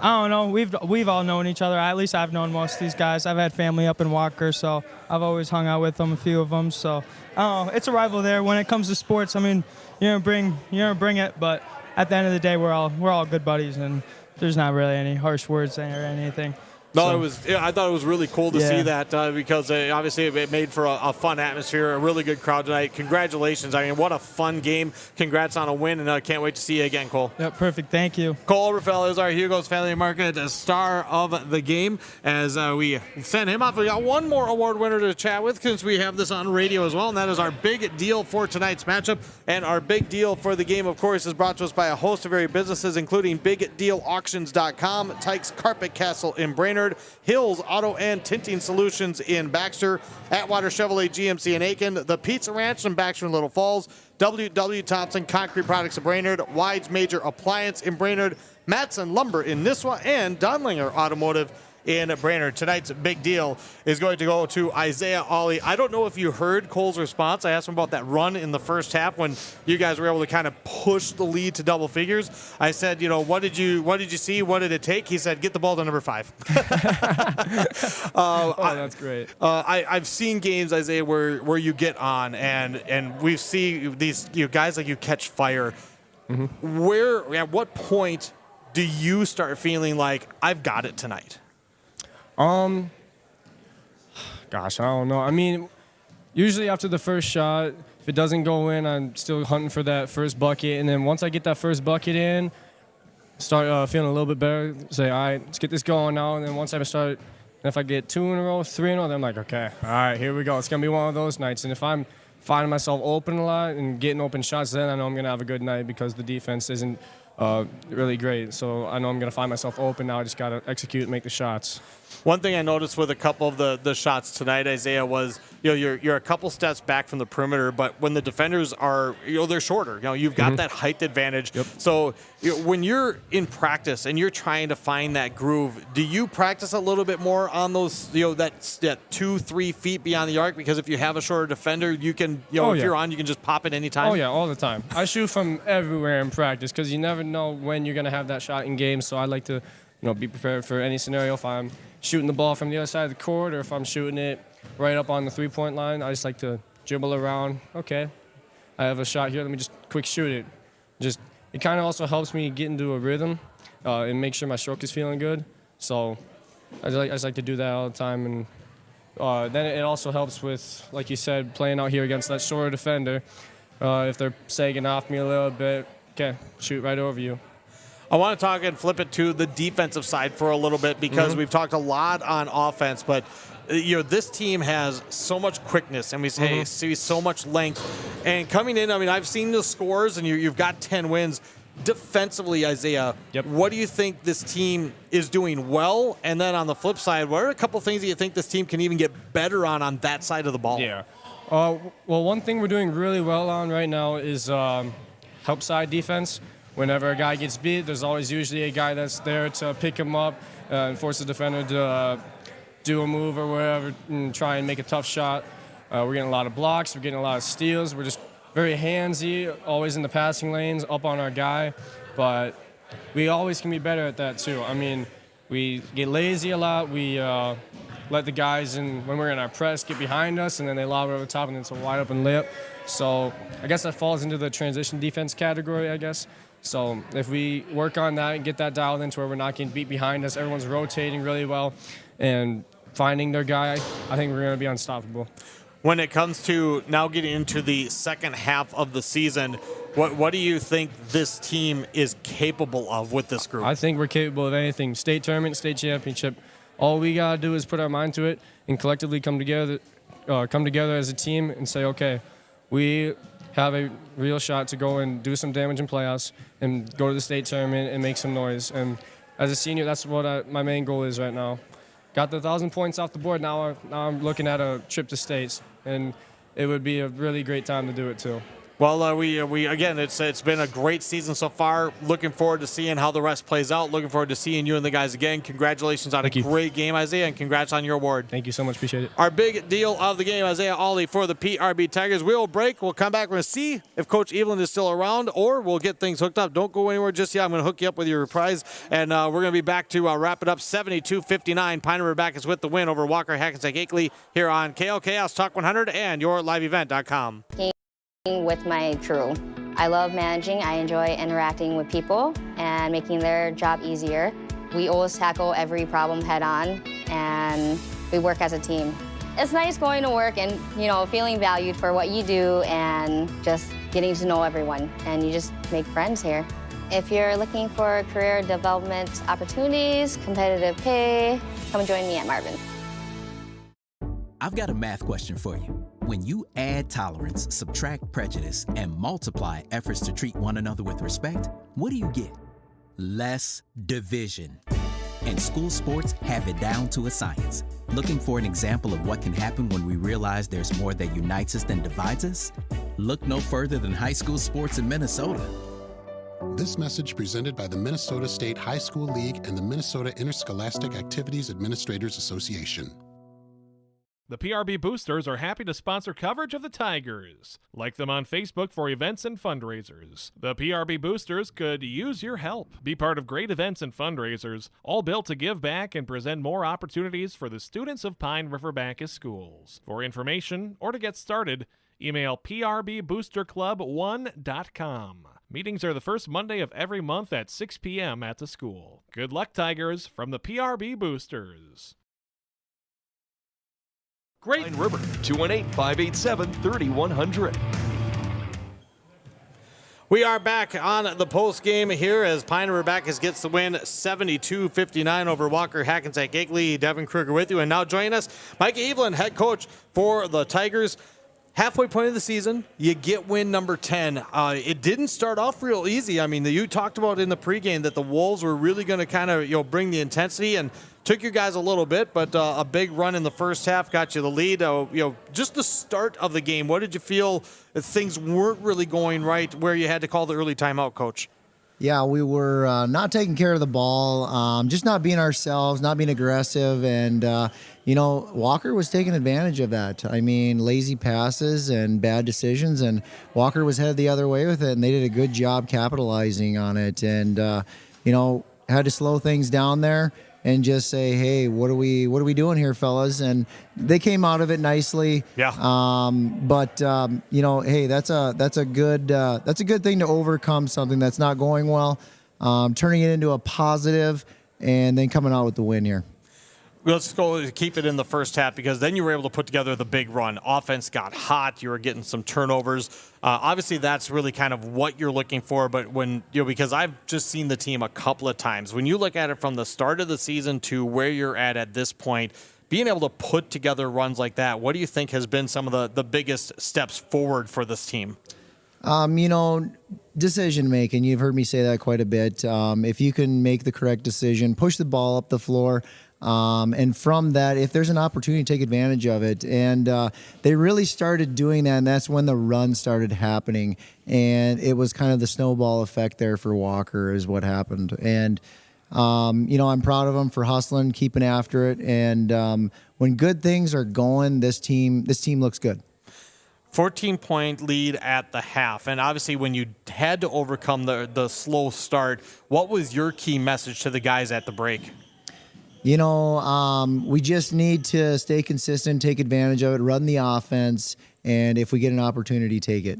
don't know. We've all known each other. At least I've known most of these guys. I've had family up in Walker, so I've always hung out with them, a few of them. So I don't know. It's a rival there. When it comes to sports, I mean, you're gonna bring it, but at the end of the day, we're all good buddies, and there's not really any harsh words or anything. No, I thought it was really cool to see that because obviously it made for a fun atmosphere, a really good crowd tonight. Congratulations. I mean, what a fun game. Congrats on a win, and I can't wait to see you again, Cole. Yeah, perfect. Thank you. Cole Oberfell is our Hugo's Family Market star of the game. As we send him off, we got one more award winner to chat with since we have this on radio as well, and that is our big deal for tonight's matchup. And our big deal for the game, of course, is brought to us by a host of area businesses, including BigDealAuctions.com, Tykes Carpet Castle in Brainerd, Hills Auto and Tinting Solutions in Baxter, Atwater Chevrolet GMC in Aiken, the Pizza Ranch in Baxter and Little Falls, W.W. Thompson Concrete Products in Brainerd, Wide's Major Appliance in Brainerd, Matson Lumber in Nisswa, and Donlinger Automotive in Brainerd. Tonight's big deal is going to go to Isaiah Akeley. I don't know if you heard Cole's response. I asked him about that run in the first half when you guys were able to kind of push the lead to double figures. I said, what did you see? What did it take? He said, get the ball to number 5. That's great. I've seen games, Isaiah, where you get on and we see these guys like you catch fire. Mm-hmm. At what point do you start feeling like I've got it tonight? Gosh, I don't know. I mean, usually after the first shot, if it doesn't go in, I'm still hunting for that first bucket. And then once I get that first bucket in, start feeling a little bit better. Say, all right, let's get this going now. And then once I start, and if I get 2 in a row, 3 in a row, then I'm like, okay, all right, here we go. It's going to be one of those nights. And if I'm finding myself open a lot and getting open shots, then I know I'm going to have a good night because the defense isn't really great. So I know I'm going to find myself open now. I just got to execute and make the shots. One thing I noticed with a couple of the shots tonight, Isaiah, was you're a couple steps back from the perimeter, but when the defenders are they're shorter. You've got that height advantage. Yep. So when you're in practice and you're trying to find that groove, do you practice a little bit more on those that 2-3 feet beyond the arc? Because if you have a shorter defender, you can if you're on, you can just pop it anytime. Oh yeah, all the time. I shoot from everywhere in practice because you never know when you're gonna have that shot in game. So I like to be prepared for any scenario. If I'm shooting the ball from the other side of the court or if I'm shooting it right up on the three-point line, I just like to dribble around. Okay, I have a shot here. Let me just quick shoot it. It kind of also helps me get into a rhythm and make sure my stroke is feeling good. So I just like to do that all the time. And then it also helps with, like you said, playing out here against that shorter defender. If they're sagging off me a little bit, okay, shoot right over you. I want to talk and flip it to the defensive side for a little bit because we've talked a lot on offense, but this team has so much quickness and we see so much length. And coming in, I mean, I've seen the scores and you've got 10 wins. Defensively, Isaiah, what do you think this team is doing well? And then on the flip side, what are a couple things that you think this team can even get better on that side of the ball? Yeah. Well, one thing we're doing really well on right now is help side defense. Whenever a guy gets beat, there's always usually a guy that's there to pick him up and force the defender to do a move or whatever and try and make a tough shot. We're getting a lot of blocks. We're getting a lot of steals. We're just very handsy, always in the passing lanes, up on our guy. But we always can be better at that, too. I mean, we get lazy a lot. We let the guys, when we're in our press, get behind us, and then they lob it over the top, and it's a wide-open layup. So I guess that falls into the transition defense category, I guess. So if we work on that and get that dialed into where we're not getting beat behind us, everyone's rotating really well and finding their guy, I think we're going to be unstoppable. When it comes to now getting into the second half of the season, what do you think this team is capable of with this group? I think we're capable of anything. State tournament, state championship. All we got to do is put our mind to it and collectively come together as a team and say, okay, we have a real shot to go and do some damage in playoffs and go to the state tournament and make some noise. And as a senior, that's what my main goal is right now. Got the 1,000 points off the board. Now I'm looking at a trip to states, and it would be a really great time to do it too. Well, we again, it's been a great season so far. Looking forward to seeing how the rest plays out. Looking forward to seeing you and the guys again. Congratulations on a great game, Isaiah, and congrats on your award. Thank you so much. Appreciate it. Our big deal of the game, Isaiah Akeley for the PRB Tigers. We'll break. We'll come back. We're going to see if Coach Evelyn is still around, or we'll get things hooked up. Don't go anywhere just yet. I'm going to hook you up with your prize, and we're going to be back to wrap it up. 72-59. Pine River-Backus with the win over Walker-Hackensack-Akeley here on KLKS Talk 100 and yourliveevent.com. With my crew. I love managing. I enjoy interacting with people and making their job easier. We always tackle every problem head on and we work as a team. It's nice going to work and, feeling valued for what you do and just getting to know everyone, and you just make friends here. If you're looking for career development opportunities, competitive pay, come join me at Marvin. I've got a math question for you. When you add tolerance, subtract prejudice, and multiply efforts to treat one another with respect, what do you get? Less division. And school sports have it down to a science. Looking for an example of what can happen when we realize there's more that unites us than divides us? Look no further than high school sports in Minnesota. This message presented by the Minnesota State High School League and the Minnesota Interscholastic Activities Administrators Association. The PRB Boosters are happy to sponsor coverage of the Tigers. Like them on Facebook for events and fundraisers. The PRB Boosters could use your help. Be part of great events and fundraisers, all built to give back and present more opportunities for the students of Pine River-Backus schools. For information or to get started, email prboosterclub1.com. Meetings are the first Monday of every month at 6 p.m. at the school. Good luck, Tigers, from the PRB Boosters. Great. Pine River, 218-587-3100. We are back on the post game here as Pine River-Backus gets the win 72-59 over Walker-Hackensack-Akeley. Devin Kruger with you. And now joining us, Mike Evelyn, head coach for the Tigers. Halfway point of the season, you get win number 10. It didn't start off real easy. I mean, you talked about in the pregame that the Wolves were really going to kind of bring the intensity, and took you guys a little bit, but a big run in the first half got you the lead. Just the start of the game, what did you feel that things weren't really going right where you had to call the early timeout, Coach? Yeah, we were not taking care of the ball, just not being ourselves, not being aggressive, and Walker was taking advantage of that. I mean, lazy passes and bad decisions, and Walker was headed the other way with it, and they did a good job capitalizing on it, and had to slow things down there and just say, hey, what are we doing here, fellas? And they came out of it nicely. Yeah. Hey, that's a good thing to overcome something that's not going well, turning it into a positive, and then coming out with the win here. Let's go keep it in the first half, because then you were able to put together the big run. Offense got hot. You were getting some turnovers. Obviously, that's really kind of what you're looking for. But when, because I've just seen the team a couple of times. When you look at it from the start of the season to where you're at this point, being able to put together runs like that, what do you think has been some of the biggest steps forward for this team? Decision making. You've heard me say that quite a bit. If you can make the correct decision, push the ball up the floor. And from that, if there's an opportunity, take advantage of it. And they really started doing that, and that's when the run started happening. And it was kind of the snowball effect there for Walker is what happened. And, I'm proud of them for hustling, keeping after it. And when good things are going, this team looks good. 14-point lead at the half. And obviously when you had to overcome the slow start, what was your key message to the guys at the break? We just need to stay consistent, take advantage of it, run the offense, and if we get an opportunity, take it.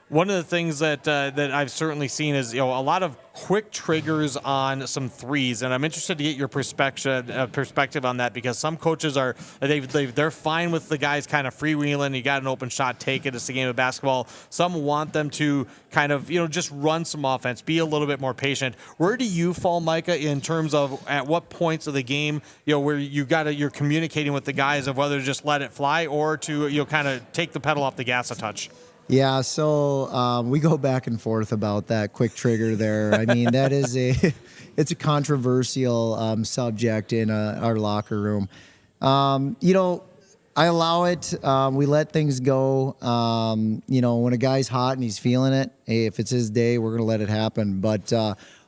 One of the things that I've certainly seen is a lot of quick triggers on some threes, and I'm interested to get your perspective on that, because some coaches they're fine with the guys kind of freewheeling. You got an open shot, take it. It's a game of basketball. Some want them to kind of just run some offense, be a little bit more patient. Where do you fall, Micah, in terms of at what points of the game where you're communicating with the guys of whether to just let it fly or to kind of take the pedal off the gas a touch? Yeah, so we go back and forth about that quick trigger there. I mean, that is it's a controversial subject in our locker room. I allow it. We let things go. When a guy's hot and he's feeling it, hey, if it's his day, we're going to let it happen. But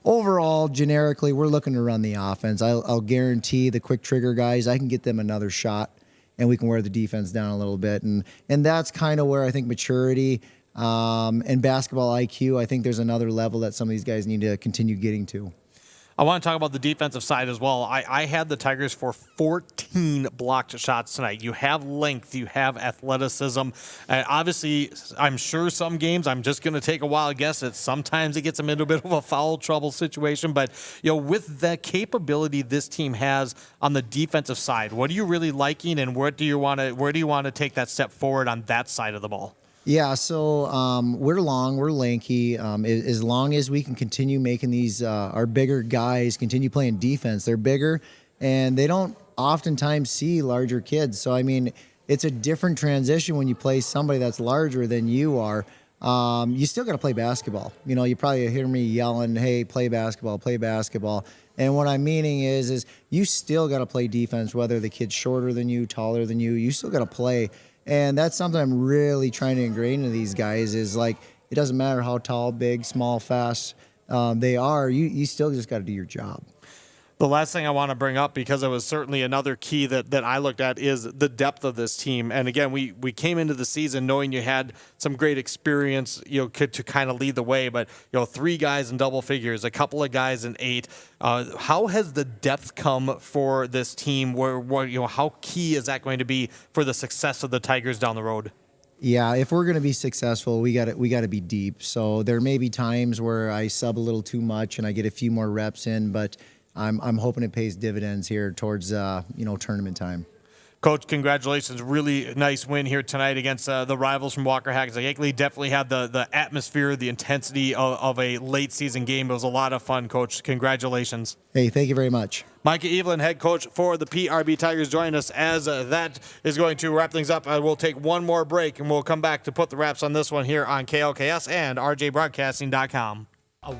overall, generically, we're looking to run the offense. I'll guarantee the quick trigger guys, I can get them another shot, and we can wear the defense down a little bit. And that's kind of where I think maturity and basketball IQ, I think there's another level that some of these guys need to continue getting to. I want to talk about the defensive side as well. I had the Tigers for 14 blocked shots tonight. You have length, you have athleticism. Obviously, I'm sure some games, I'm just going to take a wild guess that sometimes it gets them into a bit of a foul trouble situation. But with the capability this team has on the defensive side, what are you really liking, and where do you want to take that step forward on that side of the ball? Yeah, so we're long, we're lanky. As long as we can continue making these our bigger guys continue playing defense, they're bigger, and they don't oftentimes see larger kids. So, I mean, it's a different transition when you play somebody that's larger than you are. You still got to play basketball. You probably hear me yelling, hey, play basketball, play basketball. And what I'm meaning is you still got to play defense, whether the kid's shorter than you, taller than you. You still got to play. And that's something I'm really trying to ingrain into these guys is like, it doesn't matter how tall, big, small, fast they are. You still just got to do your job. The last thing I want to bring up, because it was certainly another key that I looked at, is the depth of this team. And again, we came into the season knowing you had some great experience, to kind of lead the way. But 3 guys in double figures, a couple of guys in 8. How has the depth come for this team? How key is that going to be for the success of the Tigers down the road? Yeah, if we're going to be successful, we got to be deep. So there may be times where I sub a little too much and I get a few more reps in, but I'm hoping it pays dividends here towards tournament time. Coach, congratulations. Really nice win here tonight against the rivals from Walker-Hackensack-Akeley. Definitely had the atmosphere, the intensity of a late season game. It was a lot of fun, Coach. Congratulations. Hey, thank you very much. Micah Evelyn, head coach for the PRB Tigers, joining us as that is going to wrap things up. We'll take one more break, and we'll come back to put the wraps on this one here on KLKS and RJBroadcasting.com. A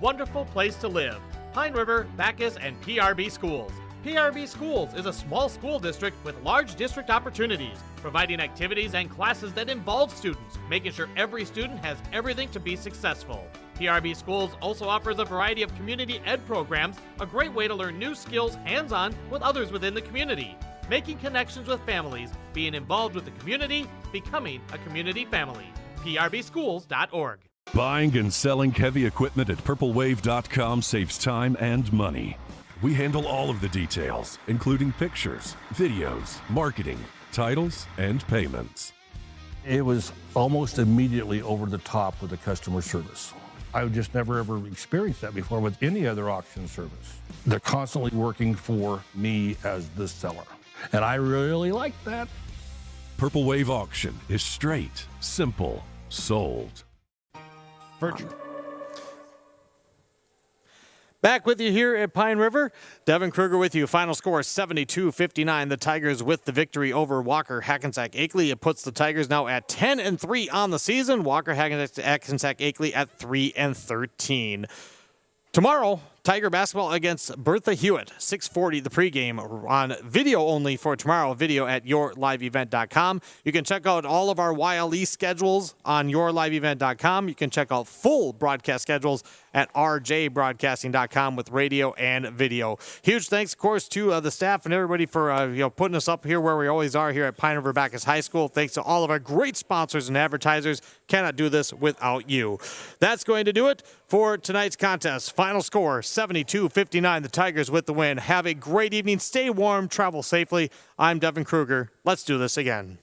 wonderful place to live. Pine River, Backus, and PRB Schools. PRB Schools is a small school district with large district opportunities, providing activities and classes that involve students, making sure every student has everything to be successful. PRB Schools also offers a variety of community ed programs, a great way to learn new skills hands-on with others within the community, making connections with families, being involved with the community, becoming a community family. PRBschools.org. Buying and selling heavy equipment at purplewave.com saves time and money. We handle all of the details, including pictures, videos, marketing, titles, and payments. It was almost immediately over the top with the customer service. I've just never ever experienced that before with any other auction service. They're constantly working for me as the seller. And I really like that. Purple Wave Auction is straight, simple, sold. Back with you here at Pine River. Devin Kruger with you. Final score 72-59. The Tigers with the victory over Walker-Hackensack-Akeley. It puts the Tigers now at 10-3 on the season. Walker-Hackensack-Akeley at 3-13. Tomorrow, Tiger basketball against Bertha Hewitt. 6:40 the pregame on video only for tomorrow. Video at yourliveevent.com. You can check out all of our YLE schedules on yourliveevent.com. You can check out full broadcast schedules at rjbroadcasting.com with radio and video. Huge thanks, of course, to the staff and everybody for putting us up here where we always are here at Pine River-Backus High School. Thanks to all of our great sponsors and advertisers. Cannot do this without you. That's going to do it for tonight's contest. Final score 72-59. The Tigers with the win. Have a great evening. Stay warm. Travel safely. I'm Devin Kruger. Let's do this again.